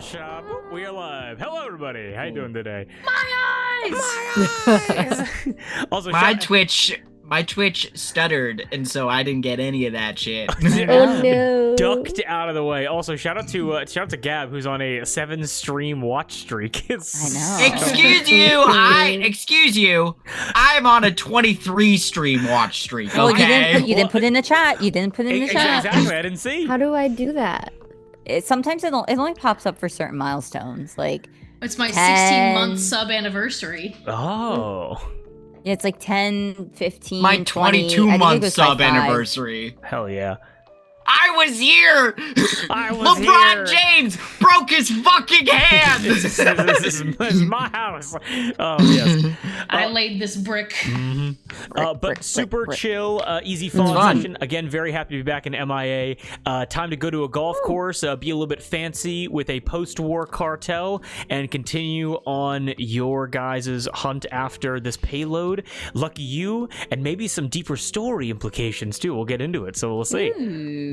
shop. We are live. Hello, everybody. How you doing today? My eyes! My eyes! Also, My Twitch stuttered, and so I didn't get any of that shit. Oh no! Ducked out of the way. Also, shout out to Gab, who's on a 7-stream watch streak. I know. Excuse you. I'm on a 23 stream watch streak. Okay. Well, you didn't put in the chat. You didn't put in the chat. Exactly. I didn't see. How do I do that? Sometimes it only pops up for certain milestones, like it's my 10... 16-month sub anniversary. Oh. Yeah, it's like 10, 15, My 22-month sub anniversary. Hell yeah. I was here. here. LeBron James broke his fucking hand. This is my house. Oh yes. I laid this brick. But super chill, easy fun session. Again, very happy to be back in MIA. Time to go to a golf course, be a little bit fancy with a post-war cartel, and continue on your guys' hunt after this payload. Lucky you, and maybe some deeper story implications too. We'll get into it, so we'll see.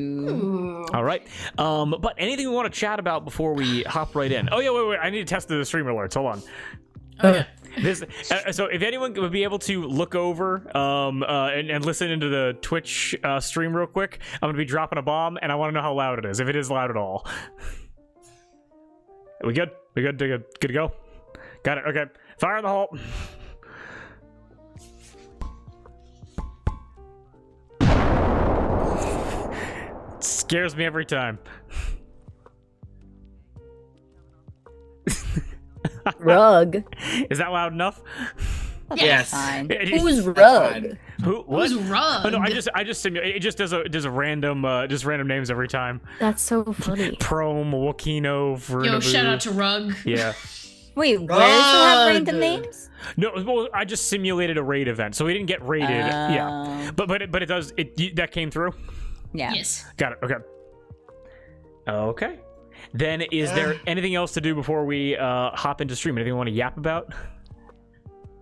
Ooh. All right. But anything we want to chat about before we hop right in? Oh yeah, wait. I need to test the stream alerts. Hold on. Okay. So if anyone would be able to look over and listen into the Twitch stream real quick, I'm gonna be dropping a bomb, and I want to know how loud it is. If it is loud at all. Are we good? We good? Good to go? Got it. Okay. Fire in the hole. Scares me every time. Rug. Is that loud enough? Yes. Fine. Who's rug? Who? What? Who's rug? Oh, no, I just simulate. It just does a random names every time. That's so funny. Prom, Wakino, Frunabu. Yo, shout out to Rug. Yeah. Wait, where does it have random names? No, well, I just simulated a raid event, so we didn't get raided. Yeah. But it does. That came through. Yeah. Yes. Got it. Okay. Okay. Then is there anything else to do before we hop into stream? Anything you want to yap about?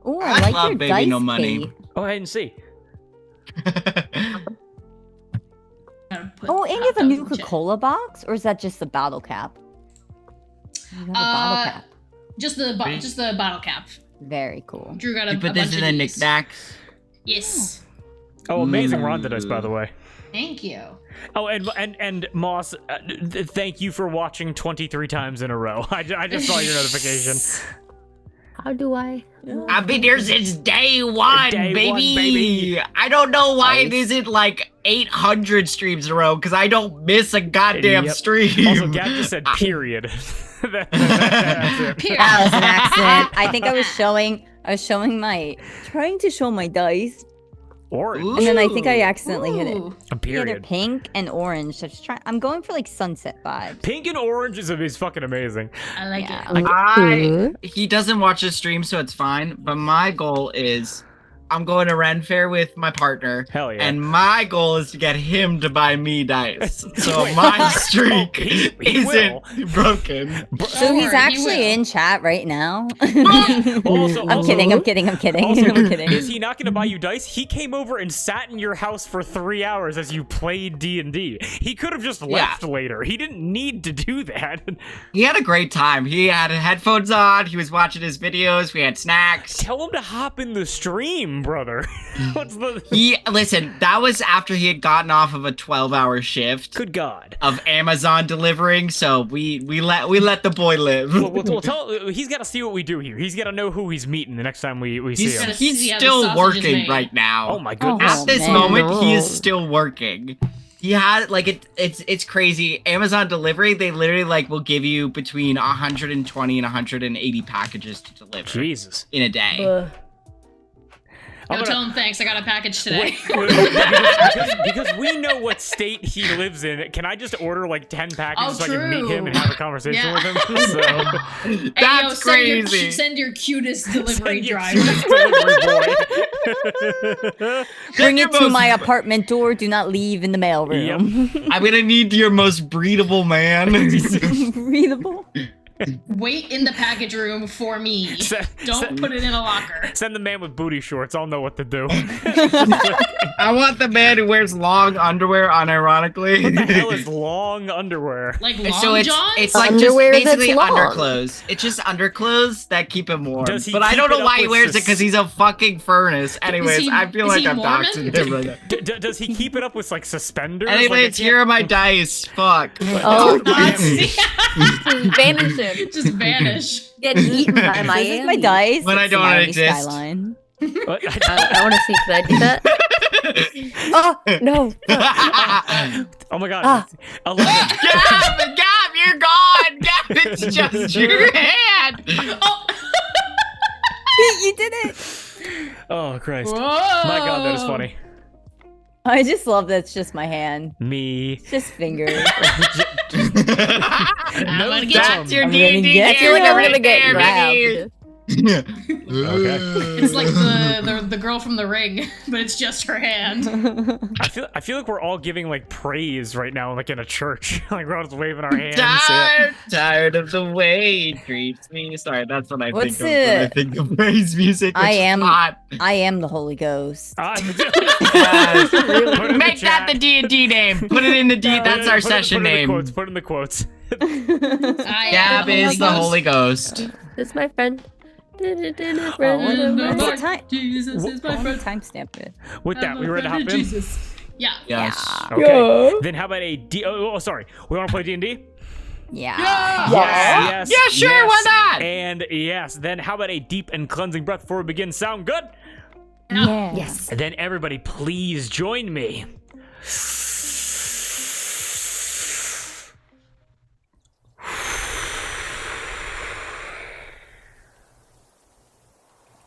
Oh, I like love your Baby dice No Money. cake. Oh, I didn't see. Oh, and you have a new Coca-Cola box, or is that just the bottle cap? You have a bottle cap. Just the bottle cap. Very cool. Drew got You a put bunch this in of the these. knickknacks. Yes. Oh, amazing Ronda dice, by the way. Thank you. Oh, and Moss, thank you for watching 23 times in a row. I just saw your notification. How do I? I've been here since day one, baby. I don't know why it isn't like 800 streams in a row, because I don't miss a goddamn stream. Also, Gab just said period. That's it. Period. That was an accident. I think I was trying to show my dice, Orange. Ooh. and then I think I accidentally hit it. Ooh. A Either period. pink and orange. So I'm going for like sunset vibes. Pink and orange is fucking amazing. I like Yeah. it. He doesn't watch the stream, so it's fine. But my goal is, I'm going to Ren Fair with my partner. Hell yeah. And my goal is to get him to buy me dice. So Wait. my streak He isn't broken. So Don't he's worry, he actually will. in chat right now. Also, I'm kidding. I'm kidding. I'm kidding. Also, I'm kidding. is he not going to buy you dice? He came over and sat in your house for 3 hours as you played D&D. He could have just left later. He didn't need to do that. He had a great time. He had headphones on. He was watching his videos. We had snacks. Tell him to hop in the stream, brother. What's the... Listen, that was after he had gotten off of a 12-hour shift Good God. of Amazon delivering. So we let the boy live. We'll tell. He's got to see what we do here. He's got to know who he's meeting the next time we see He's him. gotta see he's how the still sausage is working made. right now. Oh my goodness. Oh, At this man. moment, he is No. still working. He had it's crazy. Amazon delivery, they literally will give you between 120 and 180 packages to deliver Jesus. in a day. I'm Yo, gonna- tell him thanks. I got a package today. because we know what state he lives in. Can I just order 10 packages so I can meet true. him and have a conversation Yeah. with him? So, Hey, That's crazy. Send your cutest delivery send your driver. cutest delivery boy. Bring your it to most- my apartment door. Do not leave in the mailroom. I'm gonna need your most breedable man. Breathable. Wait in the package room for me. Don't put it in a locker. Send the man with booty shorts. I'll know what to do. I want the man who wears long underwear, unironically. What the hell is long underwear? Like Long So Johns? it's like Underwear just that's basically long. underclothes. It's just underclothes that keep him warm. Does he But I keep don't it know up why he with wears it sus- because he's a fucking furnace. Anyways, I feel is like he I'm Mormon? doxing him right now. Does he keep it up with like suspenders? Anyways, here are my dice. Fuck. Oh, Just vanish him. just vanish. Get eaten by This Miami. is my dice. When I It's don't Miami exist. Skyline. I want to see. Could I do that? Oh no! Oh my god. Ah. 11. Gab, you're gone. Gab, it's just your hand. Oh. You did it! Oh Christ. Whoa. My god, that is funny. I just love that it's just my hand. Me. It's just fingers. I'm gonna get dumb. That's your I'm gonna D&D get I feel like character I'm right gonna get there, baby. grabbed. Okay. It's like the girl from The Ring, but it's just her hand. I feel like we're all giving like praise right now, like in a church. Like we're all just waving our hands. Yeah. Tired of the way he treats me. Sorry, that's what I What's think of when I it? think of praise music. I It's am- hot. I am the Holy Ghost. Yes. Yes. Put it in Make the that the chat. D&D name. Put it in the D. That's our session put it in name. the quotes, put it in the quotes. I Gab am is the Holy Ghost. That's my friend. what- And the What's Lord the time? Jesus is my Why friend. timestamp it? With that, I'm we a ready to friend hop of in? Jesus. Yeah. Yes. Okay. Then how about a D? Oh, sorry. We want to play D&D? Yeah. Yes. Yeah, sure, why not? And yes. Then how about a deep and cleansing breath before we begin? Sound good? Yeah. Yes. And then everybody, please join me.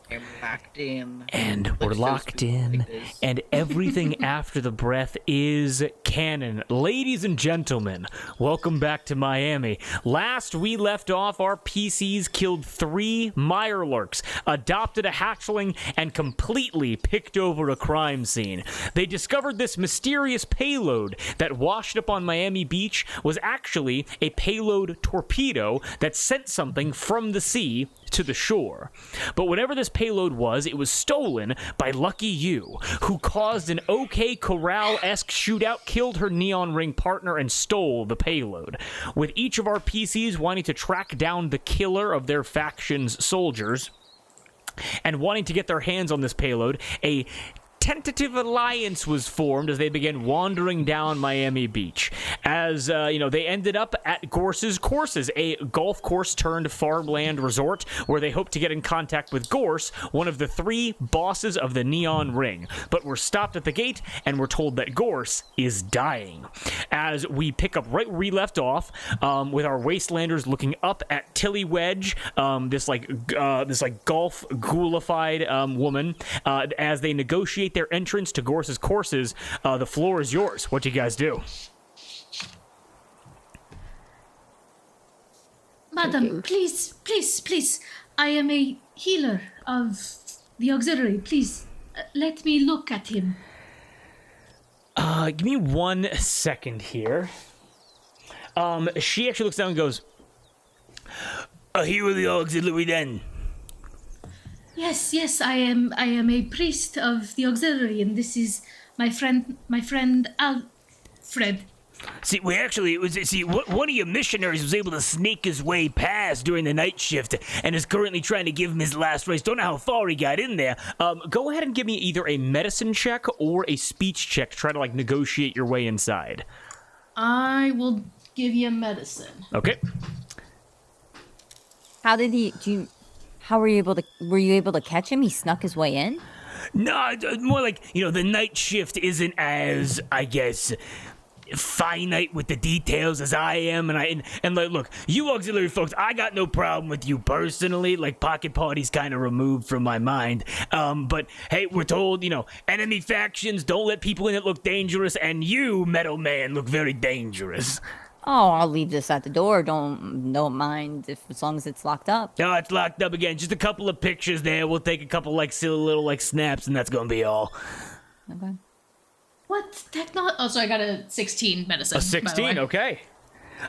I'm locked in. And we're locked in, and everything after the breath is canon. Ladies and gentlemen, welcome back to Miami. Last we left off, our PCs killed 3 Mirelurks, adopted a hatchling, and completely picked over a crime scene. They discovered this mysterious payload that washed up on Miami Beach was actually a payload torpedo that sent something from the sea to the shore. But whatever this payload was, it was stolen by Lucky You, who caused an OK Corral-esque shootout, killed her neon ring partner, and stole the payload. With each of our PCs wanting to track down the killer of their faction's soldiers and wanting to get their hands on this payload, a tentative alliance was formed as they began wandering down Miami Beach. As, they ended up at Gorce's Courses, a golf course turned farmland resort where they hoped to get in contact with Gorce, one of the 3 bosses of the Neon Ring. But we're stopped at the gate and we're told that Gorce is dying. As we pick up right where we left off, with our wastelanders looking up at Tilly Wedge, this golf ghoulified woman, as they negotiate their entrance to Gorce's Courses. The floor is yours. What do you guys do? Madam, please, please, please. I am a healer of the auxiliary. Please, let me look at him. Give me 1 second here. She actually looks down and goes, a hero of the auxiliary then. Yes, yes, I am a priest of the auxiliary, and this is my friend Alfred. See, one of your missionaries was able to sneak his way past during the night shift and is currently trying to give him his last race. Don't know how far he got in there. Go ahead and give me either a medicine check or a speech check to try to, negotiate your way inside. I will give you medicine. Okay. How did were you able to catch him? He snuck his way in? No, more like, the night shift isn't as, I guess, finite with the details as I am, and look, you auxiliary folks, I got no problem with you personally, pocket party's kind of removed from my mind, but hey, we're told, enemy factions don't let people in that look dangerous, and you, Metal Man, look very dangerous. Oh, I'll leave this at the door. Don't mind as long as it's locked up. No, it's locked up again. Just a couple of pictures there. We'll take a couple silly little snaps, and that's gonna be all. Okay. What technology? Oh, so I got a 16 medicine. A 16, okay.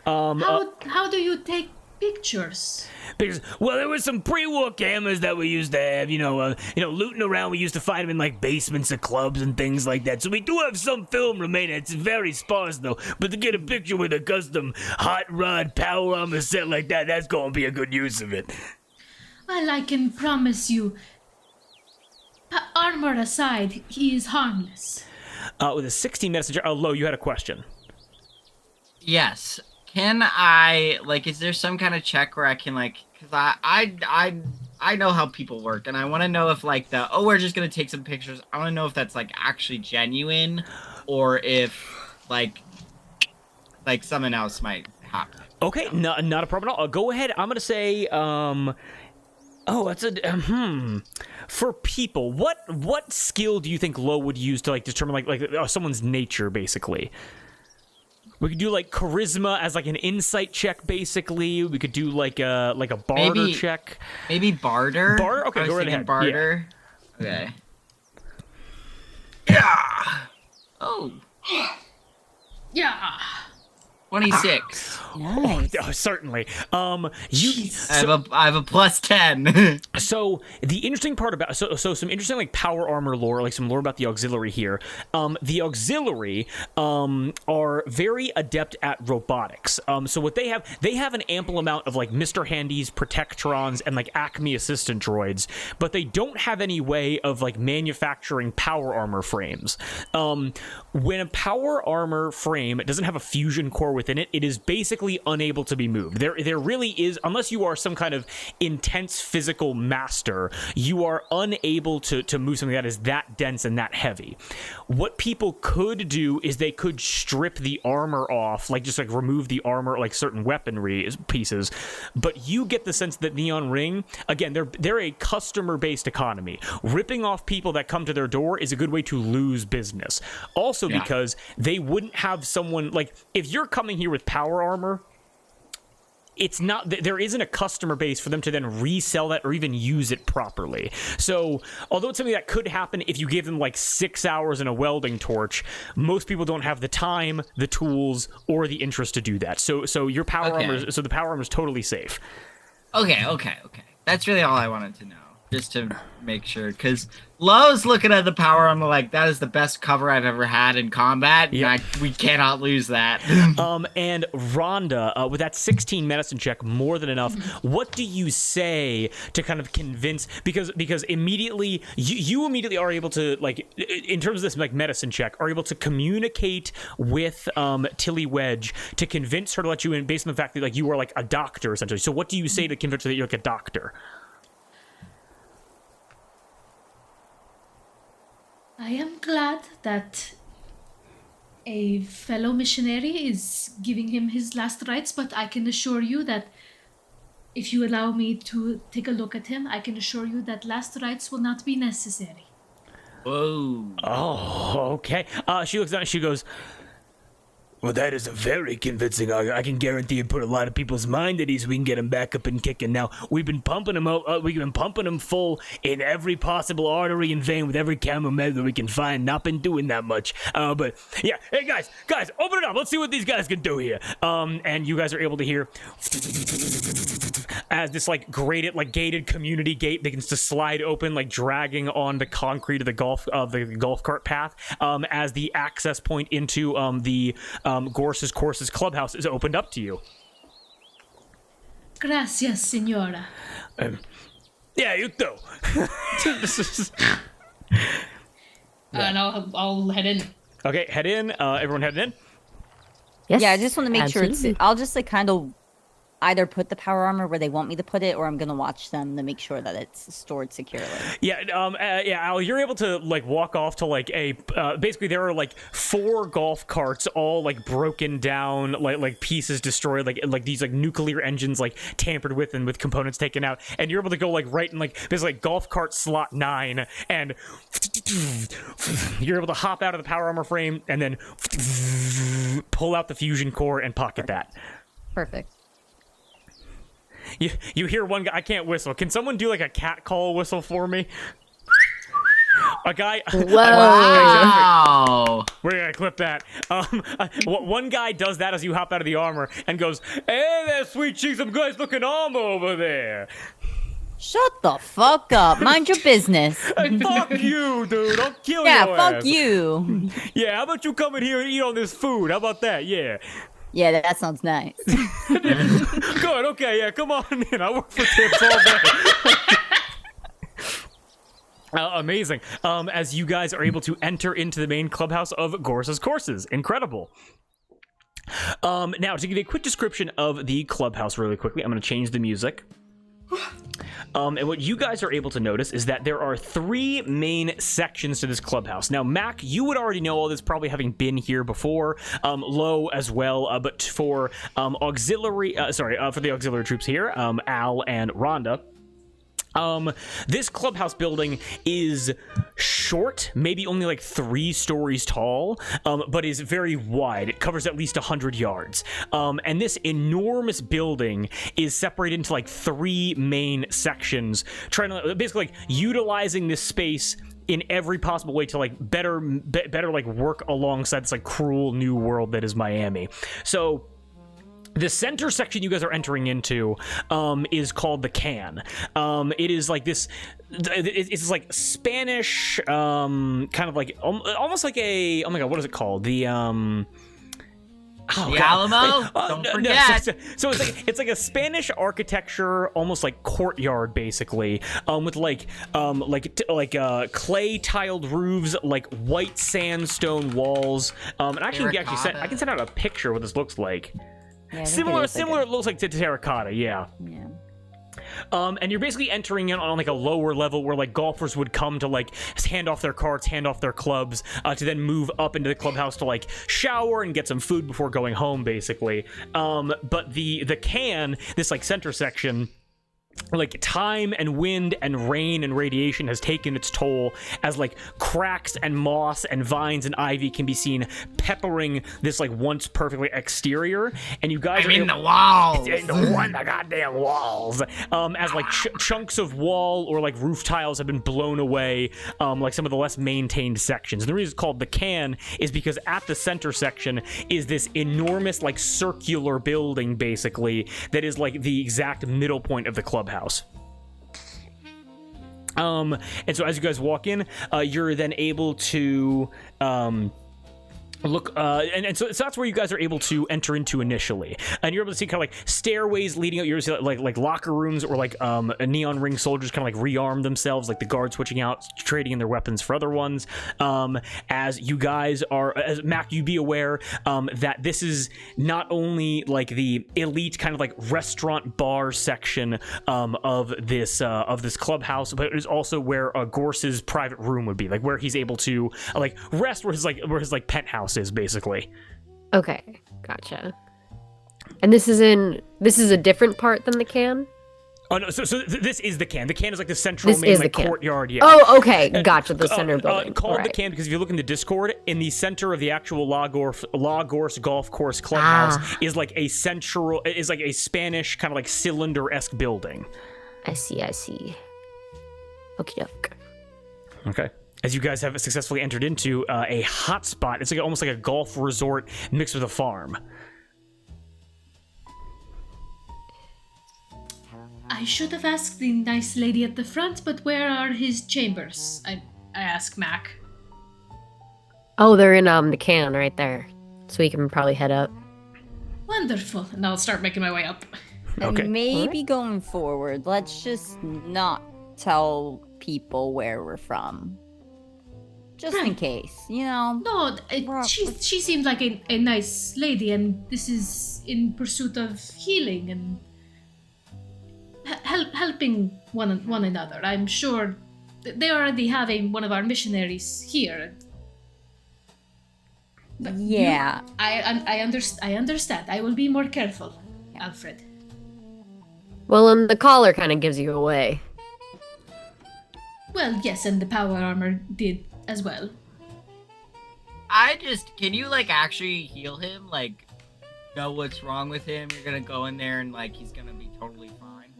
How do you take pictures? Because, well, there was some pre-war cameras that we used to have, looting around. We used to find them in like basements of clubs and things like that. So we do have some film remaining. It's very sparse though. But to get a picture with a custom hot rod power armor set like that, that's gonna be a good use of it. Well, I can promise you, armor aside, he is harmless. With a 16 messenger. Oh, Lo, you had a question. Yes. Can I, like, is there some kind of check where I can, like, because I know how people work, and I want to know if, like, we're just going to take some pictures. I want to know if that's, like, actually genuine, or if, like something else might happen. Okay, not a problem at all. Go ahead. I'm going to say, that's for people, what skill do you think Lo would use to, like, determine, like someone's nature, basically? We could do like charisma as like an insight check, basically. We could do like a barter check. Maybe barter. Barter. Okay, go right ahead. Barter. Yeah. Okay. Yeah. Oh. Yeah. 26. Nice. Oh, certainly. I have a plus 10. So the interesting part about so some interesting like power armor lore, like some lore about the auxiliary here. The auxiliary are very adept at robotics. So what they have an ample amount of like Mr. Handy's Protectrons and like Acme assistant droids, but they don't have any way of like manufacturing power armor frames. When a power armor frame doesn't have a fusion core within it, it is basically unable to be moved. There really is, unless you are some kind of intense physical master, you are unable to move something that is that dense and that heavy. What people could do is they could strip the armor off, like just like remove the armor, like certain weaponry pieces. But you get the sense that Neon Ring, again, they're a customer-based economy. Ripping off people that come to their door is a good way to lose business. Also, because they wouldn't have someone like, if you're coming here with power armor, it's not, there isn't a customer base for them to then resell that or even use it properly. So although it's something that could happen if you give them like 6 hours and a welding torch, most people don't have the time, the tools, or the interest to do that. So your power armor, so the power armor is totally safe. Okay. That's really all I wanted to know. Just to make sure, because Lowe's looking at the power armor like, that is the best cover I've ever had in combat, and we cannot lose that. And Rhonda, with that 16 medicine check, more than enough, what do you say to kind of convince, because immediately, you immediately are able to, like, in terms of this like medicine check, are able to communicate with Tilly Wedge to convince her to let you in based on the fact that like you are like a doctor, essentially. So what do you say to convince her that you're like a doctor? I am glad that a fellow missionary is giving him his last rites, but I can assure you that if you allow me to take a look at him, I can assure you that last rites will not be necessary. Whoa. Oh, okay. She looks down and she goes, well, that is a very convincing argument. I can guarantee it put a lot of people's mind at ease. We can get him back up and kicking. Now, we've been pumping him full in every possible artery and vein with every camera med that we can find. Not been doing that much. But yeah, hey guys, open it up. Let's see what these guys can do here. And you guys are able to hear as this like gated community gate begins to slide open, like dragging on the concrete of the golf cart path. As the access point into the Gorce's clubhouse is opened up to you. Gracias, señora. Yeah, you too. And I'll head in. Okay, head in. Everyone headed in? Yes. Yeah, I just want to make sure absolutely. I'll just like kind of either put the power armor where they want me to put it, or I'm gonna watch them to make sure that it's stored securely. Yeah, Al, you're able to like walk off to like a basically there are like 4 golf carts all like broken down, like pieces destroyed, like these like nuclear engines like tampered with and with components taken out, and you're able to go like right in like there's like golf cart slot 9, and you're able to hop out of the power armor frame and then pull out the fusion core and pocket that. Perfect. You hear one guy, I can't whistle. Can someone do like a cat call whistle for me? A guy. Whoa. Wow. We're gonna clip that. One guy does that as you hop out of the armor and goes, "Hey there, sweet cheeks, some guys looking armor over there." Shut the fuck up. Mind your business. Hey, fuck you, dude. I'll kill Yeah, your fuck ass. you. Yeah, how about you come in here and eat on this food? How about that? Yeah. Yeah, that sounds nice. Good. Okay. Yeah. Come on in. I work for tips all day. Amazing. As you guys are able to enter into the main clubhouse of Gorce's courses. Incredible. Now, to give you a quick description of the clubhouse really quickly, I'm going to change the music. And what you guys are able to notice is that there are 3 main sections to this clubhouse. Now, Mack, you would already know all this, probably having been here before. Lo as well, but for for the auxiliary troops here, Al and Rhonda. This clubhouse building is short, maybe only like 3 stories tall, but is very wide. It covers at least 100 yards. And this enormous building is separated into like 3 main sections, trying to basically like utilizing this space in every possible way to like better like work alongside this like cruel new world that is Miami. So the center section you guys are entering into is called the Can. It is like this. It's like Spanish, kind of like almost like a. Oh my god, what is it called? The the Alamo. Don't forget. So it's like a Spanish architecture, almost like courtyard, basically, with like clay tiled roofs, like white sandstone walls. And actually, I can send out a picture of what this looks like. Yeah, Similar. It looks like to terracotta. Yeah. And you're basically entering in on like a lower level where like golfers would come to like hand off their carts, hand off their clubs, to then move up into the clubhouse to like shower and get some food before going home, basically. But the Can, this like center section, like time and wind and rain and radiation has taken its toll as like cracks and moss and vines and ivy can be seen peppering this like once perfectly exterior, and you guys I'm in the walls. The goddamn walls, as like chunks of wall or like roof tiles have been blown away, like some of the less maintained sections. And the reason it's called the Can is because at the center section is this enormous like circular building, basically, that is like the exact middle point of the clubhouse. And so as you guys walk in, you're then able to look, and so that's where you guys are able to enter into initially, and you're able to see kind of like stairways leading out. You're able to see like locker rooms or like neon ring soldiers kind of like rearm themselves, like the guards switching out, trading in their weapons for other ones. As you guys are, as Mack, you be aware that this is not only like the elite kind of like restaurant bar section of this clubhouse, but it is also where Gorce's private room would be, like where he's able to like rest, where his penthouse is, basically. Okay, gotcha. And this is a different part than the Can? Oh no, so this is the Can. The Can is like the central main like courtyard. Yeah. Oh, okay, gotcha. The center building. Called the Can because if you look in the Discord, in the center of the actual La Gorce golf course clubhouse is like a Spanish kind of like cylinder-esque building. I see. Okie doke. Okay. As you guys have successfully entered into a hotspot, it's like almost like a golf resort mixed with a farm. I should have asked the nice lady at the front, but where are his chambers? I ask Mack. Oh, they're in the Can right there, so we can probably head up. Wonderful, and I'll start making my way up. Okay. And maybe going forward, let's just not tell people where we're from. Just in case, you know. No, she seemed like a nice lady, and this is in pursuit of healing and helping one another. I'm sure they already have one of our missionaries here. But yeah, I understand. I will be more careful, Alfred. Well, and the collar kind of gives you away. Well, yes, and the power armor did as well. Can you like actually heal him? Like, know what's wrong with him? You're gonna go in there and like he's gonna be totally fine.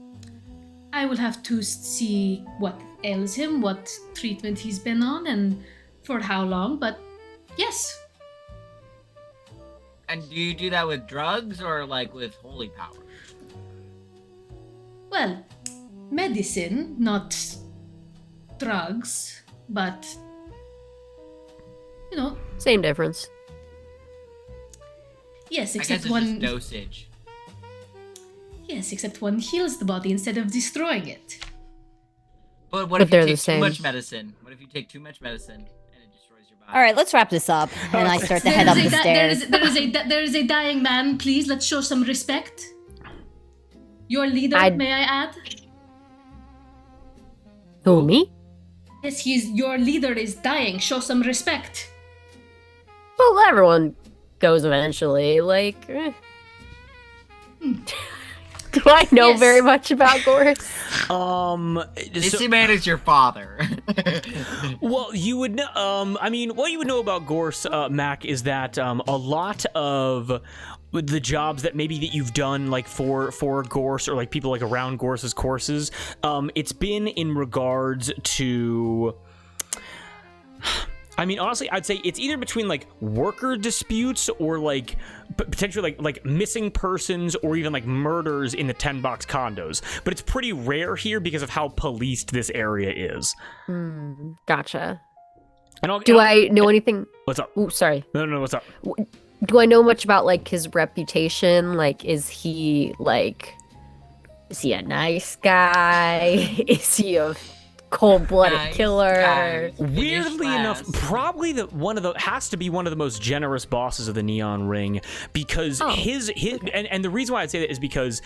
I will have to see what ails him, what treatment he's been on, and for how long, but yes. And do you do that with drugs or like with holy power? Well, medicine, not drugs, but you know, Same difference. yes, I guess except it's one. just dosage. Yes, except one heals the body instead of destroying it. But what But if they're you the take too same. much medicine? What if you take too much medicine and it destroys your body? All right, let's wrap this up. And I start to head up the stairs. There is a dying man. Please, let's show some respect. Your leader, may I add? Who, me? Yes, your leader is dying. Show some respect. Well, everyone goes eventually. Like, do I know Yes. very much about Gorce? This man is your father. Well, you would know. I mean, what you would know about Gorce, Mac, is that a lot of the jobs that you've done, like for Gorce or like people like around Gorce's courses, it's been in regards to. I mean, honestly, I'd say it's either between like worker disputes or like potentially like missing persons or even like murders in the 10-box condos. But it's pretty rare here because of how policed this area is. Gotcha. And Do I know anything? What's up? Ooh, sorry. No, what's up? Do I know much about like his reputation? Like, is he a nice guy? Is he a cold-blooded Nice killer? guy. Weirdly Finish enough, last. probably has to be one of the most generous bosses of the Neon Ring, because his and the reason why I'd say that is because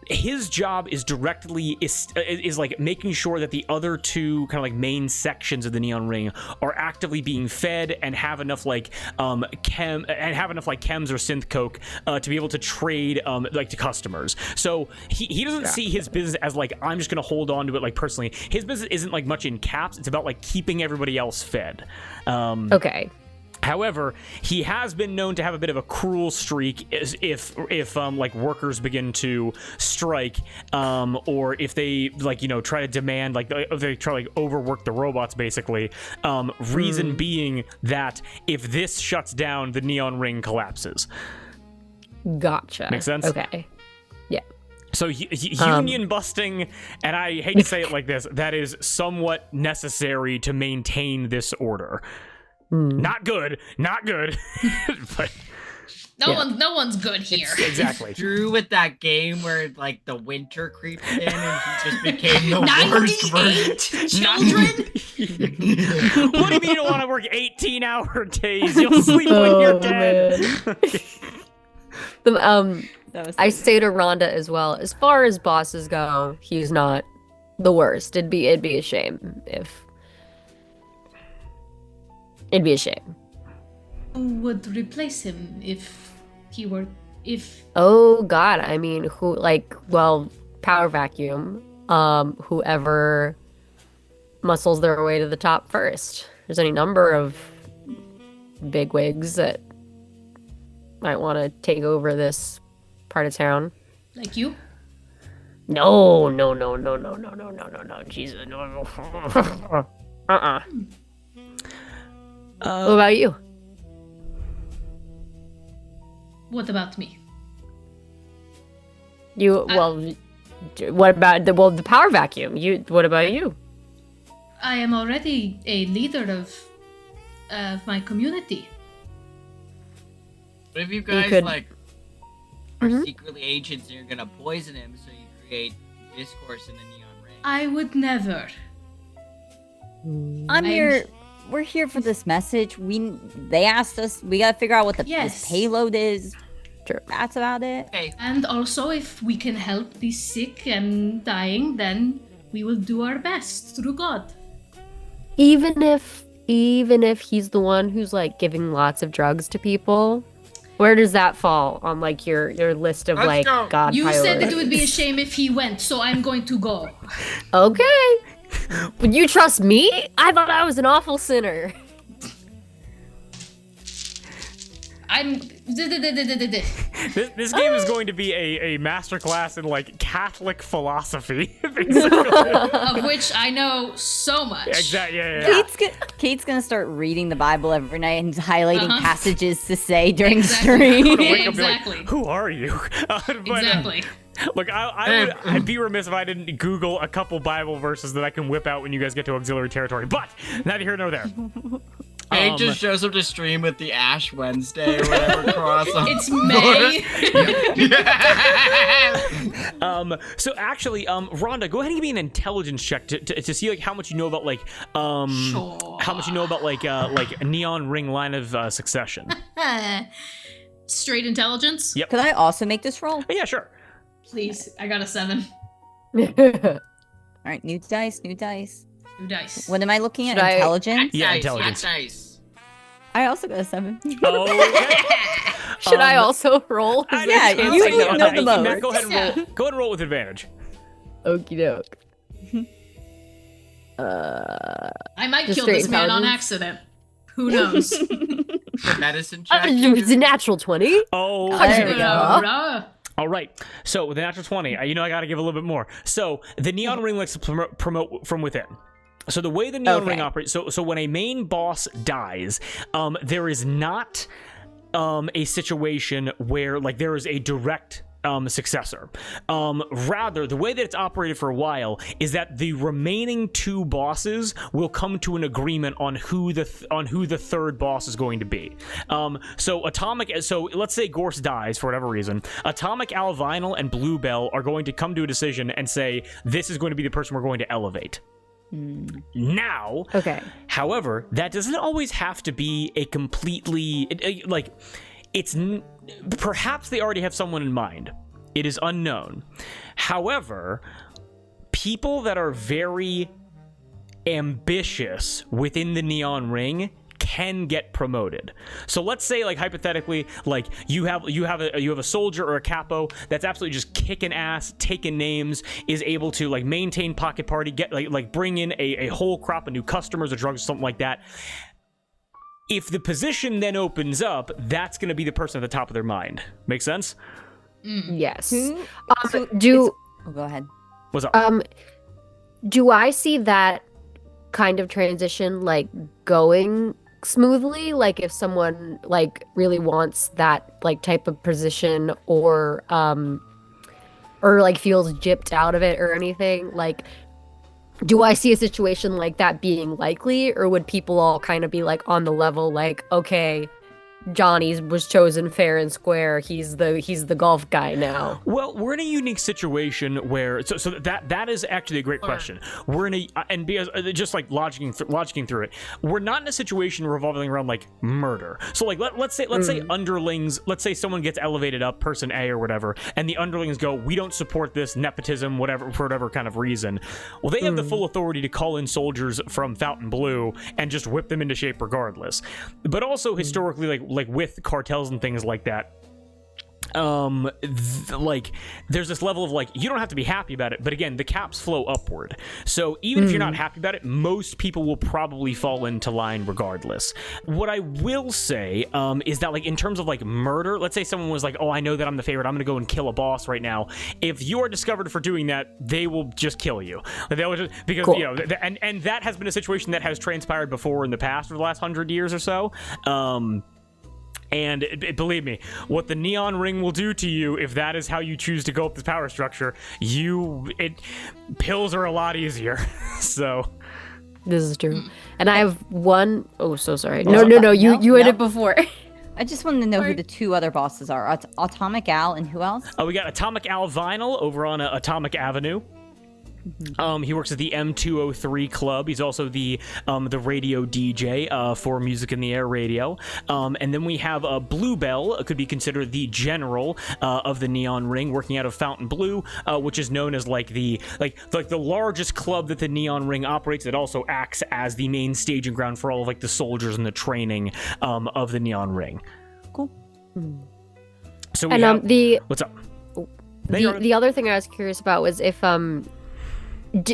his job is directly is like making sure that the other two kind of like main sections of the Neon Ring are actively being fed and have enough like chems or synth coke to be able to trade like to customers. So he doesn't see his business as like, I'm just gonna hold on to it like personally. His business isn't like much in caps. It's about like keeping everybody else fed. Okay. However, he has been known to have a bit of a cruel streak if like workers begin to strike, or if they like try to demand like if they try to like overwork the robots basically. Reason being that if this shuts down, the Neon Ring collapses. Gotcha. Make sense? Okay. Yeah. So union busting, and I hate to say it like this, that is somewhat necessary to maintain this order. Not good, but No one's good here. exactly. Drew with that game where like the winter creeps in and he just became the worst 98 version. children. What do you mean you don't want to work 18-hour days? You'll sleep when you're dead. I say to Rhonda as well, as far as bosses go, he's not the worst. It'd be a shame if... It'd be a shame. Who would replace him if he were Oh god, I mean, power vacuum. Whoever muscles their way to the top first. There's any number of bigwigs that might want to take over this part of town. like you? No, Jesus, no. What about you? What about me? What about the power vacuum? What about you? I am already a leader of my community. But if you guys could- like are secretly agents and you're gonna poison him, so you create discourse in the Neon Ring. I would never. I'm here. We're here for this message. They asked us. We gotta figure out what this payload is. Sure. That's about it. Okay. And also, if we can help the sick and dying, then we will do our best through God. Even if he's the one who's like giving lots of drugs to people, where does that fall on like your list of Let's like go. God You priorities? said it would be a shame if he went, so I'm going to go. Okay. Would you trust me? I thought I was an awful sinner. I'm. This game is going to be a masterclass in like Catholic philosophy, basically. Of which I know so much. Exactly. Yeah. Kate's gonna start reading the Bible every night and highlighting passages to say during Exactly. stream. Wake up and be like, Exactly. who are you? But, Exactly. Look, I'd be remiss if I didn't Google a couple Bible verses that I can whip out when you guys get to auxiliary territory. But neither here nor there. Kate just shows up to stream with the Ash Wednesday or whatever cross on. It's May. So actually, Rhonda, go ahead and give me an intelligence check to see like how much you know about like Sure. how much you know about like a neon ring line of succession. Straight intelligence? Yep. Could I also make this roll? Oh, yeah, sure. Please. I got a 7. All right, new dice, new dice. New dice. What am I looking at? Should I- Intelligence? Yeah, Nice, intelligence. nice. I also got a 7. Okay. Should I also roll? I Yeah, know, you I know the Matt, most. go ahead and roll. Go ahead and roll with advantage. Okie doke. I might Just kill this straight man on intelligence? accident. Who knows? The medicine check. It's a natural 20. Oh, There we go. all right. So with the natural 20, I got to give a little bit more. So the neon ring likes to promote from within. So the way the neon ring operates, so when a main boss dies, there is not a situation where like there is a direct successor. Rather, the way that it's operated for a while is that the remaining 2 bosses will come to an agreement on who the third boss is going to be. So let's say Gorce dies for whatever reason. Atomic Alvinal and Bluebell are going to come to a decision and say this is going to be the person we're going to elevate. Now, Okay. however, that doesn't always have to be a completely perhaps they already have someone in mind. It is unknown. However, people that are very ambitious within the neon ring can get promoted. So let's say, like hypothetically, like you have a soldier or a capo that's absolutely just kicking ass, taking names, is able to like maintain pocket party, get like bring in a whole crop of new customers or drugs or something like that. If the position then opens up, that's going to be the person at the top of their mind. Make sense? Yes. So go ahead. What's up? Do I see that kind of transition like going smoothly? Like if someone like really wants that like type of position or like feels gypped out of it or anything, like do I see a situation like that being likely, or would people all kind of be like on the level like, okay, Johnny was chosen fair and square. He's the golf guy now. Well, we're in a unique situation where so that is actually a great question. We're in a and because just like logicking through it, we're not in a situation revolving around like murder. So like let's say underlings, let's say someone gets elevated up, person A or whatever, and the underlings go, we don't support this nepotism, whatever, for whatever kind of reason. Well, they have the full authority to call in soldiers from Fountain Blue and just whip them into shape regardless. But also historically, like with cartels and things like that, like there's this level of like you don't have to be happy about it, but again, the caps flow upward. So even if you're not happy about it, most people will probably fall into line regardless. What I will say is that like in terms of like murder, let's say someone was like, oh, I know that I'm the favorite, I'm gonna go and kill a boss right now. If you are discovered for doing that, they will just kill you. They will just, because Cool. you know, and that has been a situation that has transpired before in the past for the last 100 years or so. And believe me, what the neon ring will do to you, if that is how you choose to go up this power structure, pills are a lot easier. So This is true. And I have one oh so sorry. No, you had it before. I just wanted to know who the 2 other bosses are. Atomic Al and who else? we got Atomic Al Vinyl over on Atomic Avenue. He works at the M203 Club. He's also the radio DJ for Music in the Air Radio. And then we have Bluebell, could be considered the general of the Neon Ring, working out of Fountain Blue, which is known as like the largest club that the Neon Ring operates. It also acts as the main staging ground for all of like the soldiers and the training of the Neon Ring. Cool. So we And have, what's up? the other thing I was curious about was if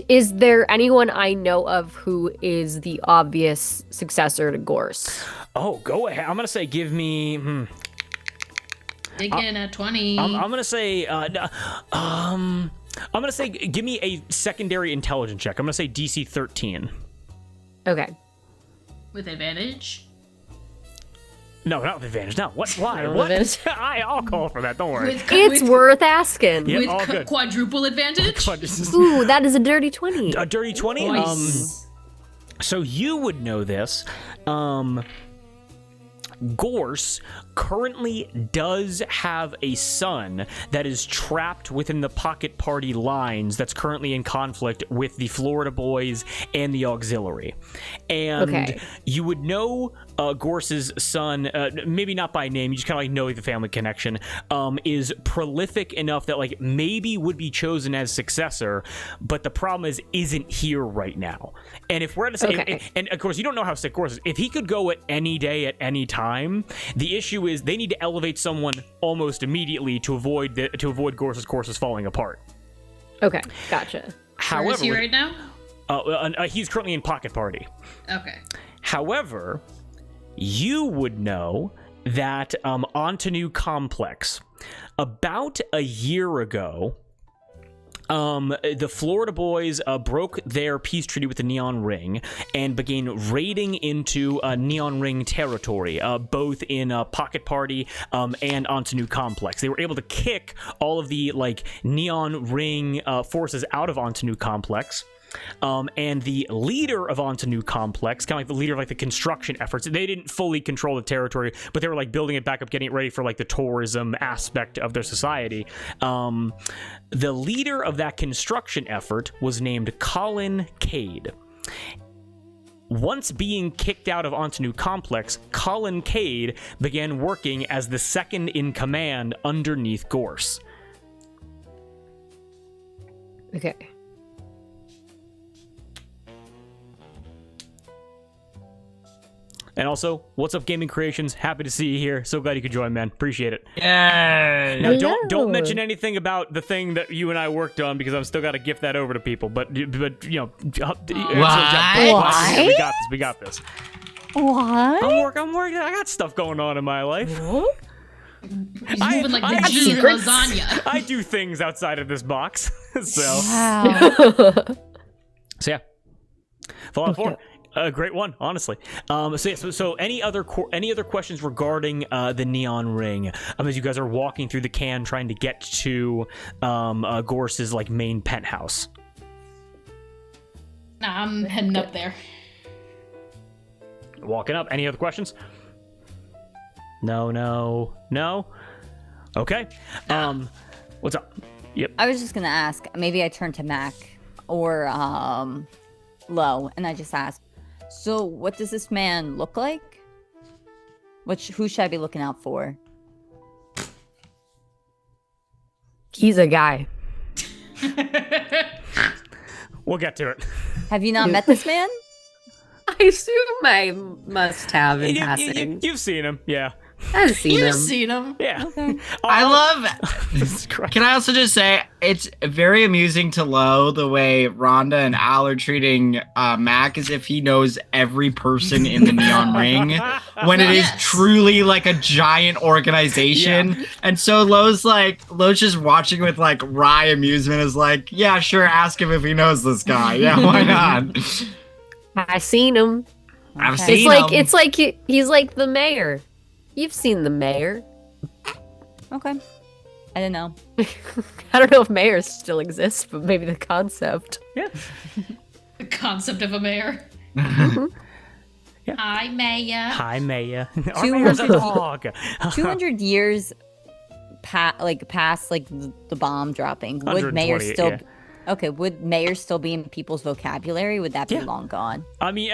is there anyone I know of who is the obvious successor to Gorce? Oh, go ahead. I'm gonna say give me Again at 20. I'm gonna say, give me a secondary intelligence check. I'm gonna say DC 13. Okay. With advantage. No, not with advantage. No, what? Why? No What? advantage. I'll call for that. Don't worry. It's worth asking. Yeah, with all good. quadruple advantage. Ooh, that is a dirty 20. A dirty 20. Nice. So you would know this. Gorce currently does have a son that is trapped within the Pocket Party lines that's currently in conflict with the Florida Boys and the Auxiliary. And you would know Gorce's son, maybe not by name, you just kind of like know the family connection, is prolific enough that like maybe would be chosen as successor, but the problem is isn't here right now. And if we're at a and of course you don't know how sick Gorce is. If he could go at any day at any time, the issue is they need to elevate someone almost immediately to avoid Gorce's courses falling apart. Okay, gotcha. However, Where is he right now? He's currently in Pocket Party. Okay. However, you would know that Antanu Complex, about a year ago, the Florida Boys broke their peace treaty with the Neon Ring and began raiding into Neon Ring territory, both in Pocket Party and Antanu Complex. They were able to kick all of the like Neon Ring forces out of Antanu Complex. And the leader of Antanu Complex, kind of like the leader of like the construction efforts, they didn't fully control the territory, but they were like building it back up, getting it ready for like the tourism aspect of their society. The leader of that construction effort was named Colin Cade. Once being kicked out of Antanu Complex, Colin Cade began working as the second in command underneath Gorce. Okay. And also, what's up, Gaming Creations? Happy to see you here. So glad you could join, man. Appreciate it. Yay! Now, don't mention anything about the thing that you and I worked on because I've still got to gift that over to people. But you know, Why? We got this. What? I'm working. I got stuff going on in my life. He's moving like the G in lasagna. I do things outside of this box. So Wow. yeah, Fallout 4. A great one, honestly. So any other questions regarding the Neon Ring? As you guys are walking through the can, trying to get to Gorce's like main penthouse. Nah, I'm heading up there. Walking up. Any other questions? No. Okay. What's up? Yep. I was just gonna ask. Maybe I turn to Mack or Lo, and I just ask. So, what does this man look like? Who should I be looking out for? He's a guy. We'll get to it. Have you not met this man? I assume I must have in passing. You've seen him, yeah. I've seen You've him. seen him. Yeah. Okay. I love. Jesus Christ. Can I also just say it's very amusing to Lo the way Rhonda and Al are treating Mac as if he knows every person in the Neon Ring when it is truly like a giant organization. Yeah. And so Lo's just watching with like wry amusement is like, yeah, sure, ask him if he knows this guy. Yeah, why not? I seen him. I've Okay. seen him. It's like he's like the mayor. You've seen the mayor. Okay. I don't know. I don't know if mayors still exist, but maybe the concept. Yeah. The concept of a mayor. Yeah. Hi, Maya. Hi, Maya. Our 200 mayor's a dog. 200 years past the bomb dropping. Would mayor 120, still? yeah. Okay. Would mayor still be in people's vocabulary? Would that be Yeah. long gone? I mean,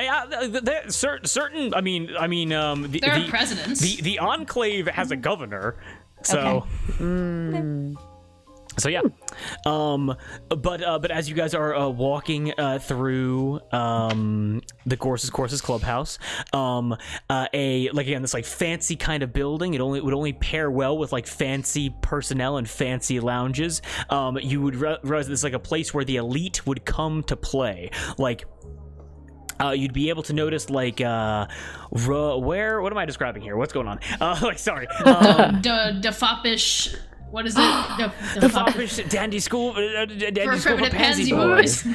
certain. I mean, There are presidents. The enclave has a governor, so. So yeah, but as you guys are walking through the Gorce's clubhouse, this like fancy kind of building, it would only pair well with like fancy personnel and fancy lounges. You would realize this is like a place where the elite would come to play, like. you'd be able to notice what am I describing here? What's going on? Sorry. The foppish. What is it? The foppish dandy school for pansy boys.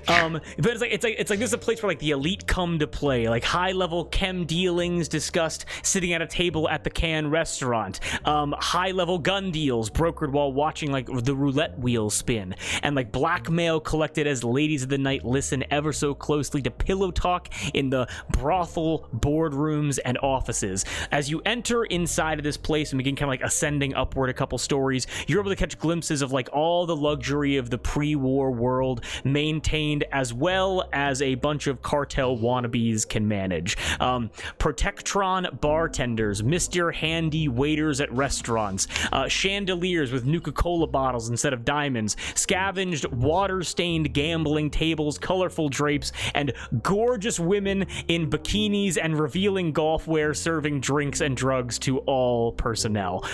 But it's like this is a place where like the elite come to play, like high level chem dealings discussed sitting at a table at the Cannes restaurant, high level gun deals brokered while watching like the roulette wheel spin, and like blackmail collected as ladies of the night listen ever so closely to pillow talk in the brothel boardrooms and offices. As you enter inside of this place and begin kind of like ascending upward a couple stories, you're able to catch glimpses of like all the luxury of the pre-war world maintained, as well as a bunch of cartel wannabes can manage. Protectron bartenders, Mr. Handy waiters at restaurants, chandeliers with Nuka-Cola bottles instead of diamonds, scavenged water-stained gambling tables, colorful drapes, and gorgeous women in bikinis and revealing golf wear serving drinks and drugs to all personnel.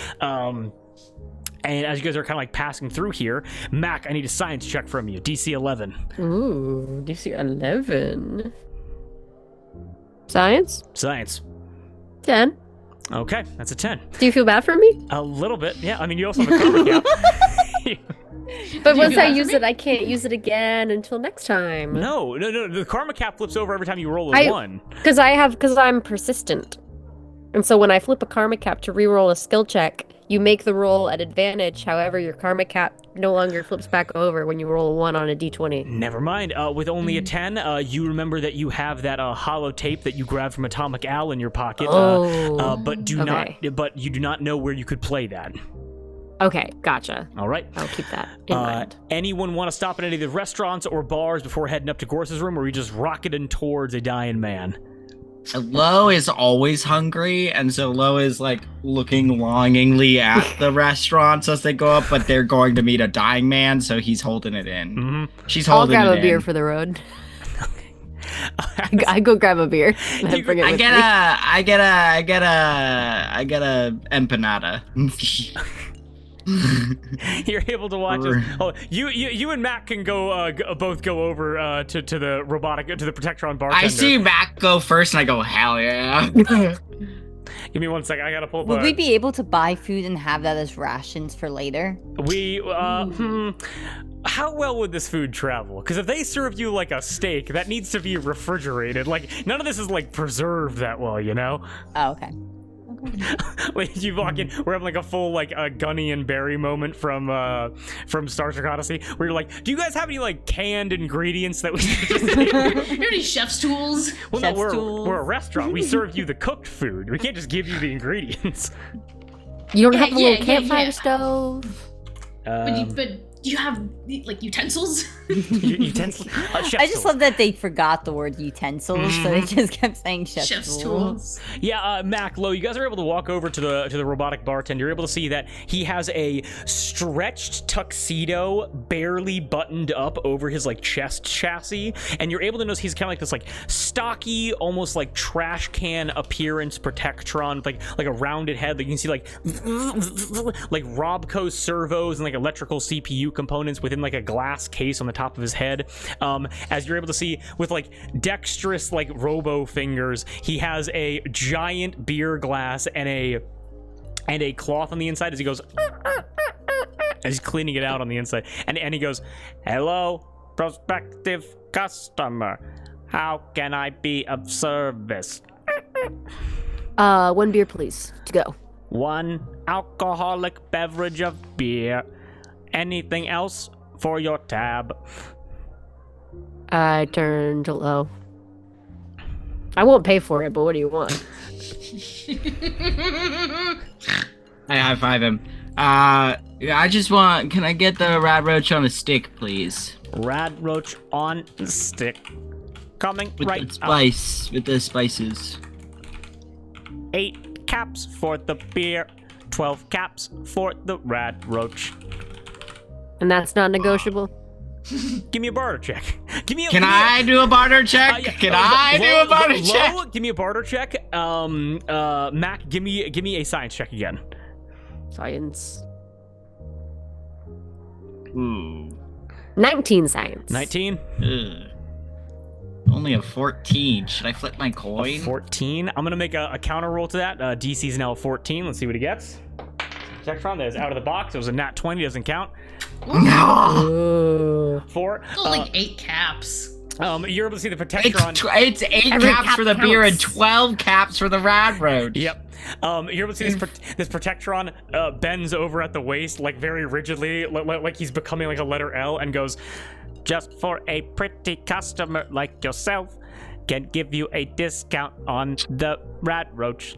And as you guys are kind of like passing through here, Mac, I need a science check from you. DC 11. Ooh, DC 11. Science? Science. 10. Okay, that's a 10. Do you feel bad for me? A little bit, yeah. I mean, you also have a cover gap. But once I use it, I can't use it again until next time. No. The karma cap flips over every time you roll a 1. Because I'm persistent. And so when I flip a karma cap to reroll a skill check, you make the roll at advantage. However, your karma cap no longer flips back over when you roll a 1 on a d20. Never mind. With only a 10, you remember that you have that hollow tape that you grabbed from Atomic Al in your pocket. But you do not know where you could play that. Okay, gotcha. All right. I'll keep that in mind. Anyone want to stop at any of the restaurants or bars before heading up to Gorce's room, or are we just rocketing towards a dying man? Lo is always hungry, and so Lo is like looking longingly at the restaurants as they go up, but they're going to meet a dying man, so he's holding it in. Mm-hmm. She's holding it in. I'll grab a beer for the road. I go grab a beer. And bring it with me. I get a empanada. You're able to watch us. Oh, you and Mac can go both go over to the Protectron bartender. I see Mac go first, and I go, hell yeah. Give me 1 second. I gotta pull up. Would we be able to buy food and have that as rations for later? How well would this food travel? Because if they serve you like a steak, that needs to be refrigerated. Like none of this is like preserved that well, you know? Oh, okay. Like you walk in, we're having like a full like Gunny and Barry moment from Star Trek Odyssey, where you're like, do you guys have any like canned ingredients that we should just any chef's tools? Well, chef's no, tools. We're a restaurant. We serve you the cooked food. We can't just give you the ingredients. You don't have a little campfire stove? But you have like utensils? Utensils? I just love that they forgot the word utensils, so they just kept saying chef's tools. Yeah, Mac, Lo, you guys are able to walk over to the robotic bartender. You're able to see that he has a stretched tuxedo barely buttoned up over his like chest chassis, and you're able to notice he's kind of like this like stocky, almost like trash can appearance Protectron with like a rounded head. Like you can see like Robco servos and like electrical CPU components within like a glass case on the top of his head. As you're able to see with like dexterous like robo fingers, he has a giant beer glass and a cloth on the inside as he goes as he's cleaning it out on the inside, and he goes, "Hello, prospective customer, how can I be of service?" 1 beer please, to go. 1 alcoholic beverage of beer. Anything else for your tab? I turn to Lo. I won't pay for it, but what do you want? I high five him. I just want. Can I get the rad roach on a stick, please? Rad roach on stick. Coming with right the spice, with the spices. 8 caps for the beer. 12 caps for the rad roach. And that's not negotiable? Give me a barter check. Can I do a barter check? Can I do a barter check? Give me a barter check. Mac, give me a science check again. Science. Ooh. 19 science. 19. Only only a 14. Should I flip my coin? 14. I'm gonna make a counter roll to that. DC's now 14. Let's see what he gets. Protectron, that is out of the box. It was a nat 20, doesn't count. No. 4. Oh, like 8 caps. You're able to see the Protectron. It's 8 caps for the beer and 12 caps for the rad roach. Yep. You're able to see this Protectron bends over at the waist, like very rigidly, like he's becoming like a letter L, and goes, "Just for a pretty customer like yourself, can give you a discount on the rad roach."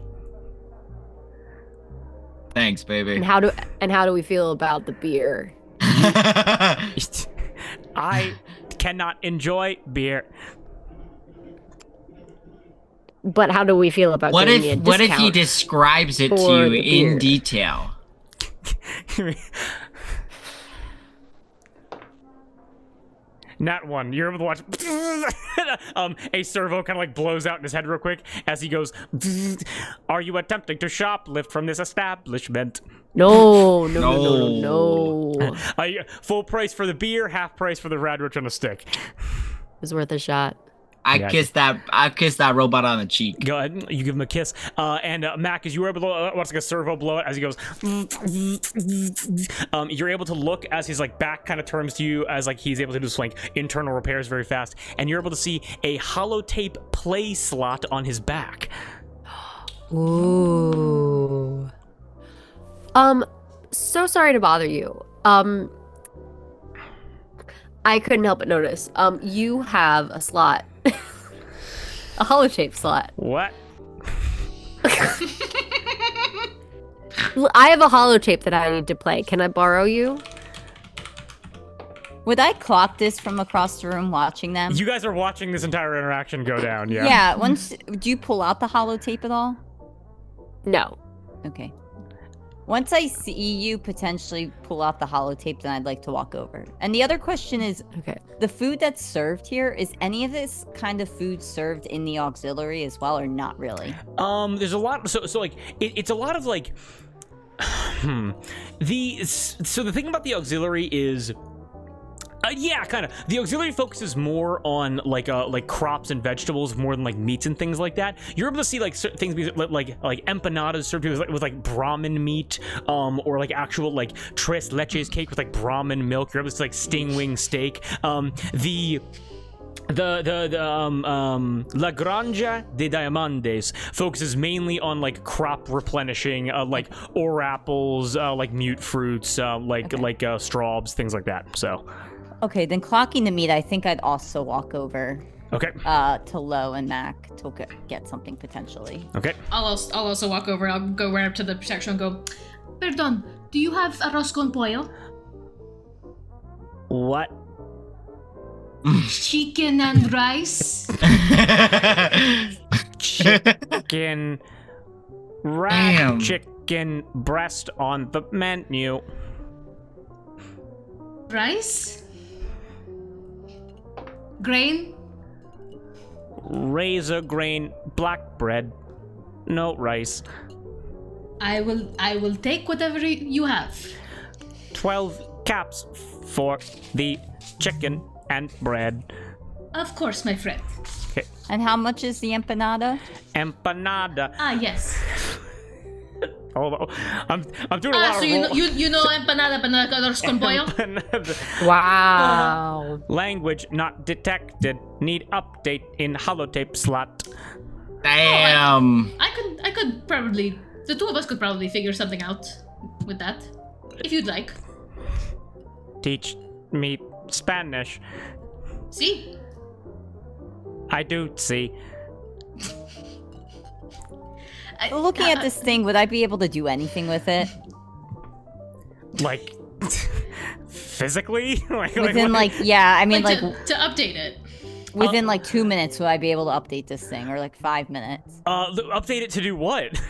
Thanks, baby. And how do we feel about the beer? I cannot enjoy beer. But how do we feel about What giving me a if he discount describes it to for you the in beer? detail? Nat 1. You're able to watch a servo kind of like blows out in his head real quick as he goes, "Are you attempting to shoplift from this establishment?" No. Full price for the beer, half price for the rad roach on a stick. It's worth a shot. I kissed that robot on the cheek. Go ahead, you give him a kiss. And Mac, as you were able to watch like a servo blow it as he goes, you're able to look as his like back kind of turns to you as like he's able to do some like internal repairs very fast, and you're able to see a holotape play slot on his back. Ooh. So sorry to bother you. I couldn't help but notice. You have a slot. A holotape slot. What? I have a holotape that I need to play. Can I borrow you? Would I clock this from across the room watching them? You guys are watching this entire interaction go down, yeah? Yeah, do you pull out the holotape at all? No. Okay. Once I see you potentially pull out the holotape, then I'd like to walk over. And the other question is, Okay. the food that's served here, is any of this kind of food served in the auxiliary as well, or not really? There's a lot. So like it's a lot of like. The thing about the auxiliary is. Yeah, kind of. The auxiliary focuses more on like crops and vegetables more than like meats and things like that. You're able to see like things like empanadas served with like Brahmin meat, or like actual like tres leches cake with like Brahmin milk. You're able to see like stingwing steak. La Granja de Diamantes focuses mainly on like crop replenishing, like ore apples, like mute fruits, like straws, things like that. So. Okay, then clocking the meat, I think I'd also walk over Okay. to Lo and Mac to get something potentially. Okay. I'll also walk over. I'll go right up to the protection and go, "Perdón, do you have arroz con pollo? What? Chicken and rice?" Chicken. Rat Damn. chicken breast on the menu. Rice? Grain? Razor grain black bread. No rice. I will take whatever you have. 12 caps for the chicken and bread. Of course, my friend. Okay. And how much is the empanada? Empanada. Ah, yes. Hold on. I'm doing a lot So of roll- you know empanada, but not arroz con pollo? Empanada. Wow. Language not detected. Need update in holotape slot. Damn. I could probably, the two of us could probably figure something out with that, if you'd like. Teach me Spanish. See? I do see. Looking at this thing, would I be able to do anything with it? Like, physically? Within yeah, I mean Like to update it. within like 2 minutes, would I be able to update this thing, or like 5 minutes? Update it to do what? To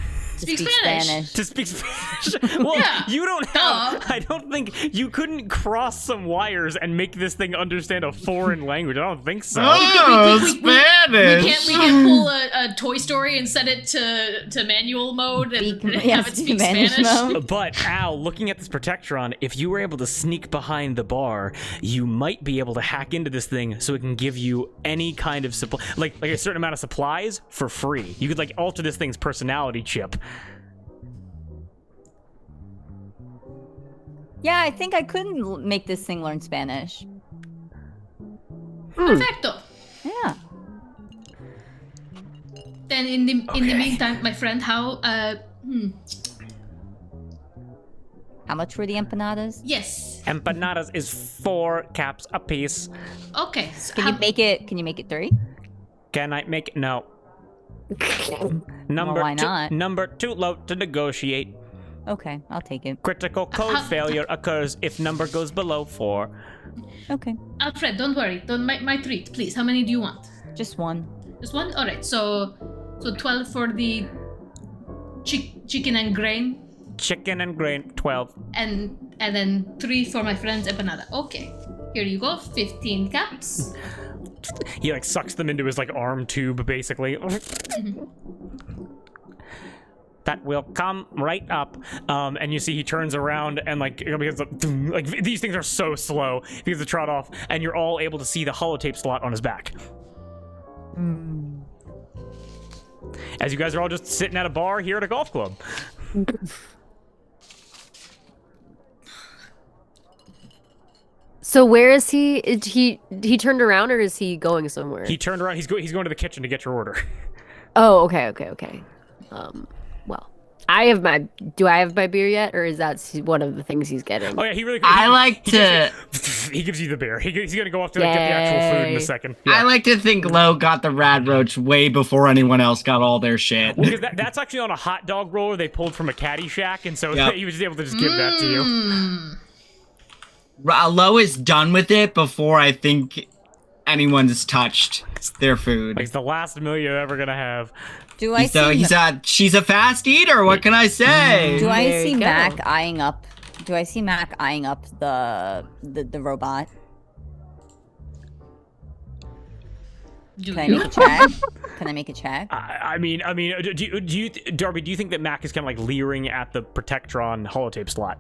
Speak speak Spanish. To speak Spanish? Well, Yeah. you don't have. Duh. I don't think you couldn't cross some wires and make this thing understand a foreign language. I don't think so. Oh, we- savage. We can't pull a Toy Story and set it to manual mode and have it speak Spanish. Mode. But Al, looking at this Protectron, if you were able to sneak behind the bar, you might be able to hack into this thing so it can give you any kind of supply, like a certain amount of supplies for free. You could like alter this thing's personality chip. Yeah, I think I could make this thing learn Spanish. Perfecto. Yeah. Then in the meantime, my friend, how much were the empanadas? yes. Empanadas is 4 caps a piece. Okay. So Can you make it 3? Can I make it? No. Number why two, not? number 2 low to negotiate. Okay, I'll take it. Critical code failure occurs if number goes below 4. Okay, Alfred, don't worry. Don't my treat, please. How many do you want? just one. Just one? Alright, so 12 for the chicken and grain. Chicken and grain, 12. And then 3 for my friend's empanada. Okay. Here you go, 15 caps. He like sucks them into his like arm tube, basically. That will come right up. And you see he turns around and like because like these things are so slow because they trot off, and you're all able to see the holotape slot on his back. As you guys are all just sitting at a bar here at a golf club. So where is he? Is he turned around, or is he going somewhere? He turned around. He's going to the kitchen to get your order. Oh, okay. Well, do I have my beer yet, or is that one of the things he's getting? Oh yeah, he really. I like to. He gives you the beer. He's gonna go off to like, get the actual food in a second. I like to think Lo got the rad roach way before anyone else got all their shit. Well, because that's actually on a hot dog roller they pulled from a caddy shack, and so Yep. he was just able to just give that to you. Lo is done with it before I think anyone's touched their food. Like it's the last meal you're ever gonna have. Do I She's a fast eater. What can I say? Do I There see you go. Mack eyeing up? Do I see Mack eyeing up the robot? Can I make a check? Can I make a check? I mean, do you, Darby? Do you think that Mack is kind of like leering at the Protectron holotape slot?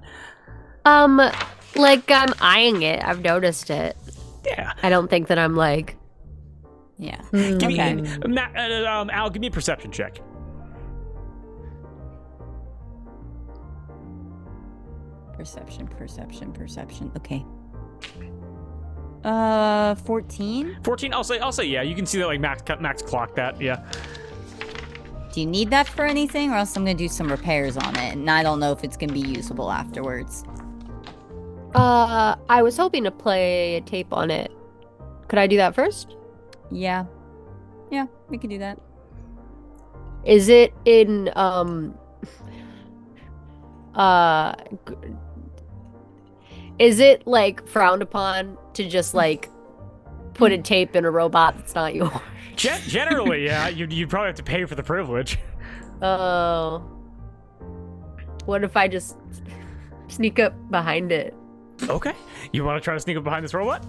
Like I'm eyeing it. I've noticed it. Yeah. I don't think that I'm like. Yeah. Give Okay. me, Al, give me a perception check. Perception. Okay. 14. 14. I'll say yeah. You can see that like Max clocked that. Yeah. Do you need that for anything, or else I'm gonna do some repairs on it, and I don't know if it's gonna be usable afterwards. I was hoping to play a tape on it. Could I do that first? Yeah, we could do that. Is it in is it like frowned upon to just like put a tape in a robot that's not yours? Generally, yeah. You'd probably have to pay for the privilege. Oh. What if I just sneak up behind it? Okay. You want to try to sneak up behind this robot?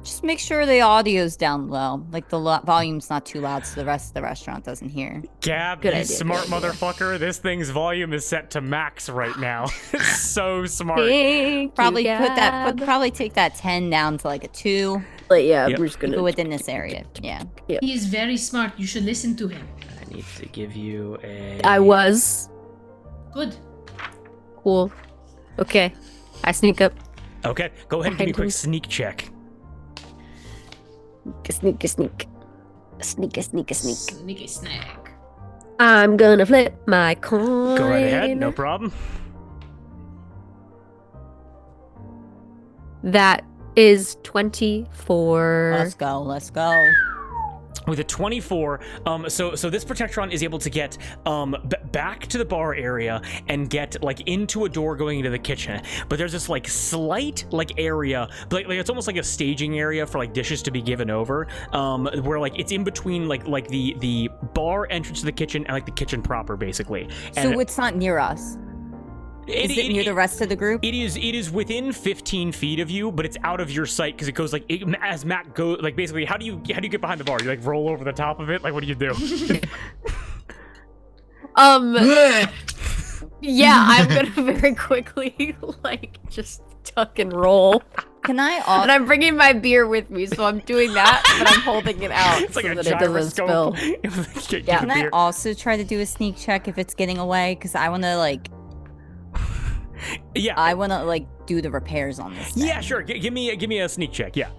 Just make sure the audio's down low, like the volume's not too loud, so the rest of the restaurant doesn't hear. Gab, Good you idea, smart good idea. motherfucker. This thing's volume is set to max right now. It's so smart. Thank Probably you, Gab. probably take that 10 down to like a 2. But yeah, Yep. we're just Go gonna. within this area. Yeah. He is very smart. You should listen to him. I need to give you a... I was Good. cool. Okay, I sneak up. Okay, go ahead and give me a quick Behind him. sneak check. Sneak. Sneaky snack. I'm gonna flip my coin. Go right ahead, no problem. That is 24. Let's go. With a 24, so this Protectron is able to get back to the bar area and get like into a door going into the kitchen. But there's this like slight like area, like it's almost like a staging area for like dishes to be given over, where like it's in between like the bar entrance to the kitchen and like the kitchen proper, basically. And So it's not near us. Is it near the rest of the group? It is within 15 feet of you, but it's out of your sight because it goes like as Matt goes like basically. How do you get behind the bar? You like roll over the top of it? Like what do you do? Yeah, I'm gonna very quickly like just tuck and roll. Can I? And I'm bringing my beer with me, so I'm doing that, but I'm holding it out It's like so a that it doesn't spill. Yeah. Can I also try to do a sneak check if it's getting away? Because I want to like. Yeah. I want to like do the repairs on this thing. Yeah, sure. Give me a sneak check. Yeah.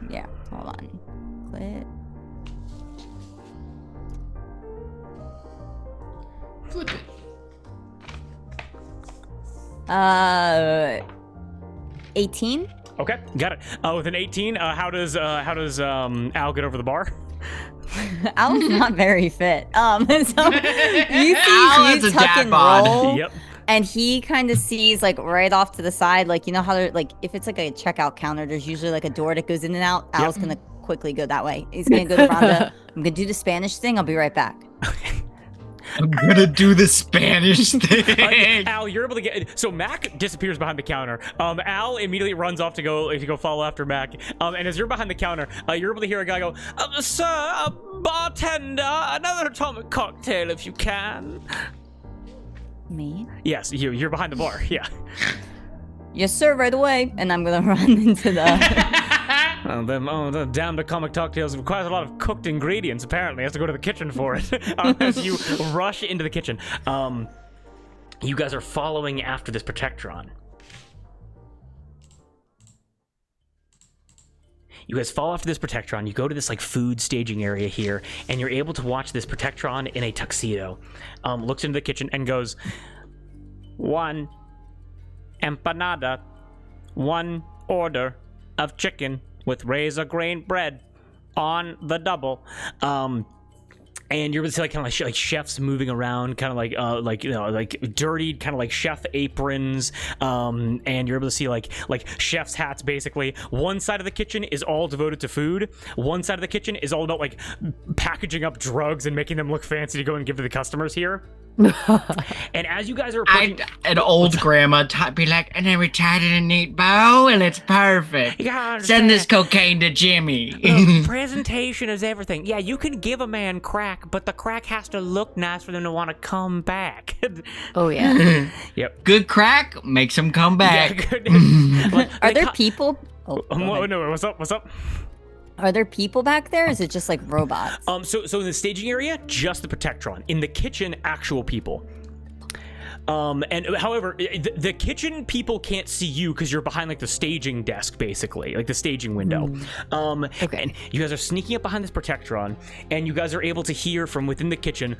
Yeah. Hold on. Quit. Flip it. 18. Okay, got it. With an 18, how does Al get over the bar? Al's not very fit. So you see Al you is a tuck dad and bod. roll, Yep. and he kind of sees like right off to the side, like you know how they're like if it's like a checkout counter, there's usually like a door that goes in and out. Yep. Al's gonna quickly go that way. He's gonna go to Rhonda. I'm gonna do the Spanish thing. I'll be right back. I'm gonna do the Spanish thing. Al, you're able to get. So Mack disappears behind the counter. Al immediately runs off to go follow after Mack. And as you're behind the counter, you're able to hear a guy go, "Sir, bartender, another atomic cocktail if you can." Me? Yes, you're behind the bar. Yeah. Yes, sir. Right away. And I'm gonna run into the. The damned atomic cocktails requires a lot of cooked ingredients. Apparently, I have to go to the kitchen for it. As you rush into the kitchen, you guys are following after this Protectron. You guys fall after this Protectron. You go to this like food staging area here, and you're able to watch this Protectron in a tuxedo. Looks into the kitchen and goes, "One empanada, one order of chicken with razor grain bread on the double." And you're able to see like kind of like chefs moving around, kind of like you know like dirtied kind of like chef aprons, and you're able to see like chef's hats. Basically, one side of the kitchen is all devoted to food. One side of the kitchen is all about like packaging up drugs and making them look fancy to go and give to the customers here. And as you guys are approaching, An old grandma be like, and then we tied it in a neat bow, and it's perfect. Send this cocaine to Jimmy. Presentation is everything. Yeah, you can give a man crack, but the crack has to look nice for them to want to come back. Oh yeah. Yep. Good crack makes him come back. Yeah, Are there people? Oh, no, what's up? Are there people back there? Or is it just like robots? So in the staging area, just the Protectron. In the kitchen, actual people. And however, the kitchen people can't see you because you're behind like the staging desk, basically, like the staging window. Okay. And you guys are sneaking up behind this Protectron, and you guys are able to hear from within the kitchen,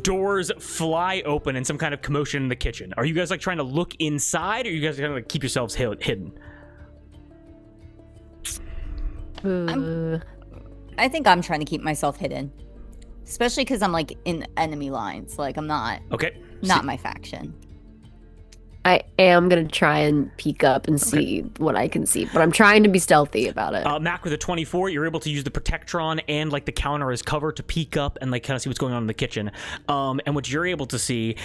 doors fly open and some kind of commotion in the kitchen. Are you guys like trying to look inside, or are you guys trying to like keep yourselves hidden? I think I'm trying to keep myself hidden, especially because I'm like in enemy lines. Like I'm not. Okay. Not my faction. I am gonna try and peek up and see what I can see, but I'm trying to be stealthy about it. Mac with a 24, you're able to use the Protectron and like the counter as cover to peek up and like kind of see what's going on in the kitchen. And what you're able to see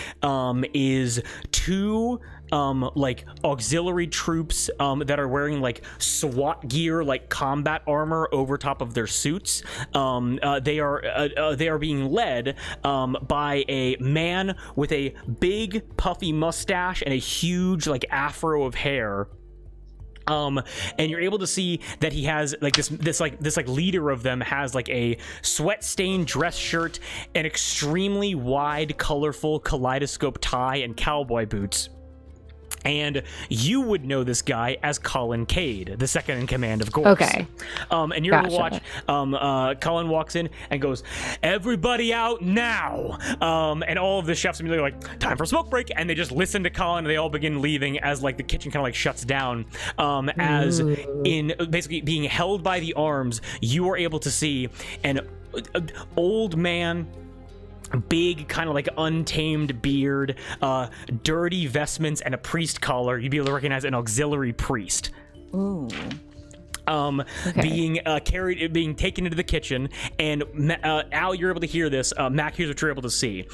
is two like auxiliary troops that are wearing like SWAT gear, like combat armor over top of their suits. They are being led by a man with a big puffy mustache and a huge like afro of hair. And you're able to see that he has like this leader of them has like a sweat-stained dress shirt, an extremely wide, colorful kaleidoscope tie, and cowboy boots. And you would know this guy as Colin Cade, the second in command of Gorce. Okay. And you're able to watch. Colin walks in and goes, "Everybody out now!" And all of the chefs immediately like, "Time for a smoke break!" And they just listen to Colin, and they all begin leaving as like the kitchen kind of like shuts down. As in basically being held by the arms, you are able to see an old man. Big, kind of like untamed beard, dirty vestments, and a priest collar. You'd be able to recognize an auxiliary priest. Ooh. being being taken into the kitchen, and Al, you're able to hear this. Mack, here's what you're able to see.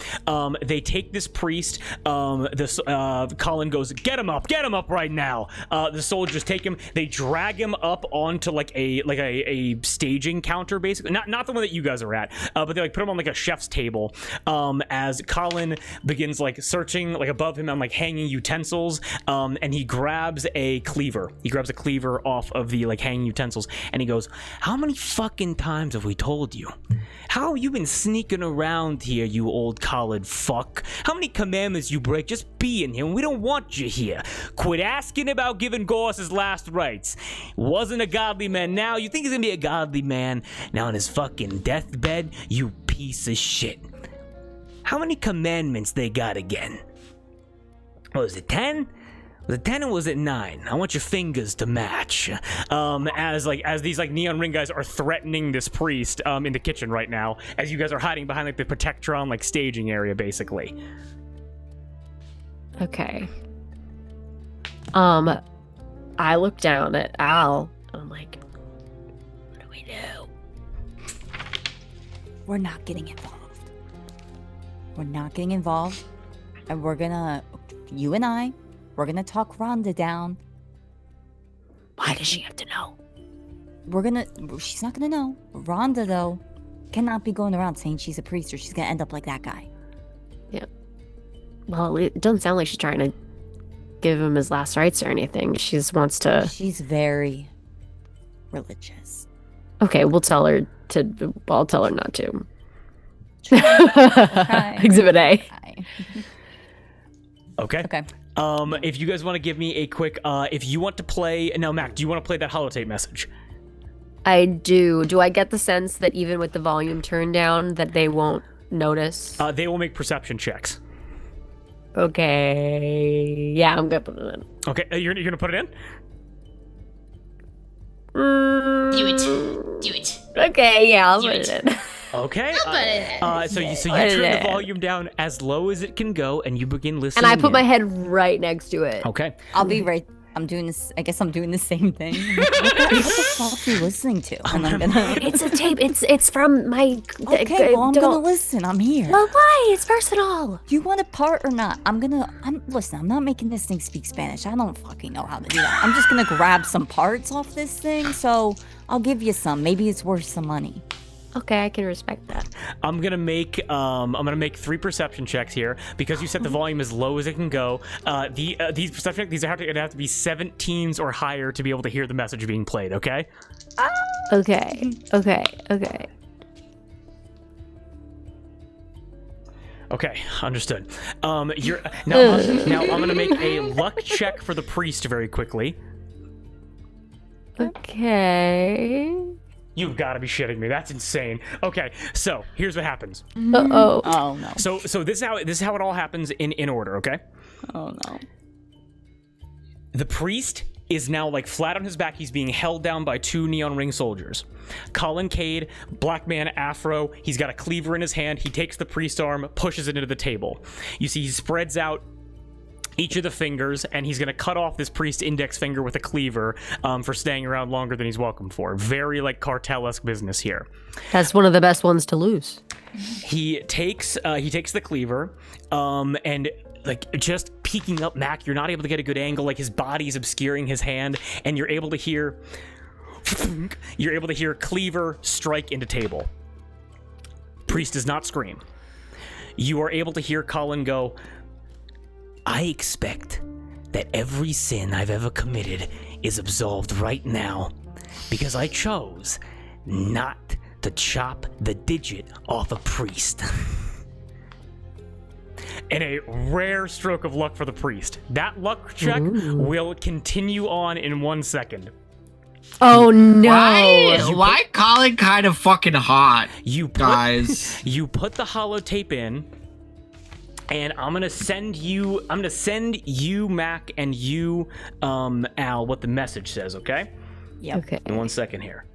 They take this priest. Colin goes, get him up right now. The soldiers take him. They drag him up onto like a staging counter, basically. Not the one that you guys are at, but they like put him on like a chef's table. As Colin begins like searching like above him on like hanging utensils, and he grabs a cleaver. He grabs a cleaver off of the like hanging utensils, and he goes, how many fucking times have we told you? How have you been sneaking around here, you old collard fuck? How many commandments you break just being here? We don't want you here. Quit asking about giving Gorce his last rites. Wasn't a godly man. Now you think he's gonna be a godly man now on his fucking deathbed? You piece of shit. How many commandments they got again? What was it, 10? Was it 10 or was it 9? I want your fingers to match. As these like neon ring guys are threatening this priest in the kitchen right now, as you guys are hiding behind like the Protectron like staging area, basically. Okay. I look down at Al and I'm like, what do we do? We're not getting involved. We're not getting involved, and we're gonna, you and I, we're gonna talk Rhonda down. Why does she have to know? She's not gonna know. Rhonda, though, cannot be going around saying she's a priest or she's gonna end up like that guy. Yeah. Well, it doesn't sound like she's trying to give him his last rites or anything. She just wants to... She's very religious. Okay, we'll tell her to... I'll tell her not to. Okay. Exhibit A. Okay. Okay. If you guys want to give me a quick, if you want to play, now Mac, do you want to play that holotape message? I do. Do I get the sense that even with the volume turned down, that they won't notice? They will make perception checks. Okay. Yeah, I'm gonna put it in. Okay, you're gonna put it in? Do it. Okay, yeah, I'll put it in. Okay. So you Put it turn the in. volume down as low as it can go, and you begin listening. And I put in. my head right next to it. Okay. I'll be right. I'm doing this. I guess I'm doing the same thing. What the fuck are you listening to? And I'm gonna. It's a tape. It's from my. Okay, well, I'm gonna listen. I'm here. Well, why? It's versatile. Do you want a part or not? Listen, I'm not making this thing speak Spanish. I don't fucking know how to do that. I'm just gonna grab some parts off this thing, so I'll give you some. Maybe it's worth some money. Okay, I can respect that. I'm gonna make 3 perception checks here because you set the volume as low as it can go. These perception these have to be 17s or higher to be able to hear the message being played. Okay. Okay. Okay, understood. Now I'm gonna make a luck check for the priest very quickly. Okay. You've got to be shitting me. That's insane. Okay, so here's what happens. Uh-oh. Oh no. So this is how it all happens in order. Okay. Oh no. The priest is now like flat on his back. He's being held down by 2 neon ring soldiers. Colin Cade, black man afro. He's got a cleaver in his hand. He takes the priest's arm, pushes it into the table. You see, he spreads out each of the fingers, and he's going to cut off this priest's index finger with a cleaver for staying around longer than he's welcome for. Very like cartel-esque business here. That's one of the best ones to lose. He takes the cleaver, and like just peeking up Mac, you're not able to get a good angle. Like his body's obscuring his hand, and you're able to hear cleaver strike into table. Priest does not scream. You are able to hear Colin go, I expect that every sin I've ever committed is absolved right now because I chose not to chop the digit off a priest. And a rare stroke of luck for the priest. That luck check will continue on in 1 second. Oh no! Why Colin kind of fucking hot? Guys, you put the holotape in. And I'm gonna send you, Mac, and you, Al, what the message says, okay? Yep. Okay. In 1 second here.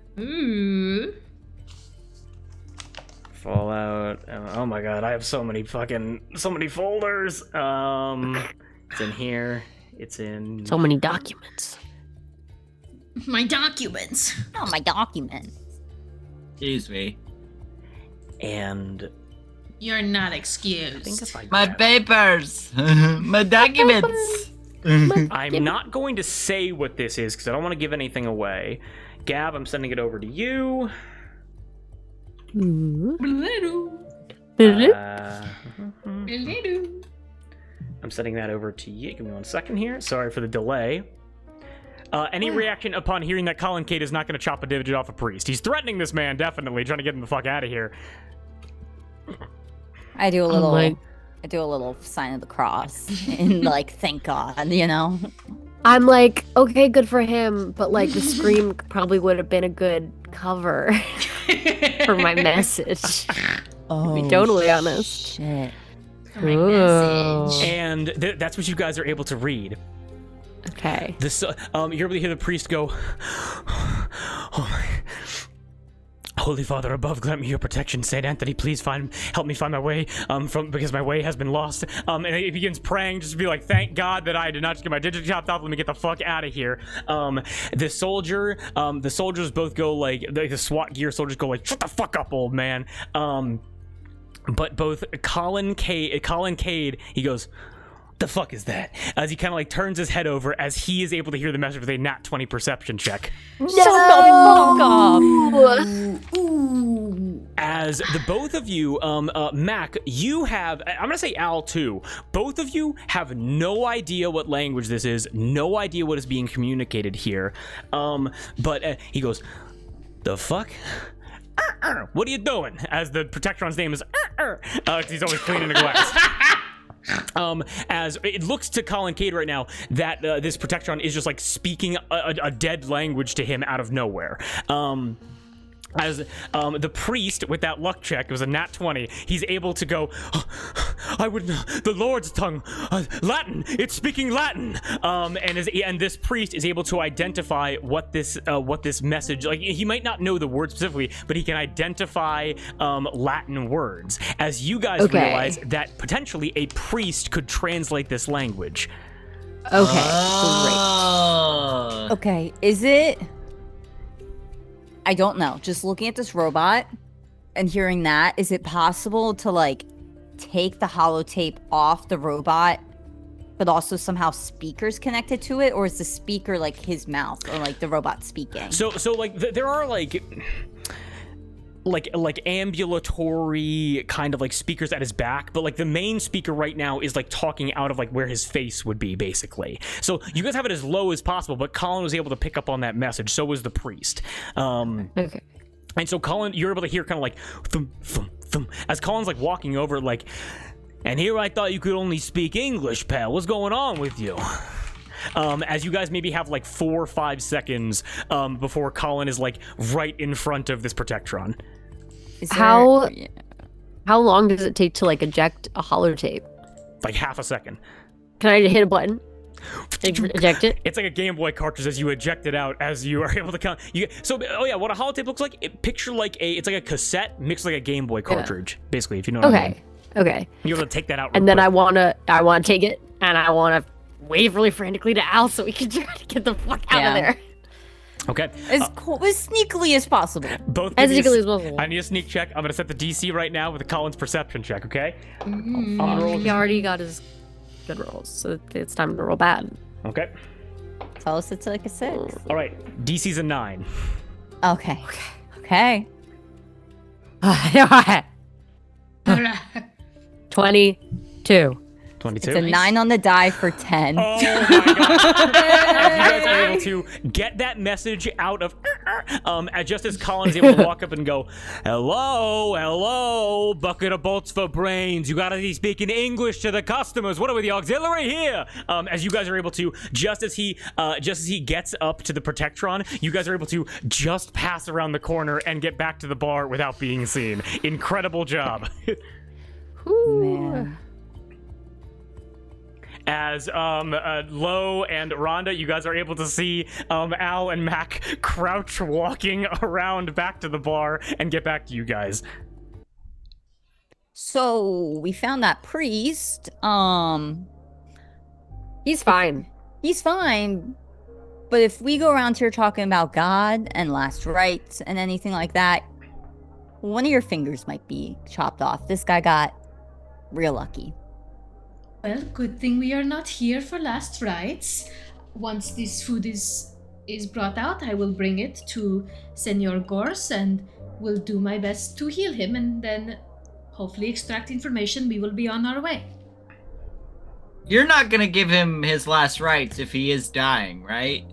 Fallout. Oh my god, I have so many folders. It's in here. It's in. So many documents. My documents. Oh, my document. Excuse me. And You're not I excused. think if I My grab- papers. My documents. I'm not going to say what this is because I don't want to give anything away. Gab, I'm sending it over to you. I'm sending that over to you. Give me 1 second here. Sorry for the delay. Any reaction upon hearing that Colin Cade is not going to chop a digit off a priest? He's threatening this man, definitely, trying to get him the fuck out of here. I do a little. my- I do a little sign of the cross and like, thank God, you know. I'm like, okay, good for him, but like the scream probably would have been a good cover for my message. Oh, be totally honest. Shit. For my message. And that's what you guys are able to read. Okay. This, you're able to hear the priest go, "Oh my, Holy Father above, grant me your protection. Saint Anthony, please help me find my way, because my way has been lost." And he begins praying, just to be like, "Thank God that I did not just get my digit chopped off. Let me get the fuck out of here." The soldiers both go like, the SWAT gear soldiers go like, "Shut the fuck up, old man." But both Colin Cade, he goes, "The fuck is that?" As he kind of like turns his head over as he is able to hear the message with a nat 20 perception check. Shut the fuck up. Ooh. As the both of you, Mac, you have, I'm gonna say Al too, both of you have no idea what language this is, no idea what is being communicated here. But he goes, "The fuck? What are you doing?" As the Protectron's name is, 'cause he's always cleaning the glass. As it looks to Colin Cade right now that this Protectron is just like speaking a dead language to him out of nowhere. As the priest with that luck check, it was a nat 20, he's able to go, "I would know the Lord's tongue, Latin, it's speaking Latin." And this priest is able to identify what this message, like, he might not know the word specifically, but he can identify Latin words. As you guys realize that potentially a priest could translate this language. Okay, Oh. great. Okay, is it? I don't know. Just looking at this robot and hearing that, is it possible to like take the holotape off the robot, but also somehow speakers connected to it, or is the speaker like his mouth or like the robot speaking? So like there are like ambulatory kind of like speakers at his back, but like the main speaker right now is like talking out of like where his face would be, basically. So you guys have it as low as possible, but Colin was able to pick up on that message. So was the priest. Okay. And so Colin, you're able to hear kind of like thump, thump, thump, as Colin's like walking over, like, "And here I thought you could only speak English, pal. What's going on with you?" As you guys maybe have like 4 or 5 seconds before Colin is like right in front of this Protectron. Is there- How long does it take to like eject a holotape? Like half a second. Can I hit a button? Eject it? It's like a Game Boy cartridge as you eject it out, as you are able to count. What a holotape looks like, picture like it's like a cassette mixed like a Game Boy cartridge, basically, if you know what I mean. Okay. You're able to take that out. And then I wanna take it and I wanna wave really frantically to Al so we can try to get the fuck out of there. Okay. as sneakily as possible. Both As give me sneakily as possible. I need a sneak check. I'm gonna set the DC right now with Colin's perception check. Okay. On roll. He already got his good rolls, so it's time to roll bad. Okay. Tell us it's like a 6. All right. DC's a 9. Okay. 22. 22. It's a 9 on the die for 10. Oh my god! As you guys are able to get that message out of, just as Colin is able to walk up and go, hello, bucket of bolts for brains. You gotta be speaking English to the customers. What are we, the auxiliary here? As you guys are able to, just as he gets up to the Protectron, you guys are able to just pass around the corner and get back to the bar without being seen. Incredible job. Man. As Lo and Rhonda, you guys are able to see Al and Mac crouch walking around back to the bar and get back to you guys. So we found that priest. He's fine. He's fine. But if we go around here talking about God and last rites and anything like that, one of your fingers might be chopped off. This guy got real lucky. Well, good thing we are not here for last rites. Once this food is brought out, I will bring it to Senor Gorce and will do my best to heal him and then hopefully extract information. We will be on our way. You're not gonna give him his last rites if he is dying, right?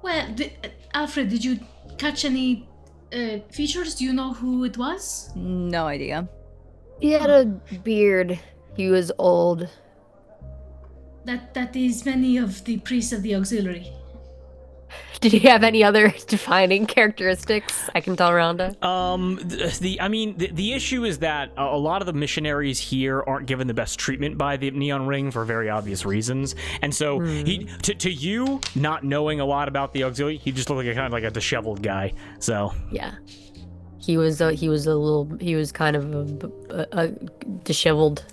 Well, Alfred, did you catch any features? Do you know who it was? No idea. He had a beard. He was old. That is many of the priests of the auxiliary. Did he have any other defining characteristics? I can tell Rhonda. The issue is that a lot of the missionaries here aren't given the best treatment by the Neon Ring for very obvious reasons, and so to you, not knowing a lot about the auxiliary, he just looked like a disheveled guy. So Yeah, he was kind of a disheveled.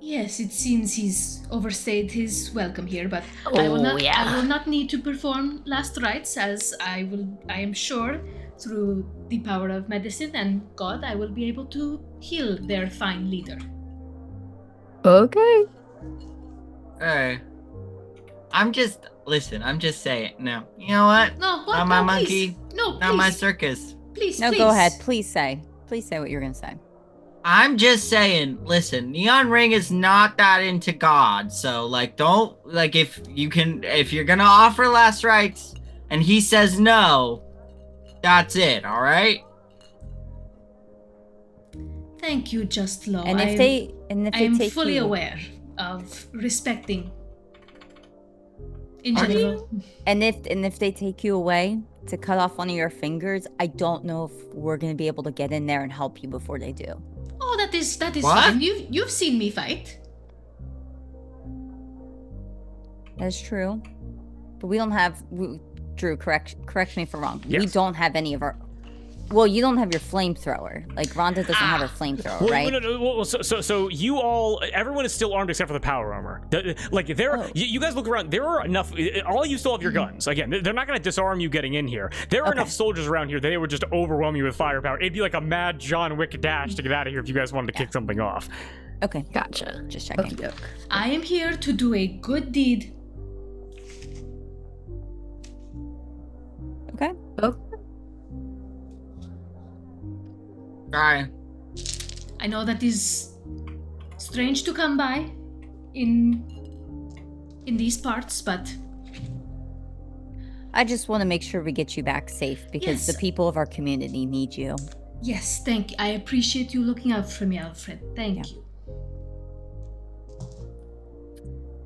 Yes, it seems he's overstayed his welcome here, but I will not need to perform last rites, as I am sure through the power of medicine and God I will be able to heal their fine leader. Okay. Hey. I'm just saying. No. You know what? No, what? Not my No, monkey. please. No, Not please. my circus. Please, No, please. go ahead. Please say what you're gonna say. I'm just saying, listen, Neon Ring is not that into God, so don't if you're gonna offer last rites and he says no, that's it, alright? Thank you, Just Law. And if they I am take fully you, aware of respecting in Are general. and if they take you away to cut off one of your fingers, I don't know if we're gonna be able to get in there and help you before they do. Oh, that is What? fine. You've seen me fight. That's true, but we don't have. Drew, correct me if I'm wrong. We Yes. don't have any of our. Well, you don't have your flamethrower. Like Rhonda doesn't have her flamethrower, right? So you all, everyone is still armed except for the power armor. You guys look around. There are enough. All you still have your guns. Again, they're not going to disarm you getting in here. There are enough soldiers around here that they would just overwhelm you with firepower. It'd be like a mad John Wick dash to get out of here if you guys wanted to kick something off. Okay, Gotcha. just checking. Okay. I am here to do a good deed. Okay. Oh. Alright. I know that is strange to come by in these parts, but I just want to make sure we get you back safe because Yes. the people of our community need you. yes, thank you. I appreciate you looking out for me, Alfred. Thank you.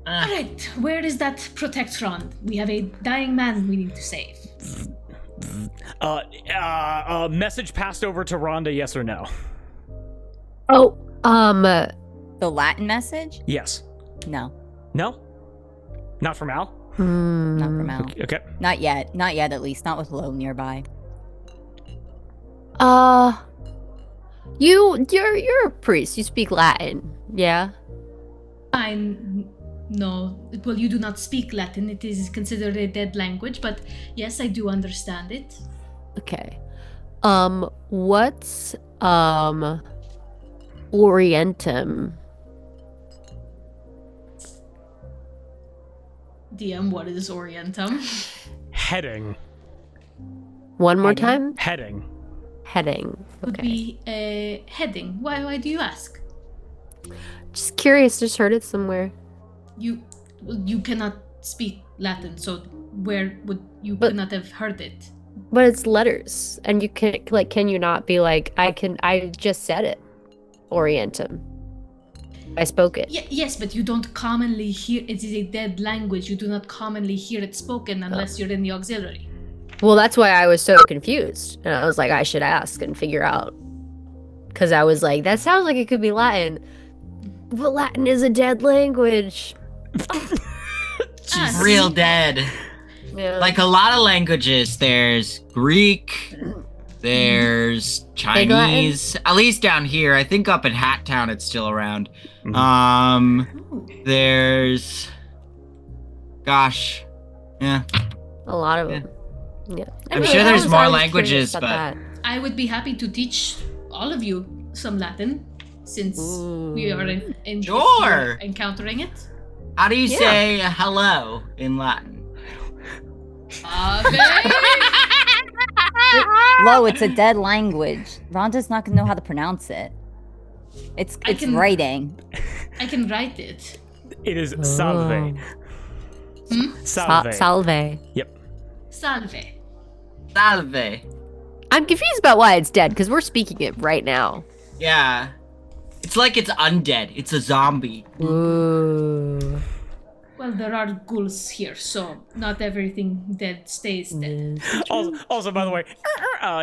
All right, where is that protectron? We have a dying man we need to save. Message passed over to Rhonda, yes or no? Oh, The Latin message? Yes. No, No? Not from Al? not from Al. Okay. Not yet. Not yet, at least. Not with Lo nearby. You're a priest. You speak Latin, yeah? No, well, you do not speak Latin. It is considered a dead language, but yes, I do understand it. Okay. What's Orientum? DM, what is Orientum? Heading. One more Heading? time? Heading. Heading. Would Okay. be a heading. Why do you ask? Just curious, just heard it somewhere. You cannot speak Latin, so where would you But- could not have heard it? But it's letters, and you can you not be like, I just said it. Orientum. I spoke it. Yes, but you don't commonly hear. It is a dead language. You do not commonly hear it spoken unless you're in the auxiliary. Well, that's why I was so confused. And I was like, I should ask and figure out. Because I was like, that sounds like it could be Latin. But Latin is a dead language. Real dead. Yeah. Like a lot of languages, there's Greek, There's Chinese, at least down here. I think up in Hat Town it's still around. There's, gosh, yeah. A lot of them. Yeah. I'm sure there's more languages, but that. I would be happy to teach all of you some Latin, since we are Sure. encountering it. How do you say hello in Latin? Lo, it's a dead language. Rhonda's not gonna know how to pronounce it. It's writing. I can write it. It is salve. Salve. Salve. Yep. Salve. Salve. I'm confused about why it's dead, because we're speaking it right now. Yeah. It's like it's undead. It's a zombie. Ooh. Well, there are ghouls here, so not everything dead stays dead. Also, by the way,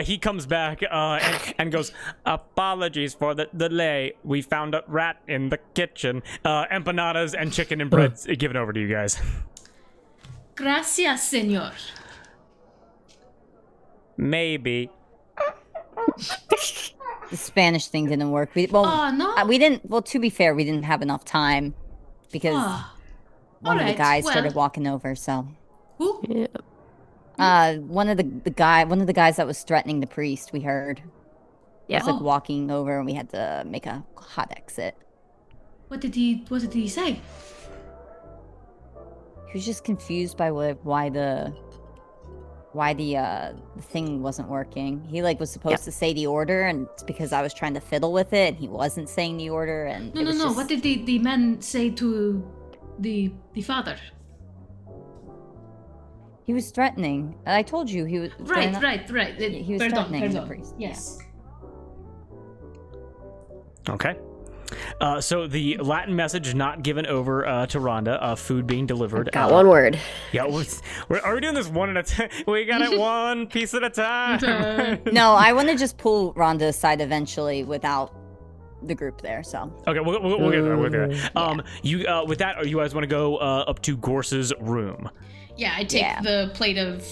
he comes back and goes, apologies for the delay. We found a rat in the kitchen. Empanadas and chicken and bread given over to you guys. Gracias, señor. Maybe. The Spanish thing didn't work. We didn't. Well, to be fair, we didn't have enough time because one of the guys started walking over. So, who? Yeah. One of the guys that was threatening the priest. We heard. Yeah. He was like walking over, and we had to make a hot exit. What did he say? He was just confused by why the thing wasn't working. He was supposed to say the order, and it's because I was trying to fiddle with it, and he wasn't saying the order. And No. What did the man say to the father? He was threatening. I told you he was. Right. He was threatening the priest. Yes. Okay. So the Latin message not given over to Rhonda, food being delivered. Got one word. Yeah, are we doing this one at a time? We got it one piece at a time. No, I want to just pull Rhonda aside eventually without the group there. So okay, we'll get there. We'll get there. You with that, you guys want to go up to Gorce's room? Yeah, I take the plate of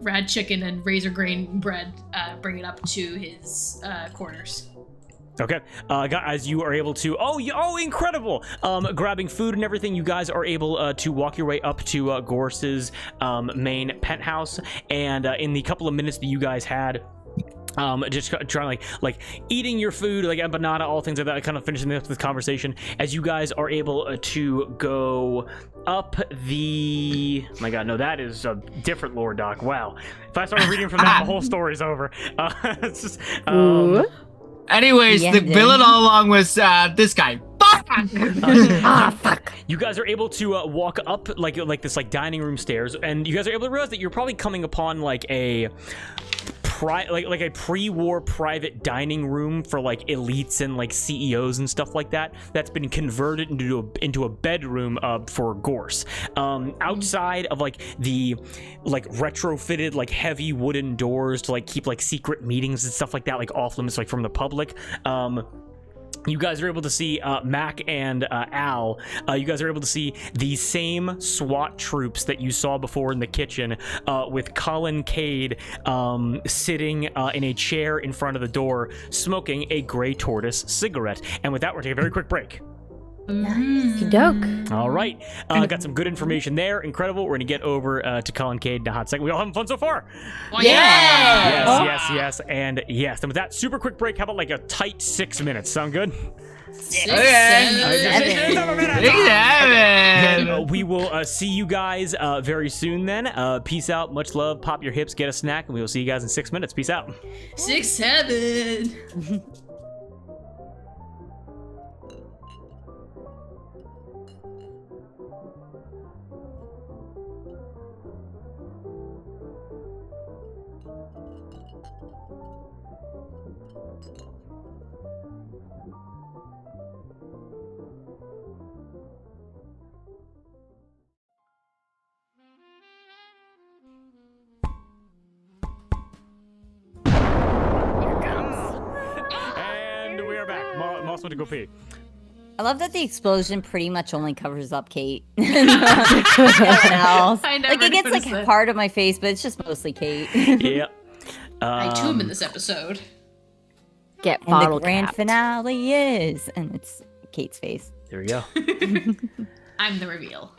rad chicken and razor grain bread, bring it up to his quarters. Okay, guys, you are able to. Oh, incredible! Grabbing food and everything, you guys are able to walk your way up to Gorce's main penthouse, and in the couple of minutes that you guys had. Just trying like eating your food, like empanada, all things like that, kind of finishing up this conversation as you guys are able to go up the. Oh my God, no, that is a different lore doc. Wow, if I started reading from that, the whole story's over. It's just. Anyways, the villain all along was this guy. Fuck. You guys are able to walk up like this dining room stairs, and you guys are able to realize that you're probably coming upon like a pre-war private dining room for like elites and like CEOs and stuff like that. That's been converted into a bedroom for Gorce. Outside of like the retrofitted like heavy wooden doors to like keep like secret meetings and stuff like that, like off limits like from the public. You guys are able to see Mack and Al. You guys are able to see the same SWAT troops that you saw before in the kitchen, with Colin Cade sitting in a chair in front of the door, smoking a gray tortoise cigarette. And with that, we're taking a very quick break. Doke. All right, got some good information there. Incredible. We're gonna get over to Colin Cade in a hot second. We all having fun so far? Yes, and yes. And with that super quick break, how about like a tight 6 minutes? Sound good? 6, Okay. 7. We will see you guys very soon then. Peace out. Much love. Pop your hips. Get a snack, and we will see you guys in 6 minutes. Peace out. 6, 7. And we are back. Moss went to go pee. I love that the explosion pretty much only covers up Kate. Nothing else. I never Like it gets noticed like that. part of my face, but it's just mostly Kate. Yeah. I too am in this episode. Get And bottle the grand capped. finale is, and it's Kate's face. There we go. I'm the reveal.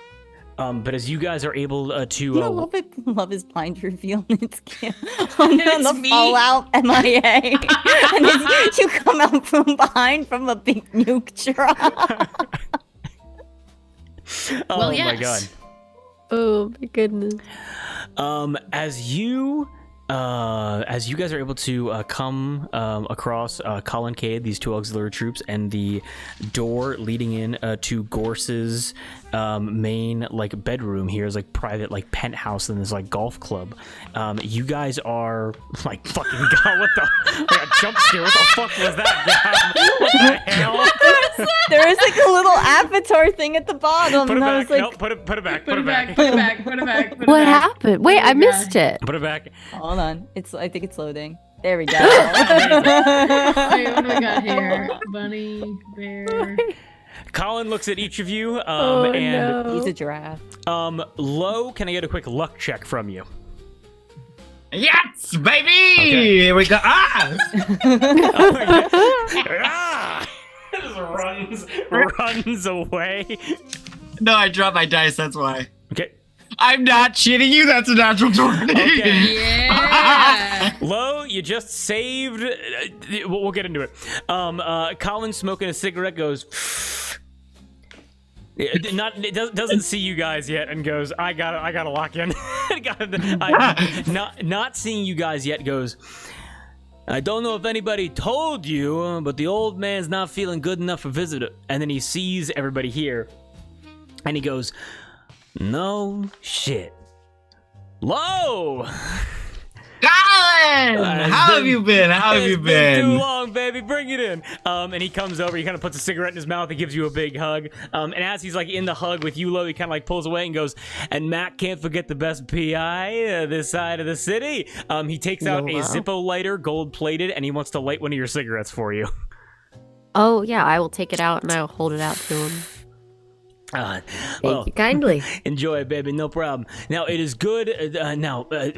But as you guys are able to, I love his blind reveal. And it's cute. On It's the me. Fallout MIA, and you come out from behind from a big nuke drop. oh Well, my yes. god. Oh my goodness. As you guys are able to come across Colin Cade, these two auxiliary troops, and the door leading in to Gorce's main like bedroom here is like private like penthouse in this like golf club. You guys are like fucking god, what the like a jump scare? What the fuck was that? God? What the hell? There was like a little avatar thing at the bottom, Put it and I back. was like, No, put it back. Put it back. Put it back. Put it back. Put it What back. happened? Wait, Oh my I missed it. Put it back. hold on, I think it's loading. There we go. Wait, what do we got here? Bunny, bear. Colin looks at each of you, Oh, and no. He's a giraffe. Lo, can I get a quick luck check from you? Yes, baby! Okay. Here we go. Ah! Ah! Just runs away. No, I dropped my dice, that's why. Okay. I'm not cheating you, that's a natural 20. Okay. Yeah. Lo, you just saved. We'll get into it. Colin smoking a cigarette goes. Doesn't see you guys yet and goes, I gotta lock in. Not seeing you guys yet goes. I don't know if anybody told you, but the old man's not feeling good enough for visitor. And then he sees everybody here, and he goes, no shit. Lo! Colin! How have you been? How have you It's been? too long, baby. Bring it in. And he comes over. He kind of puts a cigarette in his mouth and gives you a big hug. And as he's like in the hug with you, Lo, he kind of like pulls away and goes, and Mack can't forget the best PI this side of the city. He takes out a wow. Zippo lighter, gold plated, and he wants to light one of your cigarettes for you. Oh yeah, I will take it out and I will hold it out to him. Well, Thank you kindly. enjoy, baby. No problem. Now, it is good.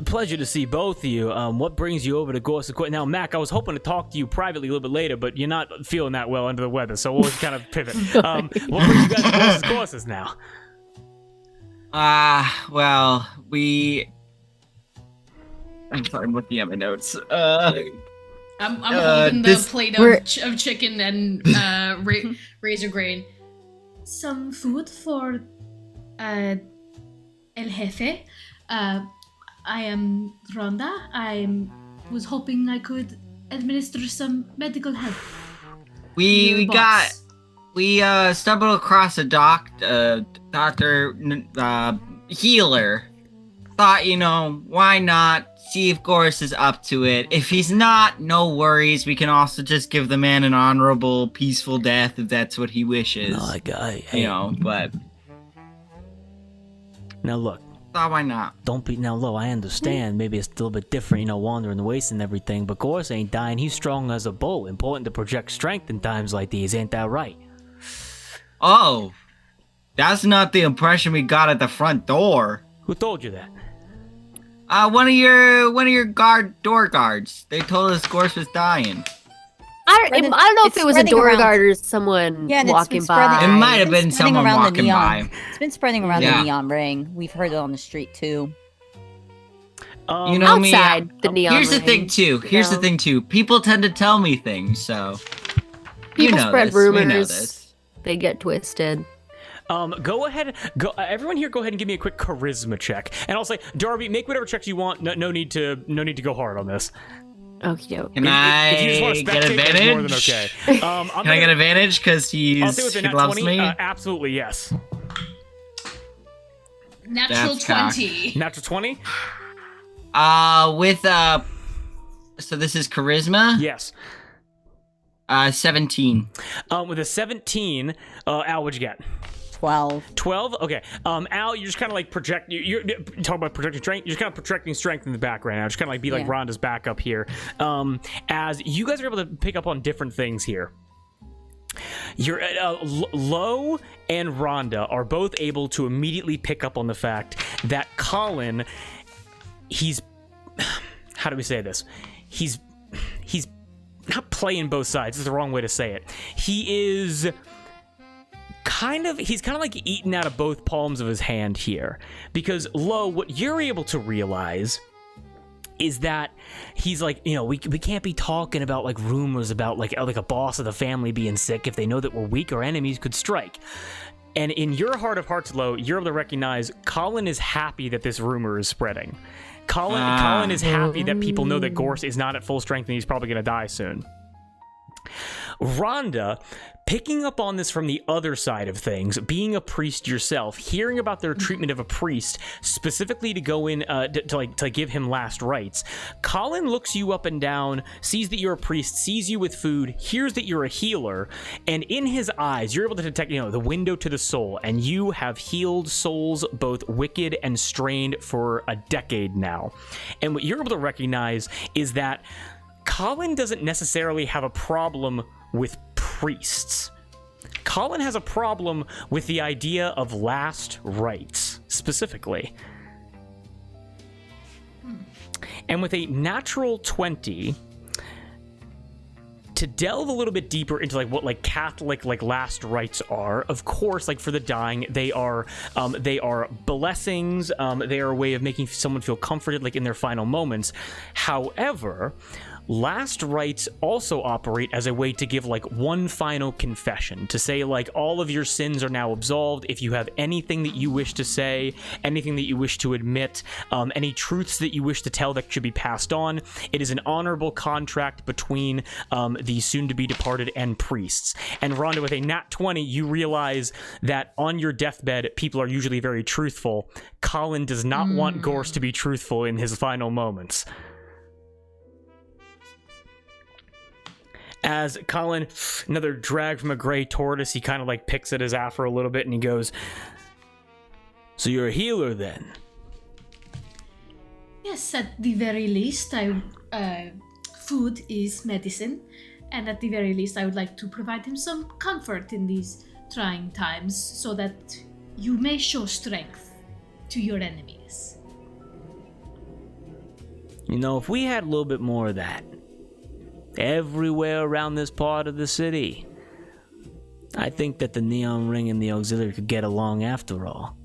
Pleasure to see both of you. What brings you over to Gorce? Now, Mack, I was hoping to talk to you privately a little bit later, but you're not feeling that well under the weather, so we'll kind of pivot. What brings you guys to Gorce's now? Well, I'm sorry, I'm looking at my notes. I'm holding the this- plate of chicken and razor grain. Some food for El Jefe. I am Rhonda. I was hoping I could administer some medical help. We stumbled across a doctor healer. Thought, why not see if Gorce is up to it. If he's not, no worries. We can also just give the man an honorable, peaceful death if that's what he wishes. But Now, look. thought why not? Don't be now, Lo. I understand. Maybe it's a little bit different, wandering the waste and everything. But Gorce ain't dying. He's strong as a bull. Important to project strength in times like these. Ain't that right? Oh, that's not the impression we got at the front door. Who told you that? One of your door guards. They told us Gorce was dying. I don't know if it's it was a spreading door around. guard or someone Yeah, and it's walking been spreading- It by. might have been It's spreading someone around the walking neon. by. It's been spreading around Yeah. the neon ring. We've heard it on the street too. You know me. Outside the neon Here's the ring, thing too. Here's the know. thing too. People tend to tell me things, so People spread this. We know rumors. this. They get twisted. Go ahead. Everyone here, go ahead and give me a quick charisma check. And I'll say, Darby, make whatever checks you want. No need to go hard on this. Okie doke. Can I If you just want to get spectate, that's advantage? more than okay. Can I get advantage because I'll say with he the nat loves 20. me? Absolutely, yes. Natural That's cock. 20. Natural 20? So this is charisma. Yes. 17. With a 17, Al, what'd you get? 12. 12? Okay. Al, you're just kind of like you're talking about projecting strength. You're just kind of projecting strength in the background now. Just kind of like be like Yeah. Rhonda's backup here. As you guys are able to pick up on different things here. You're Lo and Rhonda are both able to immediately pick up on the fact that Colin, he's, how do we say this? he's not playing both sides. Is the wrong way to say it. He's kind of like eating out of both palms of his hand here, because Lo, what you're able to realize is that he's like, we can't be talking about like rumors about like a boss of the family being sick. If they know that we're weak, our enemies could strike. And in your heart of hearts, Lo, you're able to recognize Colin is happy that this rumor is spreading. Colin is happy that people know that Gorce is not at full strength and he's probably going to die soon. Rhonda, picking up on this from the other side of things, being a priest yourself, hearing about their treatment of a priest, specifically to go in to give him last rites. Colin looks you up and down, sees that you're a priest, sees you with food, hears that you're a healer, and in his eyes, you're able to detect, the window to the soul, and you have healed souls, both wicked and strained, for a decade now. And what you're able to recognize is that Colin doesn't necessarily have a problem with priests. Colin has a problem with the idea of last rites, specifically. And with a natural 20, to delve a little bit deeper into what Catholic last rites are, of course, for the dying, they are blessings. They are a way of making someone feel comforted in their final moments. However, last rites also operate as a way to give one final confession, to say all of your sins are now absolved. If you have anything that you wish to say, anything that you wish to admit, any truths that you wish to tell that should be passed on, it is an honorable contract between the soon-to-be departed and priests. And Rhonda, with a nat 20, you realize that on your deathbed, people are usually very truthful. Colin does not want Gorce to be truthful in his final moments. As Colin, another drag from a gray tortoise, he kind of picks at his afro a little bit and he goes, "So you're a healer then?" Yes, at the very least, food is medicine, and at the very least, I would like to provide him some comfort in these trying times, so that you may show strength to your enemies. If we had a little bit more of that everywhere around this part of the city, I think that the Neon Ring and the Auxiliary could get along after all.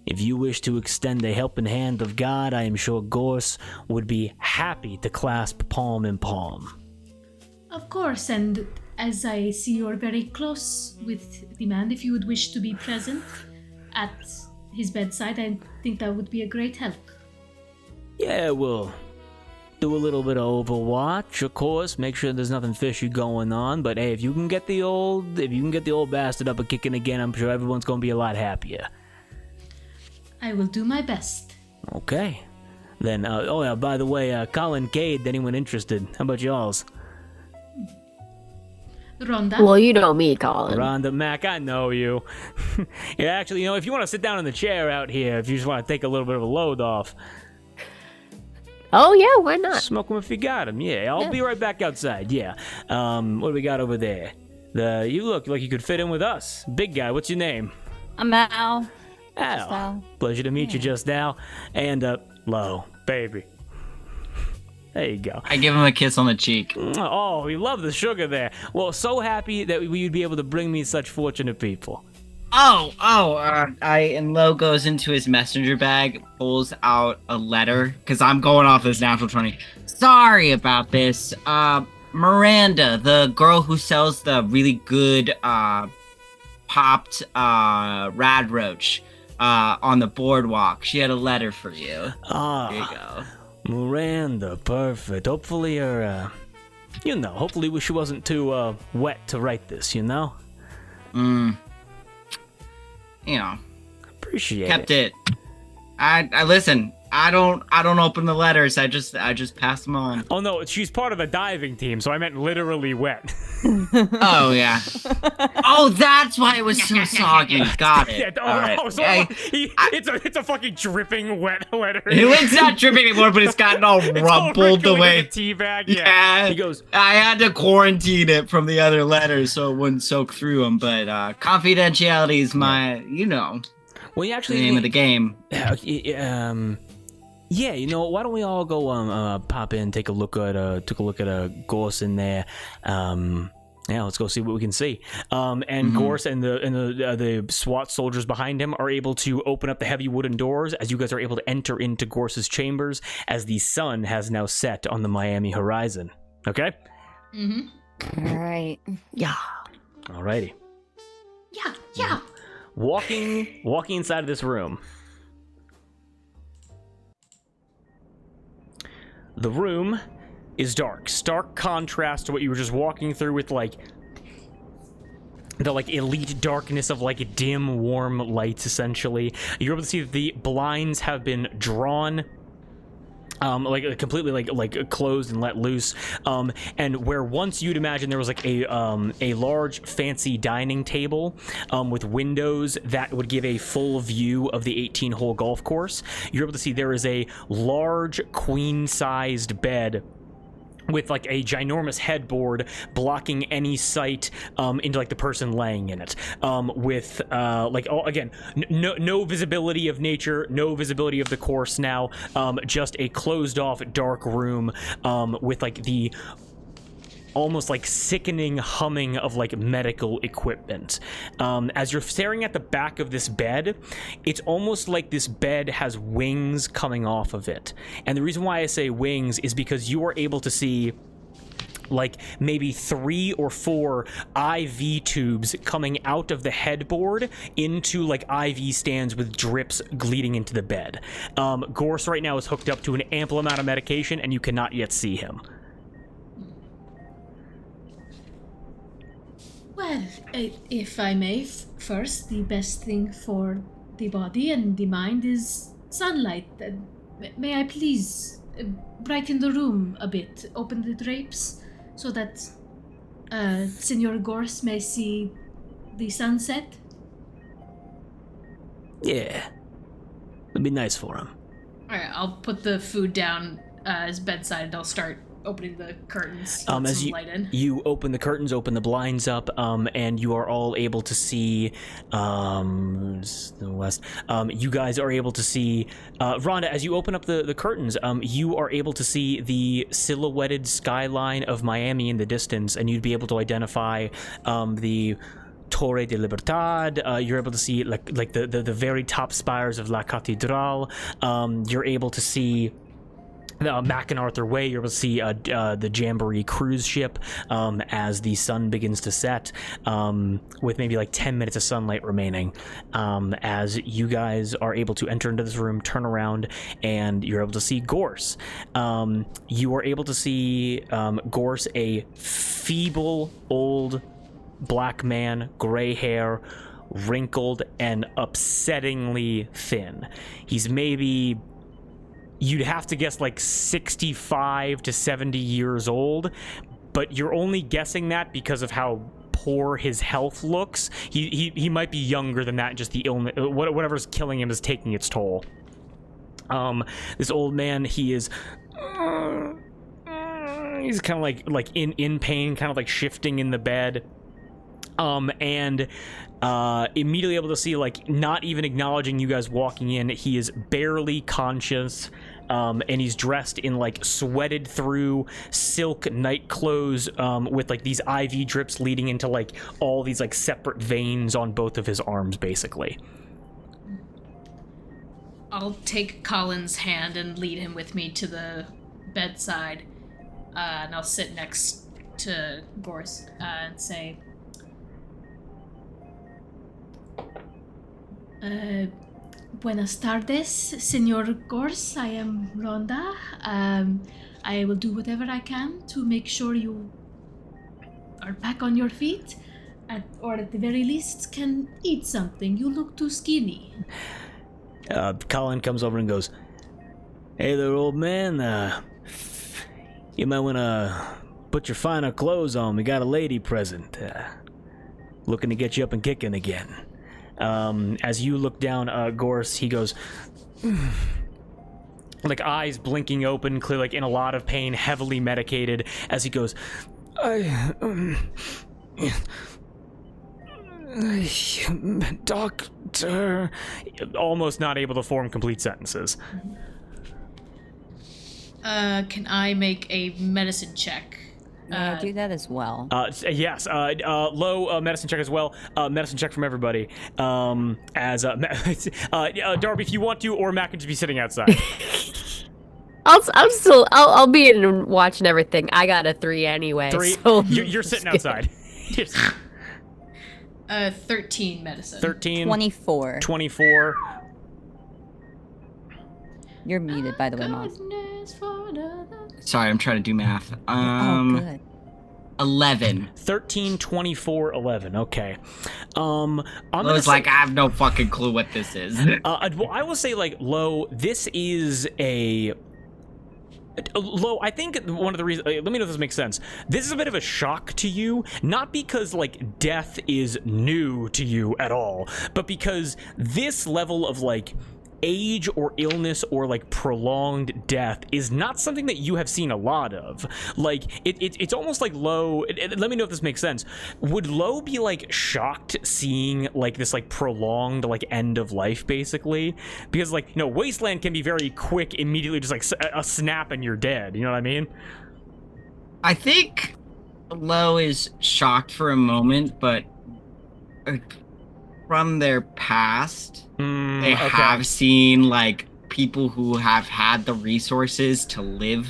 If you wish to extend a helping hand of God, I am sure Gorce would be happy to clasp palm in palm. Of course, and as I see you're very close with the man, if you would wish to be present at his bedside, I think that would be a great help. Yeah, we'll do a little bit of overwatch, of course, make sure there's nothing fishy going on, but hey, if you can get the old bastard up and kicking again, I'm sure everyone's gonna be a lot happier. I will do my best. Okay. Then, by the way, Colin Cade, anyone interested? How about y'all's? Rhonda? Well, you know me, Colin. Rhonda, Mack, I know you. Yeah, actually, if you want to sit down in the chair out here, if you just want to take a little bit of a load off. Oh, yeah, why not? Smoke them if you got them, yeah. I'll be right back outside, yeah. What do we got over there? You look like you could fit in with us. Big guy, what's your name? I'm Al. Al. Pleasure to meet you just now. And, Lo, baby. There you go. I give him a kiss on the cheek. Oh, we love the sugar there. Well, so happy that you'd be able to bring me such fortunate people. And Lo goes into his messenger bag, pulls out a letter, because I'm going off this natural 20. Sorry about this. Miranda, the girl who sells the really good popped rad roach on the boardwalk, she had a letter for you. Here you go. Miranda, perfect. Hopefully hopefully she wasn't too wet to write this, Appreciate kept it. I listen. I don't open the letters. I just pass them on. Oh no, she's part of a diving team, so I meant literally wet. Oh yeah. Oh, that's why it was so soggy. Got it. All right. It's a fucking dripping wet letter. It's not dripping anymore, but it's gotten all rumpled the way. Like a tea bag. Yeah. He goes, I had to quarantine it from the other letters so it wouldn't soak through them. But confidentiality is my, Well, you actually the name of the game. Yeah, you know, why don't we all go pop in, take a look at Gorce in there. Yeah, let's go see what we can see. And Gorce and the SWAT soldiers behind him are able to open up the heavy wooden doors as you guys are able to enter into Gorce's chambers as the sun has now set on the Miami horizon. Okay? All right. Yeah. Alrighty. Yeah. Walking inside of this room. The room is dark. Stark contrast to what you were just walking through with, like, the, like, elite darkness of, like, dim, warm lights, essentially. You're able to see that the blinds have been drawn, like, completely, like closed and let loose. And where once you'd imagine there was, like, a large, fancy dining table, with windows that would give a full view of the 18-hole golf course, you're able to see there is a large, queen-sized bed with, like, a ginormous headboard blocking any sight into, like, the person laying in it, with like, again, no visibility of nature, no visibility of the course now, just a closed off dark room with, like, the almost, like, sickening humming of, like, medical equipment. As you're staring at the back of this bed, it's almost like this bed has wings coming off of it. And the reason why I say wings is because you are able to see, like, maybe 3 or 4 IV tubes coming out of the headboard into, like, IV stands with drips leading into the bed. Gorce right now is hooked up to an ample amount of medication, and you cannot yet see him. Well, if I may, first, the best thing for the body and the mind is sunlight. May I please brighten the room a bit, open the drapes, so that Senor Gorce may see the sunset? Yeah. It'd be nice for him. Alright, I'll put the food down his bedside and I'll start opening the curtains. Let As some light in. you open the curtains, open the blinds up, and you are all able to see the west. You guys are able to see Rhonda, as you open up the curtains, you are able to see the silhouetted skyline of Miami in the distance, and you'd be able to identify the Torre de Libertad. You're able to see like the very top spires of La Catedral. You're able to see the Mack and Arthur Way. You're able to see the Jamboree cruise ship as the sun begins to set, with maybe like 10 minutes of sunlight remaining. As you guys are able to enter into this room, turn around, and you're able to see Gorce. You are able to see Gorce, a feeble old black man, gray hair, wrinkled and upsettingly thin. He's maybe, you'd have to guess, like 65 to 70 years old, but you're only guessing that because of how poor his health looks. He might be younger than that, just the illness, whatever's killing him is taking its toll. This old man, he's kind of like in pain, kind of like shifting in the bed. And immediately able to see, like, not even acknowledging you guys walking in, he is barely conscious, and he's dressed in, like, sweated through silk night clothes, with, like, these IV drips leading into, like, all these, like, separate veins on both of his arms, basically. I'll take Colin's hand and lead him with me to the bedside, and I'll sit next to Gorce and say, Buenas tardes, Senor Gorce. I am Rhonda. I will do whatever I can to make sure you are back on your feet, or at the very least can eat something. You look too skinny. Colin comes over and goes, "Hey there, old man. You might want to put your finer clothes on. We got a lady present. Looking to get you up and kicking again." As you look down, Gorce, he goes, like, eyes blinking open, clearly like in a lot of pain, heavily medicated, as he goes, Doctor, almost not able to form complete sentences. Can I make a medicine check? Yeah, do that as well. Yes. Low medicine check as well. Medicine check from everybody. Darby, if you want to, or Mack can just be sitting outside. I'll be in and watching everything. I got a 3 anyway. 3. So You're sitting outside. 13 medicine. 13. 24. 24. You're muted, by the way, Mom. Sorry, I'm trying to do math. Oh, good. 11. 13, 24, 11. Okay. I'm I was like, I have no fucking clue what this is. well, I will say, like, Lo, this is a... Lo, I think one of the reasons... let me know if this makes sense. This is a bit of a shock to you, not because, like, death is new to you at all, but because this level of, like, age or illness or like prolonged death is not something that you have seen a lot of. Like it's almost like Lo, let me know if this makes sense. Would Lo be like shocked seeing like this like prolonged like end of life basically? Because like, you know, Wasteland can be very quick, immediately just like a snap and you're dead, you know what I mean? I think Lo is shocked for a moment, but from their past, they have seen like people who have had the resources to live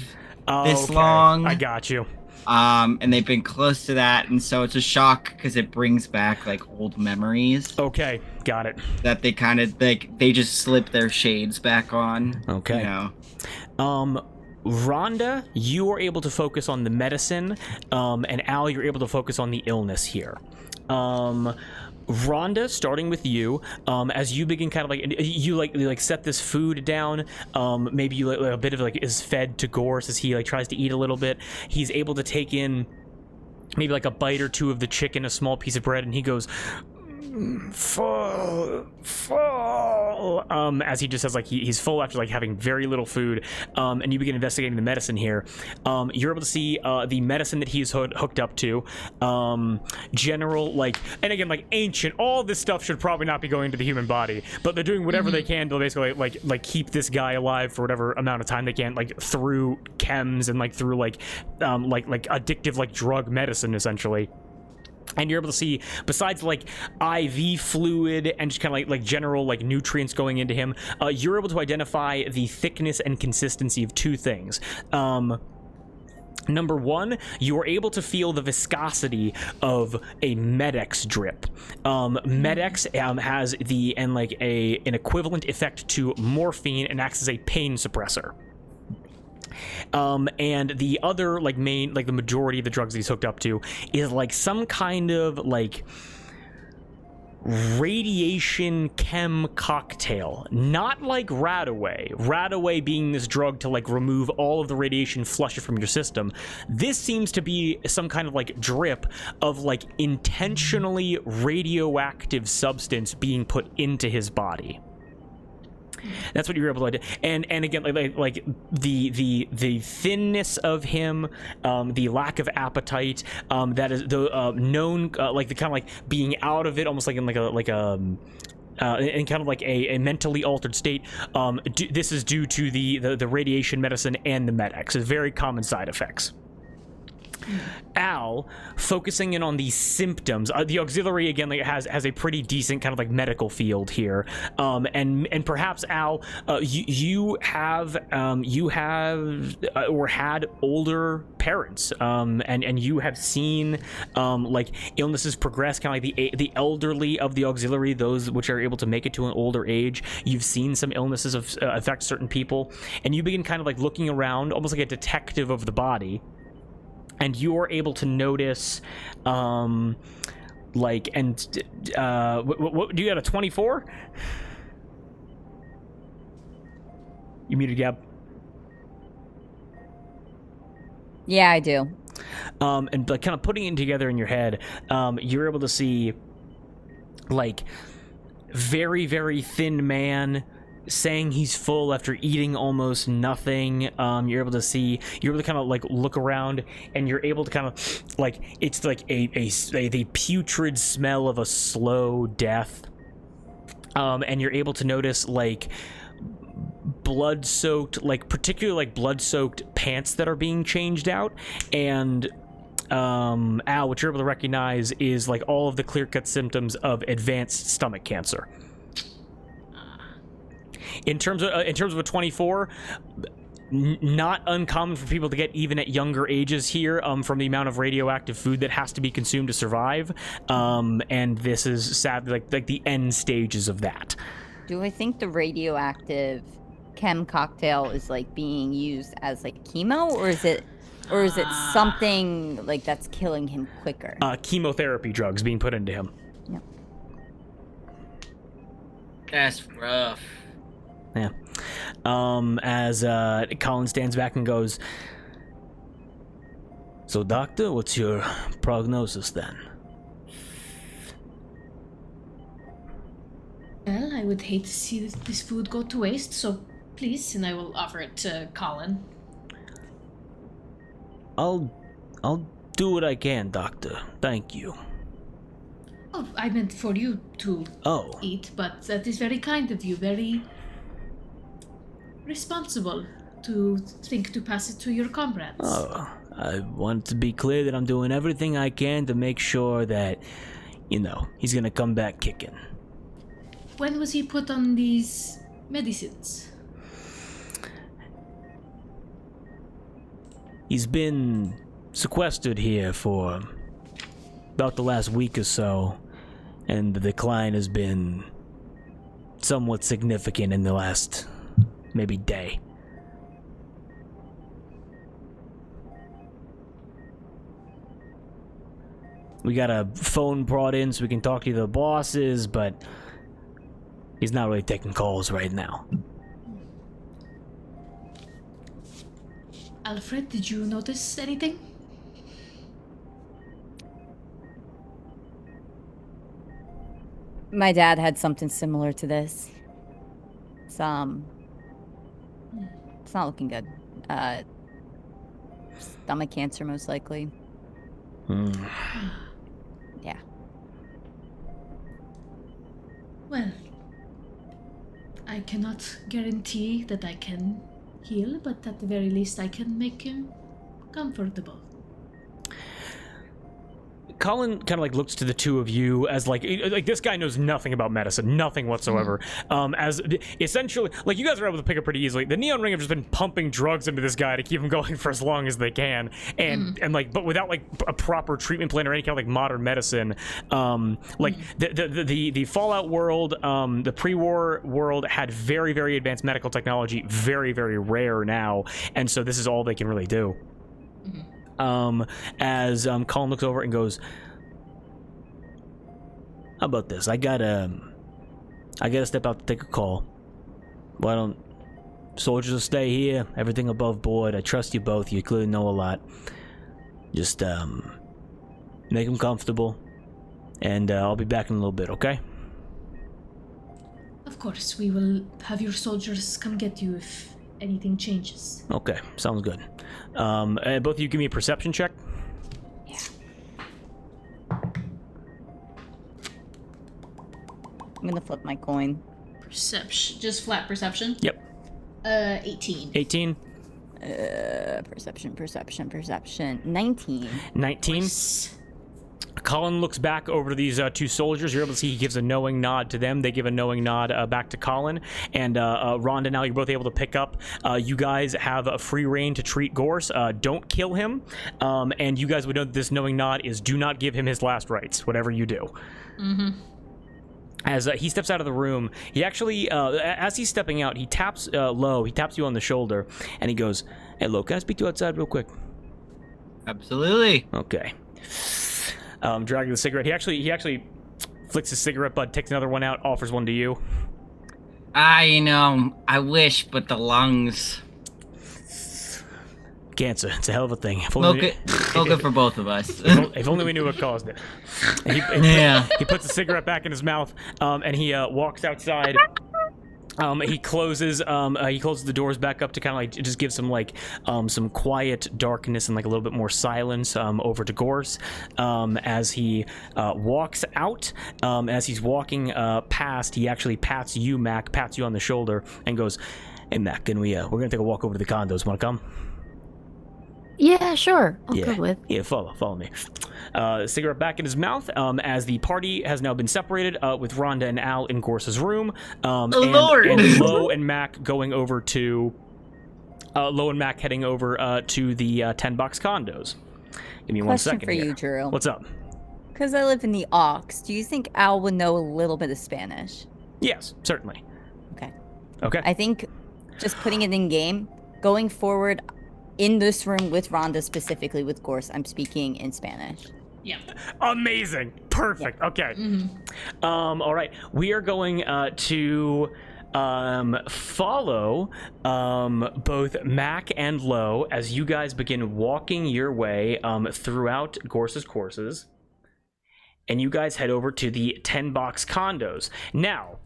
this long. I got you. And they've been close to that, and so it's a shock because it brings back like old memories. Okay, got it. That they kind of like they just slip their shades back on. Okay. You know. Rhonda, you are able to focus on the medicine, and Al, you're able to focus on the illness here. Rhonda, starting with you, as you begin kind of like you set this food down. Maybe you like a bit of like is fed to Gorce as he like tries to eat a little bit. He's able to take in maybe like a bite or two of the chicken, a small piece of bread, and he goes, full, as he just says like he's full after like having very little food, and you begin investigating the medicine here. You're able to see the medicine that he's hooked up to, general like, and again like ancient, all this stuff should probably not be going to the human body, but they're doing whatever they can to basically like keep this guy alive for whatever amount of time they can, like through chems and like through like addictive like drug medicine essentially. And you're able to see, besides like IV fluid and just kind of like general like nutrients going into him, you're able to identify the thickness and consistency of two things. Number one, you are able to feel the viscosity of a Med-X drip. Med-X has an equivalent effect to morphine and acts as a pain suppressor. And the other like main, like the majority of the drugs that he's hooked up to is like some kind of like radiation chem cocktail, not like Radaway being this drug to like remove all of the radiation, flush it from your system. This seems to be some kind of like drip of like intentionally radioactive substance being put into his body. That's what you're able to do. And again, like the thinness of him, the lack of appetite, that is the known, like the kind of like being out of it, almost like in in kind of like a mentally altered state. This is due to the radiation medicine and the Med-X. It's very common side effects. Al, focusing in on the symptoms, the auxiliary again like has a pretty decent kind of like medical field here, and perhaps Al, you have or had older parents, and you have seen like illnesses progress, kind of like the elderly of the auxiliary, those which are able to make it to an older age. You've seen some illnesses affect certain people, and you begin kind of like looking around, almost like a detective of the body. And you're able to notice, what do you got, a 24? You muted, Gab? Yeah, I do. And like kind of putting it together in your head, you're able to see, like, very, very thin man, saying he's full after eating almost nothing. You're able to kind of like look around, and you're able to kind of like, it's like the putrid smell of a slow death. And you're able to notice like blood-soaked, like particularly like blood-soaked pants that are being changed out, and Al, what you're able to recognize is like all of the clear-cut symptoms of advanced stomach cancer. In terms of a 24, not uncommon for people to get even at younger ages here, from the amount of radioactive food that has to be consumed to survive, and this is sadly like the end stages of that. Do I think the radioactive chem cocktail is like being used as like chemo, or is it something like that's killing him quicker? Chemotherapy drugs being put into him. Yeah. That's rough. Yeah. As Colin stands back and goes, "So, doctor, what's your prognosis then?" Well, I would hate to see this food go to waste, so please, and I will offer it to Colin. I'll do what I can, doctor. Thank you. Oh, I meant for you to eat, but that is very kind of you, very responsible to think to pass it to your comrades. Oh, I want to be clear that I'm doing everything I can to make sure that, he's gonna come back kicking. When was he put on these medicines? He's been sequestered here for about the last week or so, and the decline has been somewhat significant in the last maybe day. We got a phone brought in so we can talk to the bosses, but he's not really taking calls right now. Alfred, did you notice anything? My dad had something similar to this. It's not looking good. Stomach cancer, most likely. Yeah. Well, I cannot guarantee that I can heal, but at the very least I can make him comfortable. Colin kind of like looks to the two of you as like this guy knows nothing about medicine, nothing whatsoever. As essentially, like, you guys are able to pick up pretty easily. The Neon Ring have just been pumping drugs into this guy to keep him going for as long as they can, and like, but without like a proper treatment plan or any kind of like modern medicine. Like the Fallout world, the pre-war world had very, very advanced medical technology, very, very rare now, and so this is all they can really do. As Colin looks over and goes, "How about this? I gotta step out to take a call. Why don't soldiers will stay here? Everything above board. I trust you both. You clearly know a lot. Just make them comfortable, and I'll be back in a little bit. Okay?" Of course, we will have your soldiers come get you if anything changes. Okay, sounds good. Both of you give me a perception check. Yeah. I'm gonna flip my coin. Perception, just flat perception? Yep. 18. 18. Perception. 19. 19. Nice. Colin looks back over to these two soldiers. You're able to see he gives a knowing nod to them. They give a knowing nod back to Colin. And Rhonda, now you're both able to pick up. You guys have a free reign to treat Gorce. Don't kill him. And you guys would know that this knowing nod is do not give him his last rites, whatever you do. As he steps out of the room, he actually, as he's stepping out, he taps low. He taps you on the shoulder, and he goes, "Hey, Lo, can I speak to you outside real quick?" Absolutely. Okay. Dragging the cigarette. He actually flicks his cigarette butt, takes another one out, offers one to you. I wish, but the lungs. Cancer. It's a hell of a thing. No good for both of us. If only we knew what caused it. He puts the cigarette back in his mouth, and he walks outside. He closes the doors back up to kind of like just give some like some quiet darkness and like a little bit more silence over to Gorce. As he walks out, as he's walking past, he actually pats you, Mack, pats you on the shoulder and goes, Hey, Mac, can we're gonna take a walk over to the condos. Wanna come? Yeah, sure. I'll Yeah. come with. Yeah, follow me. Cigarette back in his mouth as the party has now been separated with Rhonda and Al in Gorce's room. Lord! And Lo and Mac going over to... Lo and Mac heading over to the 10-box condos. Give me one Question second for here. you, Drew. What's up? Because I live in the Aux, do you think Al would know a little bit of Spanish? Yes, certainly. Okay. Okay. I think just putting it in game, going forward in this room with Rhonda, specifically with Gorce, I'm speaking in Spanish. Yeah. Amazing. Perfect. Okay. All right. We are going to follow both Mac and Lo as you guys begin walking your way throughout Gorce's courses. And you guys head over to the 10-box condos. Now,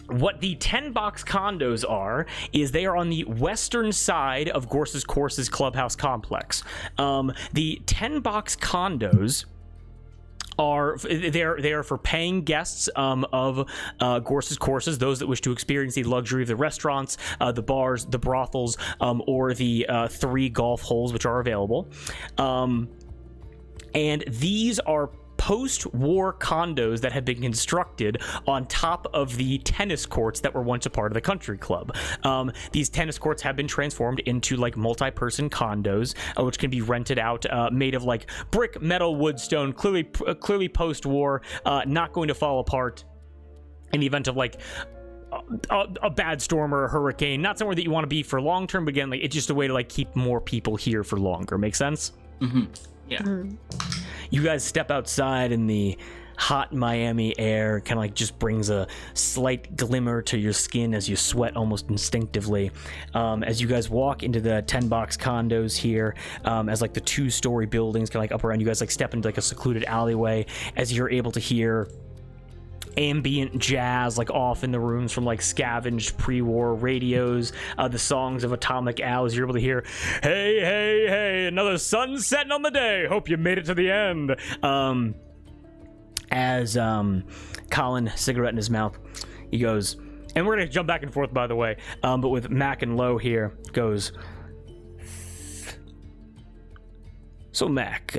what the 10-box condos are is they are on the western side of Gorce's Courses clubhouse complex. The 10-box condos are for paying guests of Gorce's Courses, those that wish to experience the luxury of the restaurants, the bars, the brothels, or the 3 golf holes which are available. And these are post-war condos that have been constructed on top of the tennis courts that were once a part of the country club. These tennis courts have been transformed into like multi-person condos, which can be rented out, made of like brick, metal, wood, stone, clearly post-war, not going to fall apart in the event of like a bad storm or a hurricane. Not somewhere that you want to be for long term, but again, like it's just a way to like keep more people here for longer. Make sense? Mm-hmm. Yeah. You guys step outside in the hot Miami air, kind of like just brings a slight glimmer to your skin as you sweat almost instinctively. As you guys walk into the 10-box condos here, as like the 2-story buildings kind of like up around, you guys like step into like a secluded alleyway as you're able to hear ambient jazz like off in the rooms from like scavenged pre-war radios, the songs of Atomic Owls. You're able to hear, hey, hey, hey, another sun setting on the day, hope you made it to the end. As Colin, cigarette in his mouth, he goes, and we're gonna jump back and forth by the way, but with Mac and Lo here, goes, so Mac,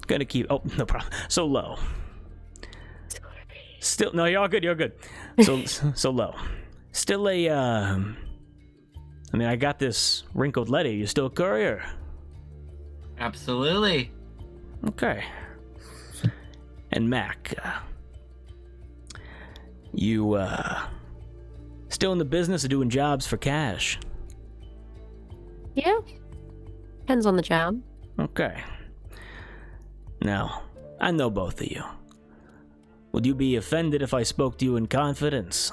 gonna keep, oh, no problem, so Lo, still, no, you're all good, you're good. So Lo. Still I mean, I got this wrinkled letter. You still a courier? Absolutely. Okay. And Mac, you, still in the business of doing jobs for cash? Yeah. Depends on the job. Okay. Now, I know both of you. Would you be offended if I spoke to you in confidence?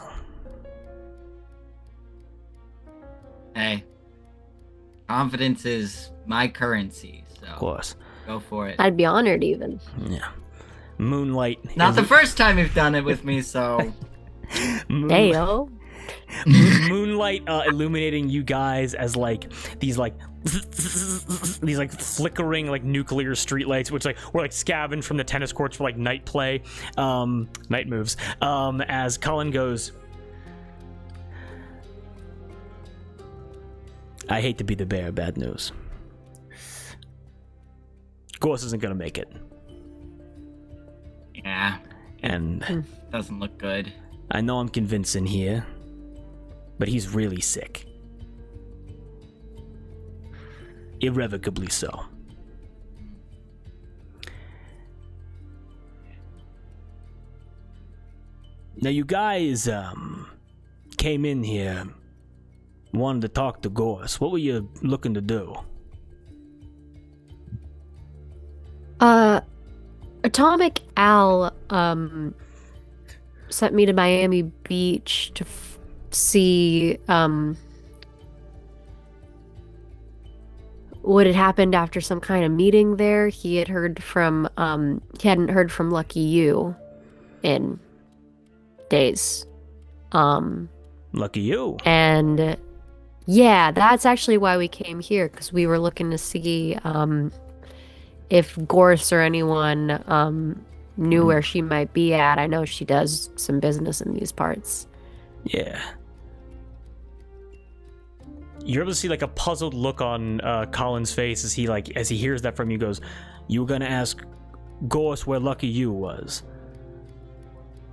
Hey, confidence is my currency, so Of course. go for it. I'd be honored even. Yeah. Moonlight. Not the first time you've done it with me, so Heyo. Moonlight illuminating you guys as like these like these like flickering like nuclear streetlights, which like were like scavenged from the tennis courts for like night play, night moves. As Colin goes, I hate to be the bearer of bad news. Gorce isn't gonna make it, yeah, and doesn't look good. I know I'm convincing here, but he's really sick. Irrevocably so. Now you guys came in here, wanted to talk to Gorce. What were you looking to do? Atomic Al sent me to Miami Beach to see what had happened after some kind of meeting there. He had heard from he hadn't heard from Lucky You in days. Lucky you. And yeah, that's actually why we came here, because we were looking to see if Gorce or anyone knew where she might be at. I know she does some business in these parts. Yeah. you're able to see like a puzzled look on Colin's face as he hears that from you. Goes, you were gonna ask Gorce where Lucky You was?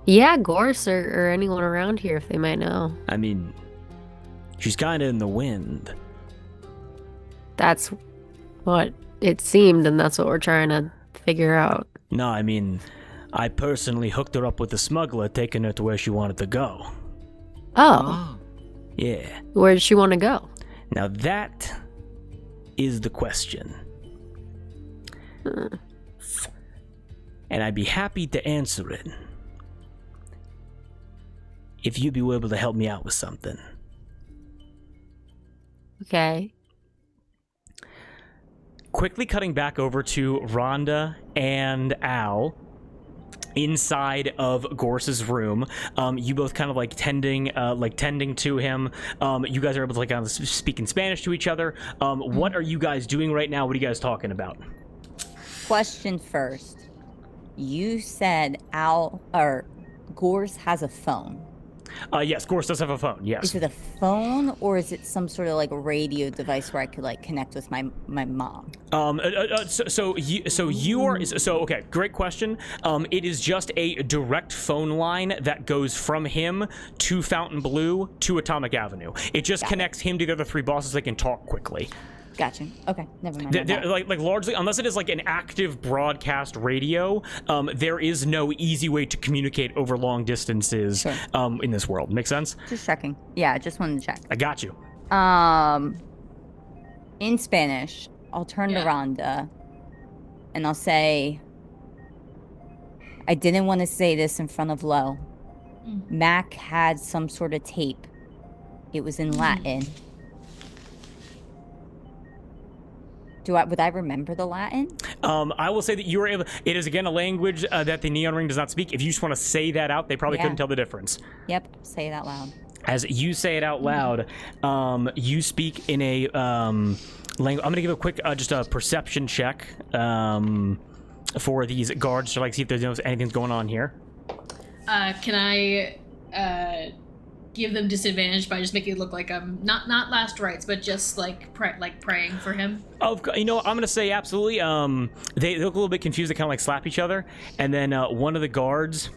Yeah, Gorce or anyone around here if they might know. I mean, she's kind of in the wind. That's what it seemed, and that's what we're trying to figure out. No, I mean, I personally hooked her up with a smuggler, taking her to where she wanted to go. Oh. Yeah. Where does she want to go? Now that is the question. And I'd be happy to answer it if you'd be able to help me out with something. Okay. Quickly cutting back over to Rhonda and Al inside of Gorce's room. You both kind of like tending to him. You guys are able to like kind of speak in Spanish to each other. What are you guys doing right now? What are you guys talking about? Question first. You said Gorce has a phone. Yes, Gorce does have a phone. Yes. Is it a phone or is it some sort of like radio device where I could like connect with my mom? Okay, great question. It is just a direct phone line that goes from him to Fontainebleau to Atomic Avenue. It just connects him to the other three bosses. They can talk quickly. Gotcha. Okay, never mind. They're like largely, unless it is like an active broadcast radio, there is no easy way to communicate over long distances in this world. Make sense? Just checking. Yeah, just wanted to check. I got you. In Spanish, I'll turn to Rhonda and I'll say, I didn't want to say this in front of Lo. Mack had some sort of tape. It was in Latin. Would I remember the Latin? I will say that you were able. It is again a language that the Neon Ring does not speak. If you just want to say that out, they probably couldn't tell the difference. Yep, say it out loud. As you say it out loud, you speak in a language. I'm gonna give a quick just a perception check for these guards to like see if there's anything going on here. Can I give them disadvantage by just making it look like I'm not last rites, but just like praying for him? Oh, you know, I'm gonna say absolutely. They look a little bit confused. They kind of like slap each other, and then one of the guards,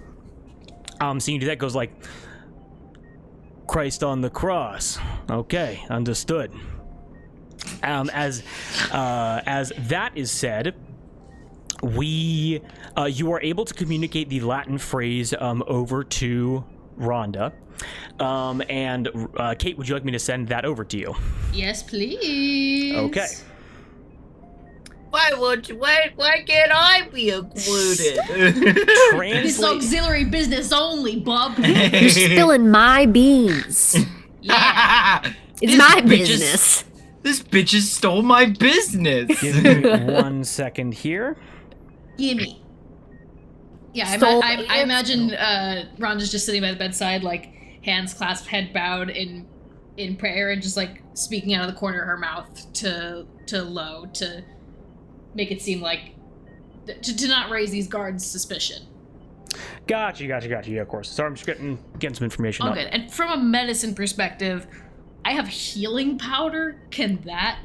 seeing you do that, goes like, "Christ on the cross." Okay, understood. As that is said, you are able to communicate the Latin phrase over to Rhonda. And Kate, would you like me to send that over to you? Yes, please. Okay. Why can't I be included? This auxiliary business only, Bob. You're spilling my beans. Yeah. It's my business. This bitch has stole my business. Give me 1 second here. Gimme. Yeah, I imagine Rhonda's just sitting by the bedside, like hands clasped, head bowed in prayer, and just like speaking out of the corner of her mouth to Lo to make it seem like to not raise these guards' suspicion. Gotcha. Yeah, of course. Sorry, I'm just getting some information. Oh, good. And from a medicine perspective, I have healing powder. Can that?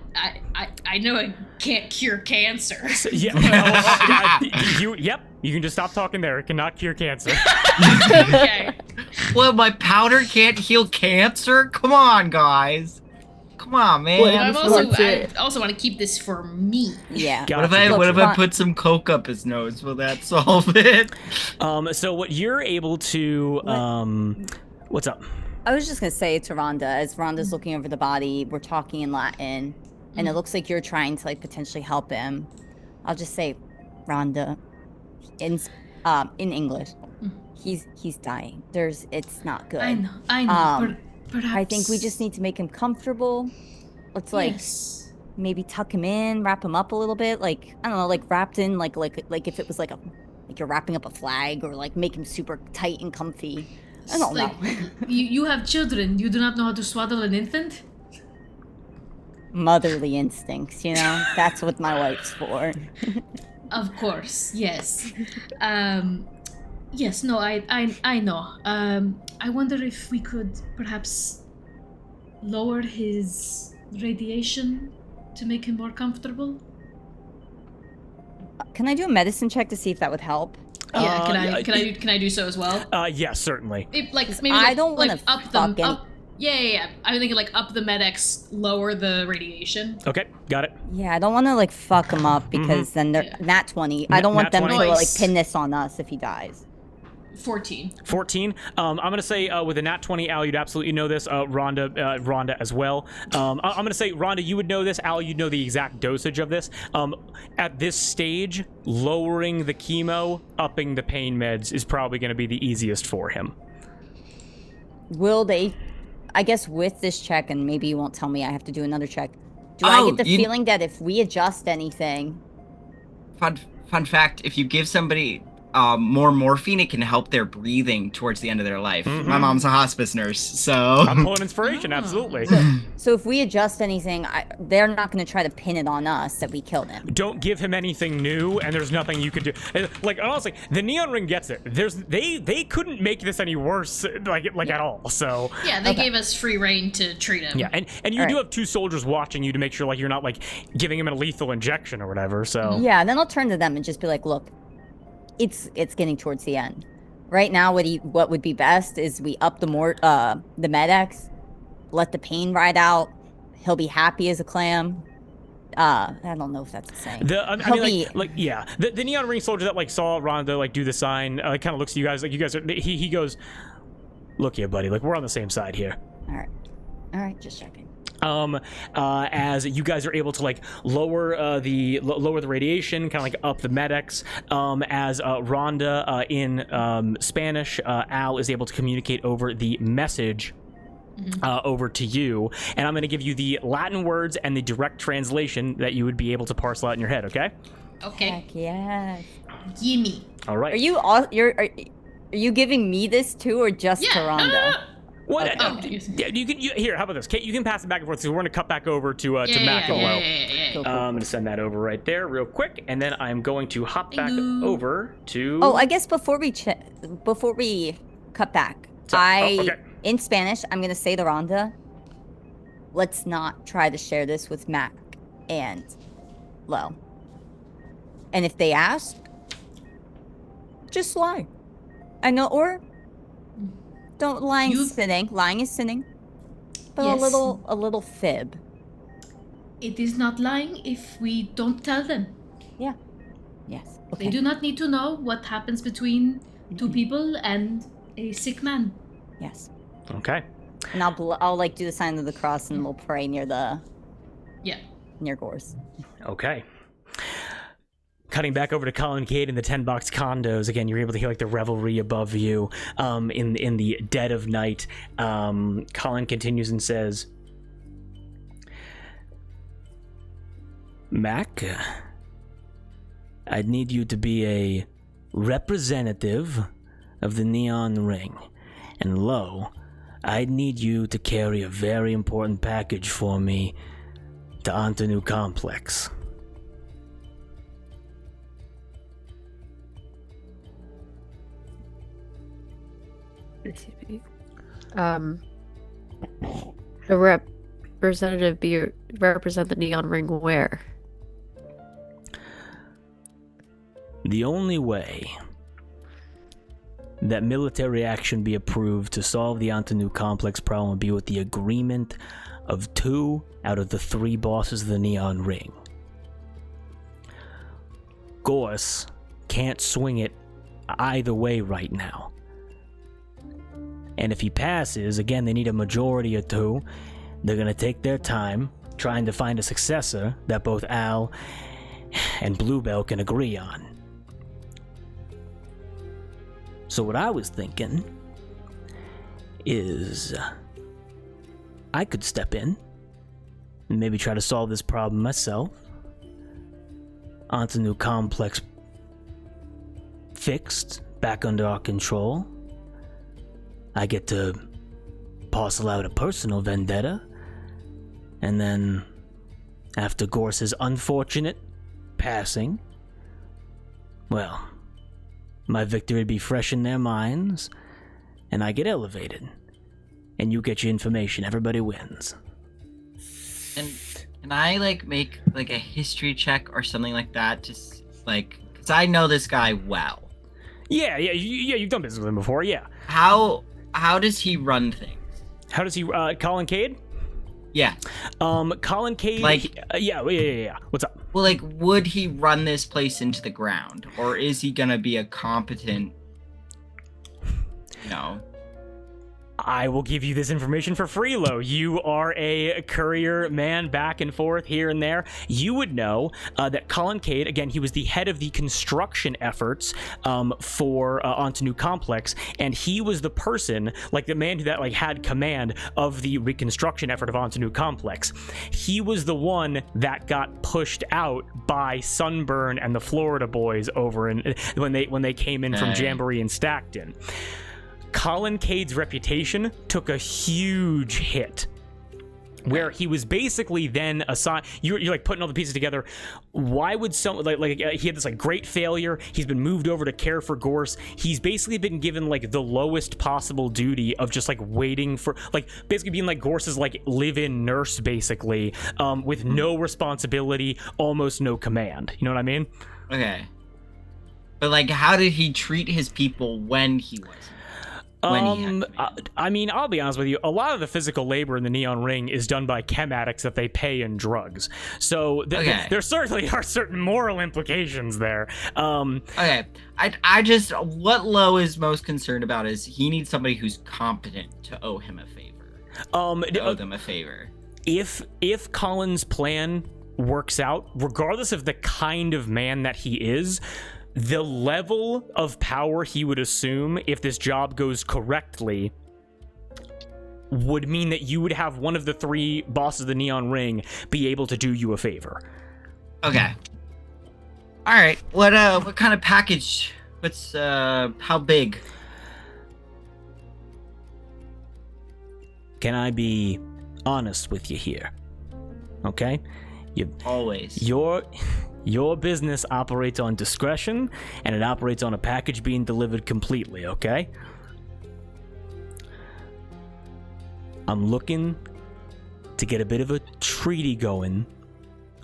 I know it can't cure cancer. So, yeah. Yep. You can just stop talking there. It cannot cure cancer. Okay. Well, my powder can't heal cancer? Come on, guys. Come on, man. Well, I also want to keep this for me. Yeah. Gotcha. What if I put some coke up his nose? Will that solve it? So what you're able to what's up? I was just gonna say to Rhonda, as Rhonda's looking over the body, we're talking in Latin, and it looks like you're trying to like potentially help him. I'll just say, Rhonda, in English, he's dying. It's not good. I know. Perhaps I think we just need to make him comfortable. Let's like maybe tuck him in, wrap him up a little bit, like I don't know, like wrapped in like if it was like you're wrapping up a flag, or like make him super tight and comfy. I don't know. you have children. You do not know how to swaddle an infant? Motherly instincts, you know? That's what my wife's for. Of course, yes. Yes, no, I know. I wonder if we could perhaps lower his radiation to make him more comfortable? Can I do a medicine check to see if that would help? Yeah, can I do so as well? Yes, certainly. If, like maybe I like, don't want to up fuck them. Yeah. I'm thinking like up the Med-X, lower the radiation. Okay, got it. Yeah, I don't want to like fuck him up because then they're nat 20. I don't want them to like pin this on us if he dies. 14. 14. I'm gonna say with a nat 20, Al, you'd absolutely know this. Rhonda as well. I'm gonna say Rhonda, you would know this. Al, you'd know the exact dosage of this. At this stage, lowering the chemo, upping the pain meds is probably gonna be the easiest for him. Will they? I guess with this check, and maybe you won't tell me I have to do another check. Do I get the feeling that if we adjust anything? Fun fact: if you give somebody more morphine, it can help their breathing towards the end of their life. My mom's a hospice nurse, so I'm pulling inspiration. Absolutely. So if we adjust anything, they're not going to try to pin it on us that we killed him. Don't give him anything new, and there's nothing you could do. Like honestly, the neon ring gets it. They couldn't make this any worse, at all. So yeah, they gave us free reign to treat him. Yeah, and you do have 2 soldiers watching you to make sure you're not giving him a lethal injection or whatever. So yeah, then I'll turn to them and just be like, look, it's getting towards the end. Right now, what would be best is we up the Med-X, let the pain ride out. He'll be happy as a clam. I don't know if that's the same. The neon ring soldier that saw Rhonda do the sign kind of looks at you guys you guys are. He goes, look here, buddy. We're on the same side here. All right, just checking. As you guys are able to lower the radiation, kind of up the Med-X, as Rhonda in Spanish, Al is able to communicate over the message over to you, and I'm going to give you the Latin words and the direct translation that you would be able to parcel out in your head. Okay? Okay. Heck yes. Gimme. All right. Are you giving me this too, or just to Rhonda? What? Okay. Here, how about this? Kate, you can pass it back and forth. So we're gonna cut back over to Mack and Low. Cool. I'm gonna send that over right there, real quick, and then I'm going to hop back over to. Oh, I guess before we cut back, in Spanish, I'm gonna say to Rhonda, let's not try to share this with Mack and Low. And if they ask, just lie. I know, or. Don't lying is sinning. Lying is sinning. But yes. a little fib. It is not lying if we don't tell them. Yeah. Yes. Okay. They do not need to know what happens between 2 people and a sick man. Yes. Okay. And I'll do the sign of the cross and we'll pray near near Gorce. Okay. Cutting back over to Colin Cade in the 10-box condos. Again, you're able to hear the revelry above you in the dead of night. Colin continues and says, Mack, I'd need you to be a representative of the Neon Ring. And Lo, I'd need you to carry a very important package for me to Antanu Complex. The representative represent the Neon Ring where? The only way that military action be approved to solve the Antanu Complex problem would be with the agreement of 2 out of the 3 bosses of the Neon Ring. Gorce can't swing it either way right now. And if he passes, again, they need a majority of 2. They're going to take their time trying to find a successor that both Al and Bluebell can agree on. So what I was thinking is I could step in and maybe try to solve this problem myself. Antanu Complex fixed, back under our control. I get to parcel out a personal vendetta, and then, after Gorce's unfortunate passing, well, my victory would be fresh in their minds, and I get elevated, and you get your information. Everybody wins. And Can I like make like a history check or something like that? Just like, cause I know this guy well. Yeah, you've done business with him before, yeah. How does he run things? How does he, Colin Cade? Yeah. Colin Cade, Like- yeah. What's up? Well, like, would he run this place into the ground, or is he gonna be a competent, you know? I will give you this information for free, Lo. You are a courier man back and forth here and there. You would know that Colin Cade, again, he was the head of the construction efforts for Onto New Complex, and he was the person, like the man that like had command of the reconstruction effort of Onto New Complex. He was the one that got pushed out by Sunburn and the Florida boys over when they came in from Jamboree and Stockton. Colin Cade's reputation took a huge hit, where he was basically then assigned. You're like putting all the pieces together. Why would someone like he had this like great failure? He's been moved over to care for Gorce. He's basically been given like the lowest possible duty of just like waiting for, like basically being like Gorce's like live-in nurse, basically, with no responsibility, almost no command. You know what I mean? Okay. But like, how did he treat his people when he was? I mean, I'll be honest with you. A lot of the physical labor in the Neon Ring is done by chem addicts that they pay in drugs. So there certainly are certain moral implications there. Okay, I just, what Lo is most concerned about is he needs somebody who's competent to owe him a favor. Owe them a favor. If Colin's plan works out, regardless of the kind of man that he is, the level of power he would assume if this job goes correctly would mean that you would have one of the three bosses of the Neon Ring be able to do you a favor. Okay. All right. What kind of package? What's how big? Can I be honest with you here? Okay? Always. Your business operates on discretion, and it operates on a package being delivered completely, okay? I'm looking to get a bit of a treaty going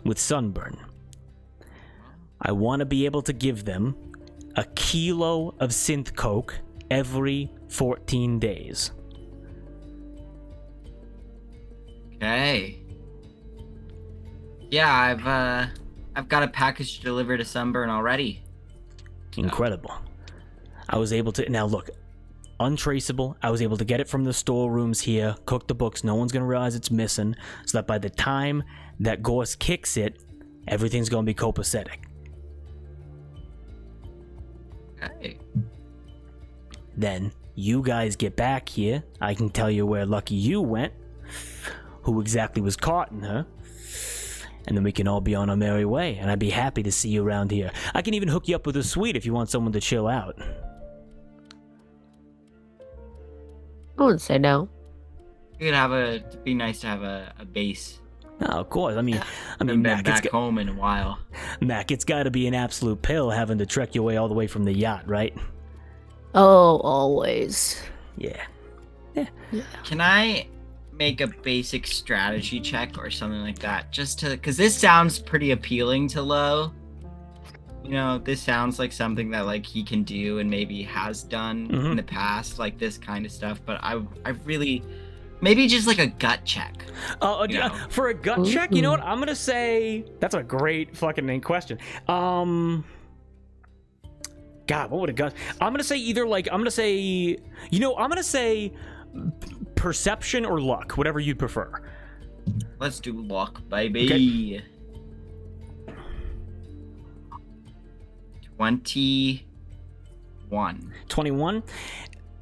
with Sunburn. I want to be able to give them a kilo of synth coke every 14 days. Okay. Yeah, I've got a package to deliver to Sunburn already. Incredible. I was able to, now look, untraceable. I was able to get it from the storerooms here, cook the books. No one's going to realize it's missing, so that by the time that Gorce kicks it, everything's going to be copacetic. Okay. Then you guys get back here. I can tell you where Lucky You went, who exactly was caught in her. And then we can all be on our merry way, and I'd be happy to see you around here. I can even hook you up with a suite if you want someone to chill out. I wouldn't say no. It'd be nice to have a base. Oh, of course. I mean, Been Mack, back home in a while. Mack, it's got to be an absolute pill having to trek your way all the way from the yacht, right? Oh, always. Yeah. Can I make a basic strategy check or something like that, just to, because this sounds pretty appealing to Lo. You know, this sounds like something that like he can do and maybe has done in the past, like this kind of stuff. But I really, maybe just like a gut check. For a gut check, you know what? I'm gonna say that's a great fucking question. God, what would a gut? I'm gonna say either like I'm gonna say perception or luck, whatever you'd prefer. Let's do luck, baby. Okay. 21.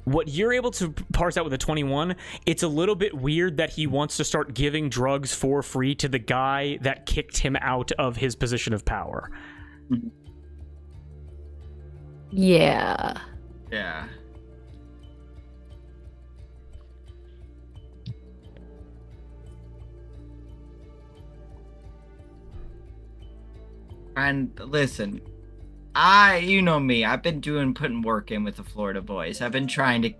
What you're able to parse out with a 21, it's a little bit weird that he wants to start giving drugs for free to the guy that kicked him out of his position of power. Yeah. Yeah. And listen, you know me, I've been putting work in with the Florida boys. I've been trying to,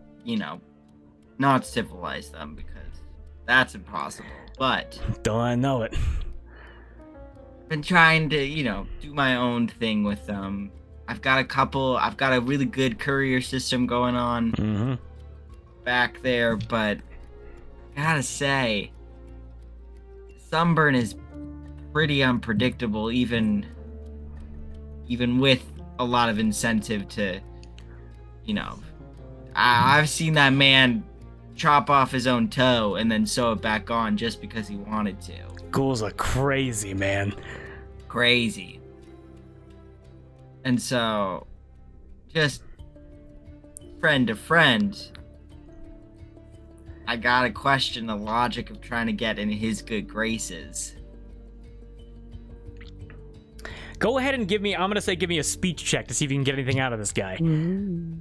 not civilize them because that's impossible. But don't I know it? been trying to, do my own thing with them. I've got a really good courier system going on back there, but I gotta say, Sunburn is pretty unpredictable, even with a lot of incentive to, I've seen that man chop off his own toe and then sew it back on just because he wanted to. Ghouls are crazy, man. Crazy. And so, just friend to friend, I gotta question the logic of trying to get in his good graces. Go ahead and give me a speech check to see if you can get anything out of this guy. Mm.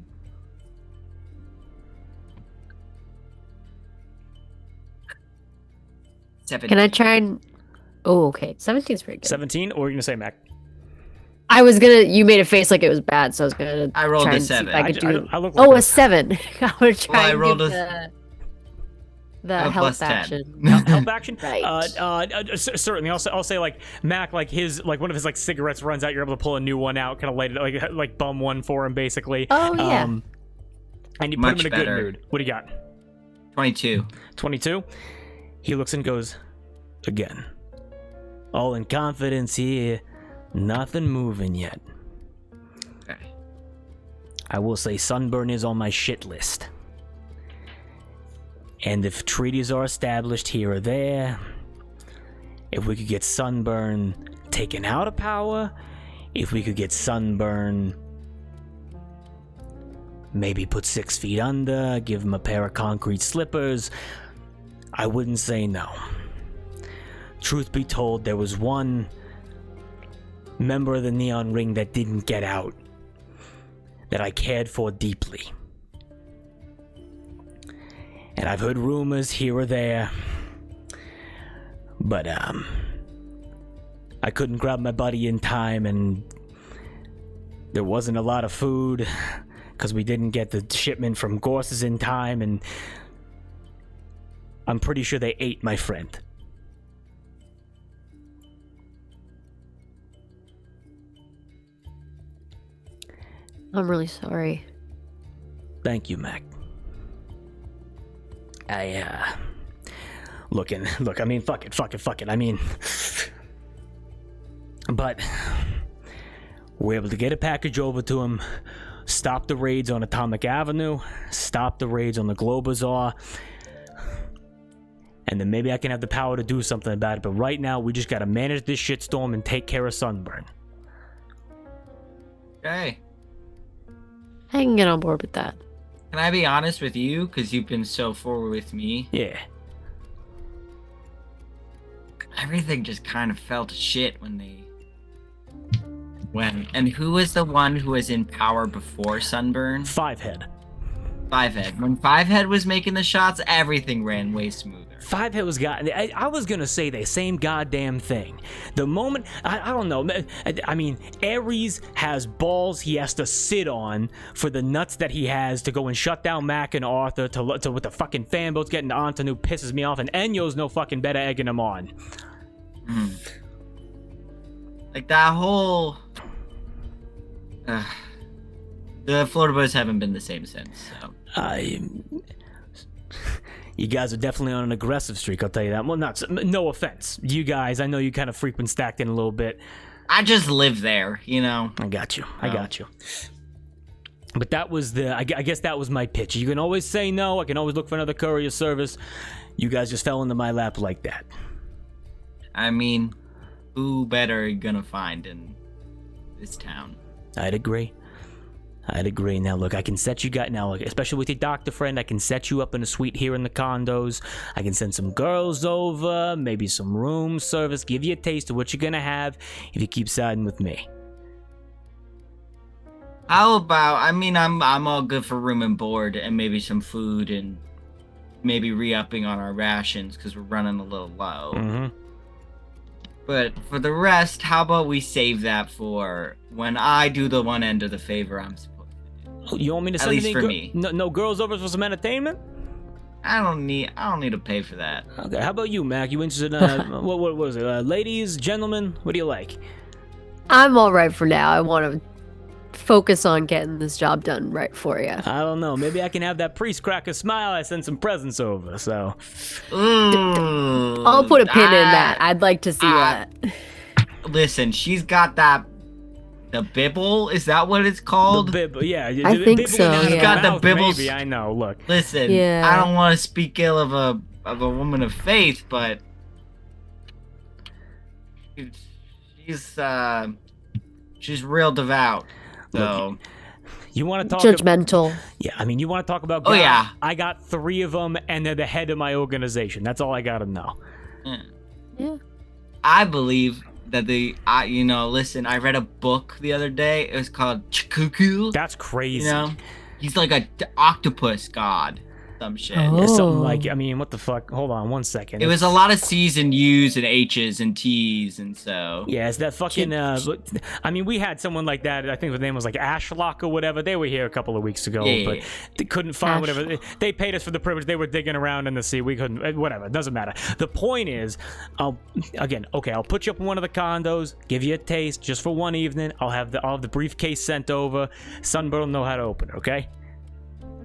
17. Can I try and... Oh, okay. 17's pretty good. 17, or are you gonna say Mac? I was gonna... You made a face like it was bad, so I was gonna I rolled try a and see if 7. I could do... I look like Oh, a 7. I would try Well, I and rolled give a the plus health 10. action. help action. Right. Certainly. I'll say like Mac, like one of his like cigarettes runs out. You're able to pull a new one out, kind of light it, like bum one for him, basically. Oh, yeah. And you put Much him in a better. good mood. What do you got? 22. 22. He looks and goes, again. All in confidence here. Nothing moving yet. Okay. I will say Sunburn is on my shit list. And if treaties are established here or there, if we could get Sunburn taken out of power, if we could get Sunburn maybe put 6 feet under, give him a pair of concrete slippers, I wouldn't say no. Truth be told, there was one member of the Neon Ring that didn't get out that I cared for deeply. And I've heard rumors here or there, but I couldn't grab my buddy in time, and there wasn't a lot of food because we didn't get the shipment from Gorce's in time, and I'm pretty sure they ate my friend. I'm really sorry. Thank you, Mac. Look, I mean, fuck it. I mean, but we're able to get a package over to him, stop the raids on Atomic Avenue, stop the raids on the Globazar, and then maybe I can have the power to do something about it. But right now, we just gotta manage this shitstorm and take care of Sunburn. Okay. I can get on board with that. Can I be honest with you? Because you've been so forward with me. Yeah. Everything just kind of fell to shit when they... And who was the one who was in power before Sunburn? Fivehead. Fivehead. When Fivehead was making the shots, everything ran way smoother. Fivehead was I was gonna say the same goddamn thing. The moment I don't know. I mean, Ares has balls he has to sit on for the nuts that he has to go and shut down Mack and Arthur to with the fucking fanboats getting to Antonu pisses me off, and Enyo's no fucking better egging him on. Like that whole. The Florida boys haven't been the same since. So. You guys are definitely on an aggressive streak, I'll tell you that. Well, no offense. You guys, I know you kind of frequent stacked in a little bit. I just live there, you know? I got you. But that was I guess that was my pitch. You can always say no. I can always look for another courier service. You guys just fell into my lap like that. I mean, who better are you gonna find in this town? I'd agree. Now, look, I can set you guys now, especially with your doctor friend. I can set you up in a suite here in the condos. I can send some girls over, maybe some room service, give you a taste of what you're gonna have if you keep siding with me. How about? I mean, I'm all good for room and board, and maybe some food, and maybe re-upping on our rations because we're running a little low. Mm-hmm. But for the rest, how about we save that for when I do the one end of the favor I'm supposed to do? You want me to send At least for me. No girls over for some entertainment? I don't need to pay for that. Okay, how about you, Mac? You interested in, what was it? Ladies, gentlemen, what do you like? I'm all right for now. I want to focus on getting this job done right for you. I don't know. Maybe I can have that priest crack a smile. I sent some presents over, so. Ooh, I'll put a pin in that. I'd like to see that. Listen, she's got that. The bibble? Is that what it's called? The bibble, yeah. I think bibble so, in yeah. her Got the mouth, bibbles. Maybe, I know, look. Listen, Yeah. I don't want to speak ill of a woman of faith, but she's real devout. So You want to talk Judgmental. Yeah, I mean, you want to talk about Oh, God? yeah. I got 3 of them, and they're the head of my organization. That's all I got to know. Yeah. I believe that listen, I read a book the other day. It was called Chikuku. That's crazy. He's like a octopus god. Some shit. Oh. It's something like, I mean, what the fuck? Hold on 1 second. It was a lot of C's and U's and H's and T's, and so. Yeah, it's that fucking, I mean, we had someone like that. I think the name was like Ashlock or whatever. They were here a couple of weeks ago, Yeah. but they couldn't find whatever. They paid us for the privilege. They were digging around in the sea. We couldn't, whatever. It doesn't matter. The point is, I'll put you up in one of the condos, give you a taste just for one evening. I'll have the briefcase sent over. Sunbird will know how to open it, okay?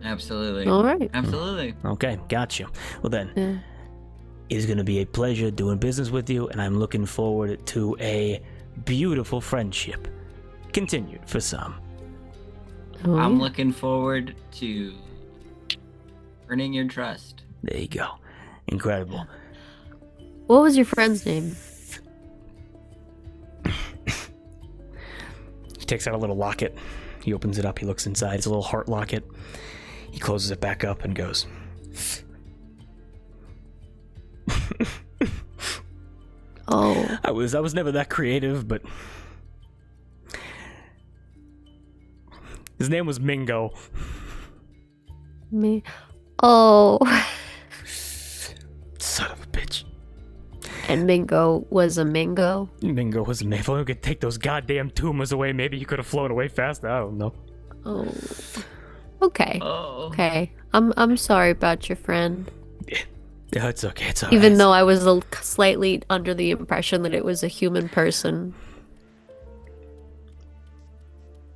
Absolutely. All right. Absolutely. Okay, got you. Well then, Yeah. it's going to be a pleasure doing business with you, and I'm looking forward to a beautiful friendship. Continued for some. Oh, I'm yeah. looking forward to earning your trust. There you go. Incredible. What was your friend's name? He takes out a little locket. He opens it up. He looks inside. It's a little heart locket. He closes it back up and goes. Oh. I was never that creative, but his name was Mingo. Me. Oh. Son of a bitch. And Mingo was a Mingo? Mingo was a man. If only we could take those goddamn tumors away, maybe you could have flown away faster. I don't know. Oh. Okay. Oh. Okay. I'm sorry about your friend. Yeah, it's okay. It's all right. Even though I was slightly under the impression that it was a human person.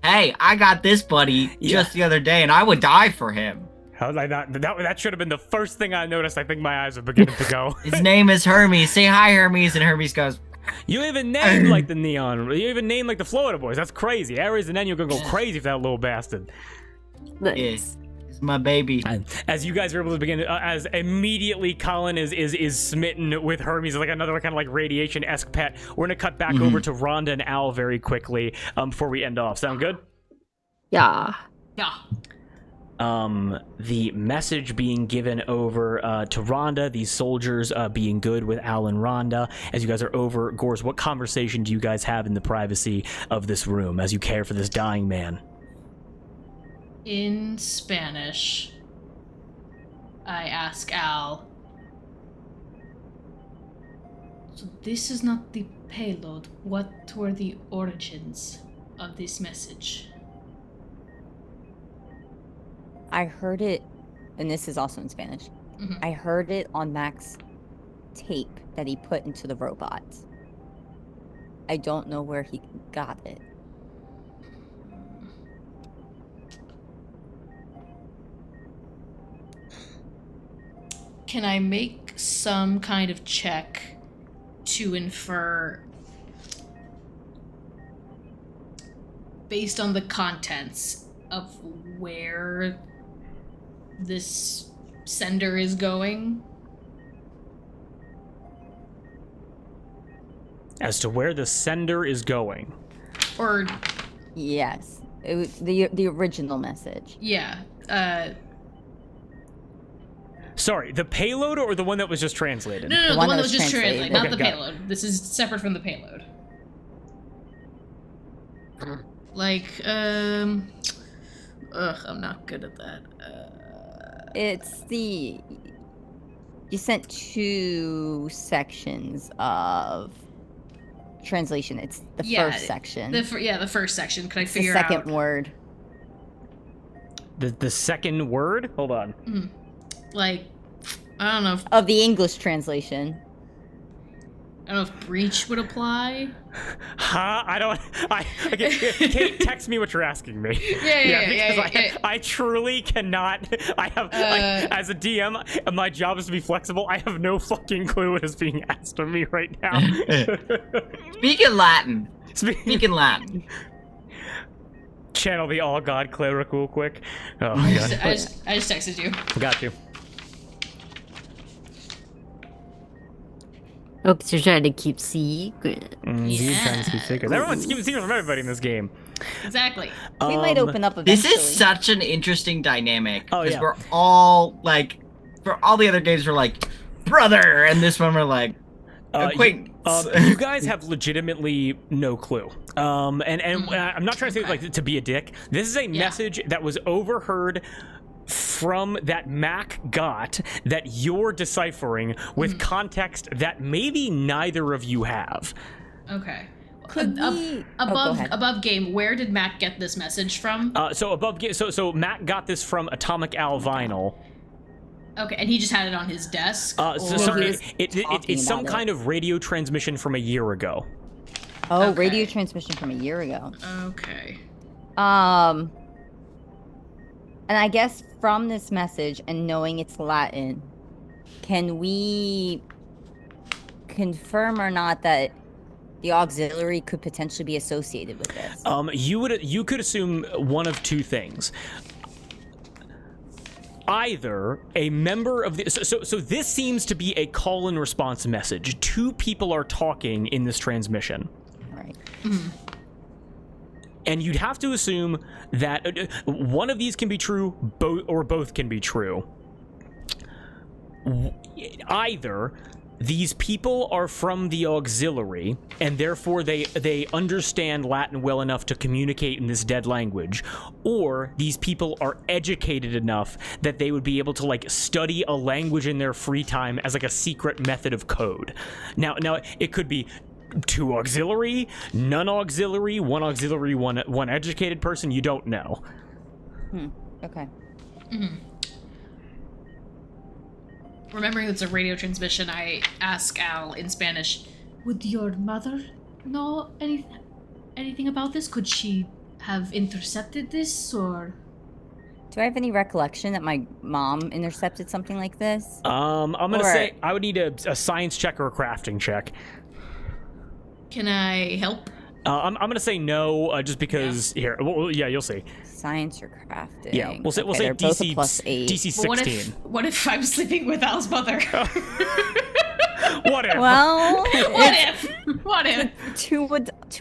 Hey, I got this buddy just the other day, and I would die for him. How was I not? That should have been the first thing I noticed. I think my eyes are beginning to go. His name is Hermes. Say hi, Hermes, and Hermes goes, You even named like the Neon. You even named like the Florida Boys. That's crazy. Aries and then you're gonna go crazy for that little bastard. Nice. "Yes, it's my baby." And as you guys are able to begin, as immediately Colin is smitten with Hermes, like another kind of like radiation-esque pet. We're gonna cut back over to Rhonda and Al very quickly before we end off. Sound good? Yeah. Yeah. The message being given over to Rhonda, these soldiers being good with Al and Rhonda. As you guys are over, Gorce, what conversation do you guys have in the privacy of this room as you care for this dying man? In Spanish, I ask Al. So this is not the payload. What were the origins of this message? I heard it, and this is also in Spanish. Mhm. I heard it on Mack's tape that he put into the robot. I don't know where he got it. Can I make some kind of check to infer, based on the contents, of where this sender is going? As to where the sender is going. Or, Yes, it was the original message. yeah, Sorry, the payload or the one that was just translated? no, the one that was just translated, not Okay, the got it. payload. This is separate from the payload. Like, I'm not good at that. It's the... You sent 2 sections of translation. It's the first section. The first section. Could I It's the figure second out? word. The second word? Hold on. Like, I don't know if of the English translation. I don't know if breach would apply. Huh? Okay, Kate, text me what you're asking me. Yeah. I truly cannot. I have, as a DM, my job is to be flexible. I have no fucking clue what is being asked of me right now. Speak in Latin. Speak in Latin. Channel the all god cleric real quick. Oh my god. I just texted you. Got you. Oh, because you're trying to keep secret. You're trying to keep secrets. Everyone's keeping secrets from everybody in this game. Exactly. We might open up eventually. This is such an interesting dynamic. Oh, Because yeah. we're all, like, for all the other games, we're like, brother! And this one, we're like, acquaintance. You guys have legitimately no clue. And I'm not trying to say like to be a dick. This is a message that was overheard from that Mack got that you're deciphering with context that maybe neither of you have. Okay. Could we... Above game, where did Mac get this message from? So Mack got this from Atomic Al Vinyl. Okay, and he just had it on his desk? It's some kind of radio transmission from a year ago. Oh, Okay. radio transmission from a year ago. Okay. And I guess from this message and knowing it's Latin, can we confirm or not that the auxiliary could potentially be associated with this? You could assume one of two things. Either a member of the so this seems to be a call and response message. Two people are talking in this transmission. Right. And you'd have to assume that one of these can be true, both can be true. Either these people are from the auxiliary, and therefore they understand Latin well enough to communicate in this dead language, or these people are educated enough that they would be able to like study a language in their free time as like a secret method of code. Now it could be two auxiliary, none auxiliary, one auxiliary, one educated person. You don't know. Okay. Remembering it's a radio transmission, I ask Al in Spanish, would your mother know anything about this? Could she have intercepted this, or... Do I have any recollection that my mom intercepted something like this? I'm gonna say I would need a science check or a crafting check. Can I help? I'm gonna say no, just because here. Well, yeah, you'll see. Science or crafting? Yeah, we'll say they're both a DC +8. DC But 16. what if I'm sleeping with Al's mother? What if? Well, What if? two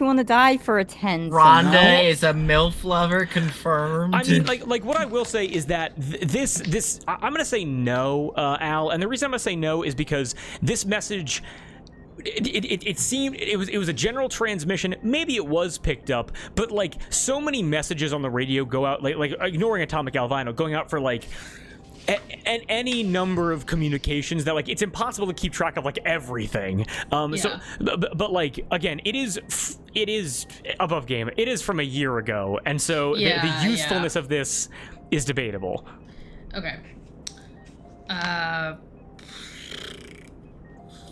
on the die for a 10. Rhonda so no. is a MILF lover, confirmed. I mean, like what I will say is that this I'm gonna say no, Al, and the reason I'm gonna say no is because this message. It seemed it was a general transmission. Maybe it was picked up, but like so many messages on the radio go out, like ignoring Atomic Al Vinyl, going out for like any number of communications that like it's impossible to keep track of like everything. So but like again, it is above game. It is from a year ago, and so the usefulness of this is debatable. Okay.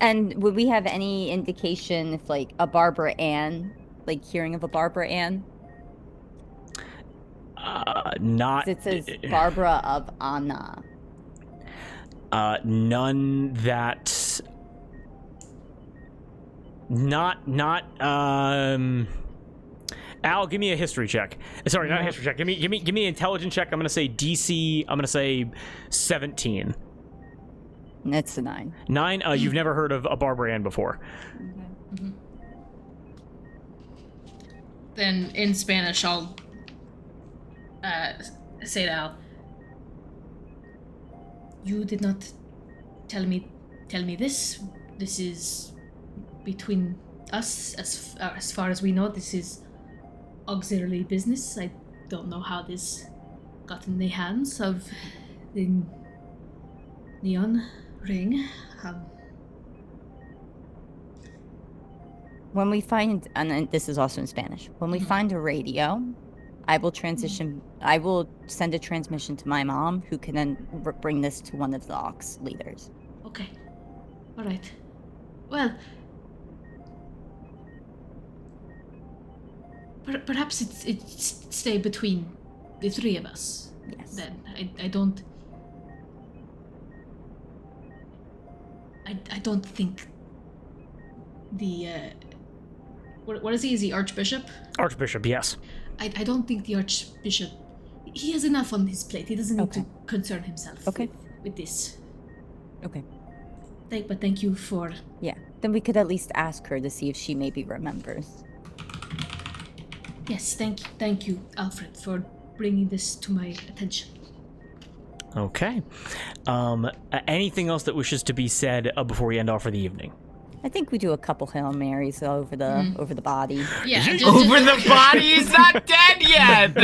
And would we have any indication if like a Barbara Ann, like hearing of a Barbara Ann? Not. It says Barbara of Anna. None that. Not. Al, give me a history check. Sorry, not a history check. Give me an intelligence check. I'm gonna say DC. I'm gonna say 17. That's a 9. 9. You've never heard of a Barbara Ann before. Okay. Then in Spanish, I'll say to Al, you did not tell me this. This is between us, as far as we know. This is auxiliary business. I don't know how this got in the hands of the neon ring. When we find, and this is also in Spanish, when we find a radio, I will transition. I will send a transmission to my mom, who can then bring this to one of the Ox leaders. Okay. All right. Well, perhaps it's stay between the three of us. Yes. Then I don't. I don't think the what is he? Is he Archbishop? Archbishop, yes. I don't think the Archbishop. He has enough on his plate. He doesn't need Okay. to concern himself with this. Okay. But thank you for. Yeah. Then we could at least ask her to see if she maybe remembers. Yes, thank you, Alfred, for bringing this to my attention. Okay. Anything else that wishes to be said before we end off for the evening? I think we do a couple Hail Marys over the body. Yeah, Over the body, he's not dead yet.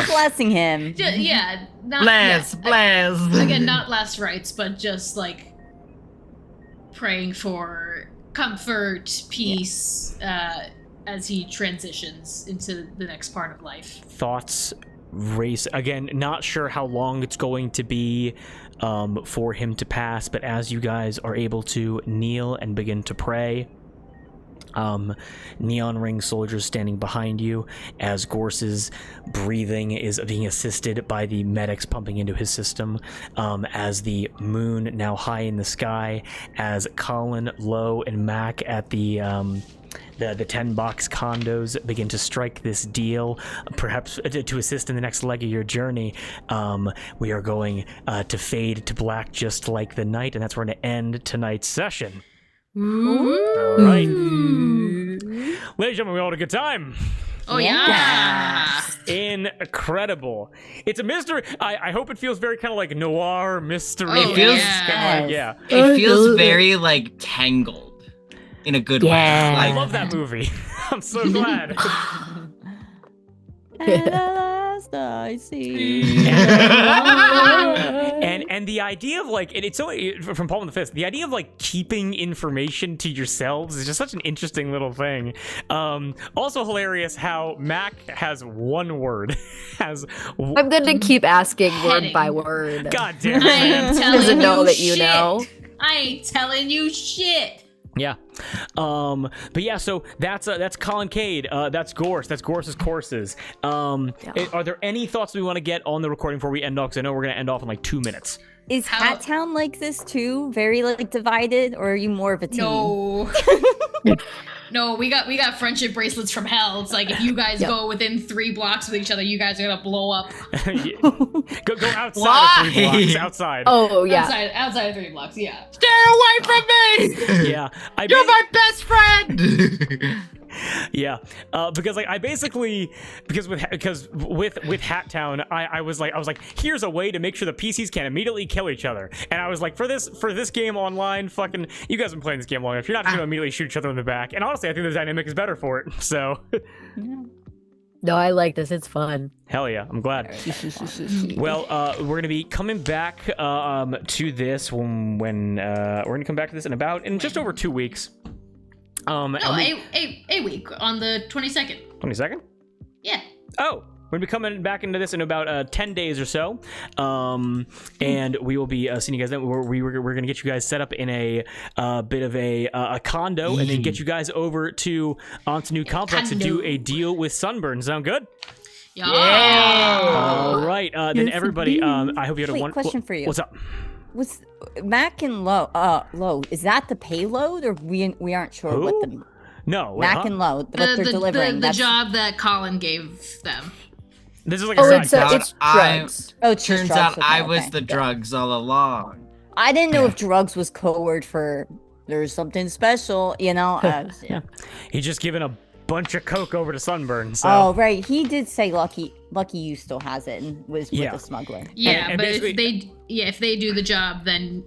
Blessing him. Yeah, not Bless. again, not last rites, but just like praying for comfort, peace, as he transitions into the next part of life. Thoughts race again. Not sure how long it's going to be for him to pass, but as you guys are able to kneel and begin to pray, neon ring soldiers standing behind you as Gorce's breathing is being assisted by the medics pumping into his system, as the moon now high in the sky, as Colin, Lowe, and Mack at the 10-box condos begin to strike this deal, perhaps to assist in the next leg of your journey. We are going to fade to black just like the night, and that's where we're going to end tonight's session. All right. Ladies and gentlemen, we all had a good time. Oh yeah! Incredible. It's a mystery. I hope it feels very kind of like noir mystery. It feels yeah. It feels very like Tangled in a good way. I Like, love that movie. I'm so glad. At last I see. And the idea of like, and it's so from Paul and the Fist, the idea of like keeping information to yourselves is just such an interesting little thing. Also hilarious how Mack has one word. I'm going to keep asking word by word. God damn it, I man. am telling Doesn't know you that you shit. know. I ain't telling you shit. Yeah. But yeah, so that's Colin Cade. That's Gorce. That's Gorce's courses. Are there any thoughts we want to get on the recording before we end off? Because I know we're going to end off in like 2 minutes. Is Hat Town like this too? Very like divided, or are you more of a team? No. No, we got friendship bracelets from hell. It's like if you guys go within 3 blocks with each other, you guys are gonna blow up. Go outside of 3 blocks. Outside. Oh, yeah. Outside of 3 blocks, yeah. stay away from me. Yeah. You're my best friend. Yeah, because like I basically because with Hat Town, I was like here's a way to make sure the PCs can immediately kill each other, and I was like for this game online, fucking you guys have been playing this game long enough, you're not just gonna immediately shoot each other in the back, and honestly I think the dynamic is better for it. So No, I like this. It's fun. hell yeah, I'm glad. Well, we're gonna be coming back to this when we're gonna come back to this in just over 2 weeks. No, a week on the 22nd. 22nd? Yeah. Oh, we're going to be coming back into this in about 10 days or so. And we will be seeing you guys then. We're going to get you guys set up in a bit of a condo and then get you guys over to onto New Complex to do a deal with Sunburn. Sound good? Yeah. All right. Then everybody, I hope you had a wonderful... Question for you. What's up? Was Mack and Low, is that the payload, or we aren't sure Who? what the No. Wait, Mack huh? and Low what they're delivering? The job that Colin gave them. This is like a side it's drugs. Oh, it's just Turns drugs. out Okay, I was okay. the drugs all along. I didn't know if drugs was code word for there's something special, you know. Yeah. He's just giving a bunch of coke over to Sunburn. So. Oh, right. He did say Lucky you still has it and was with the smuggler. Yeah, And but if they do the job, then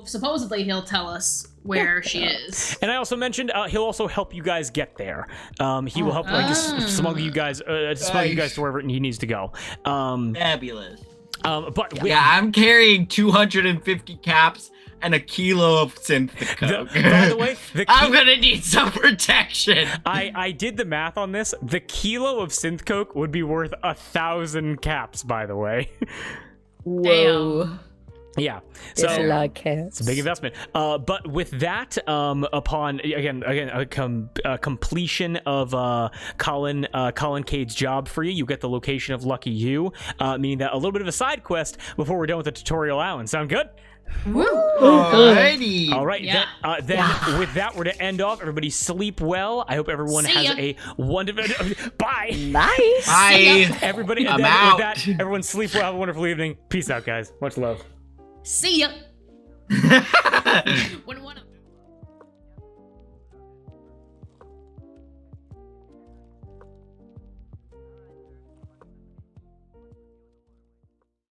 supposedly he'll tell us where she is. And I also mentioned he'll also help you guys get there. He will help smuggle you guys to wherever he needs to go. Fabulous. But Yeah, I'm carrying 250 caps, and a kilo of synth coke. By the way, I'm gonna need some protection. I did the math on this. The kilo of synth coke would be worth 1,000 caps. By the way. Whoa. Yeah, so it's a big investment. But with that, upon completion of Colin Cade's job for you, you get the location of Lucky You, meaning that a little bit of a side quest before we're done with the tutorial island. Sound good? Alrighty. All right. Yeah. Then with that, we're to end off. Everybody sleep well. I hope everyone See has ya. a wonderful. Bye. Nice. Bye. Everybody. I'm with out. that, everyone sleep well. Have a wonderful evening. Peace out, guys. Much love. See ya.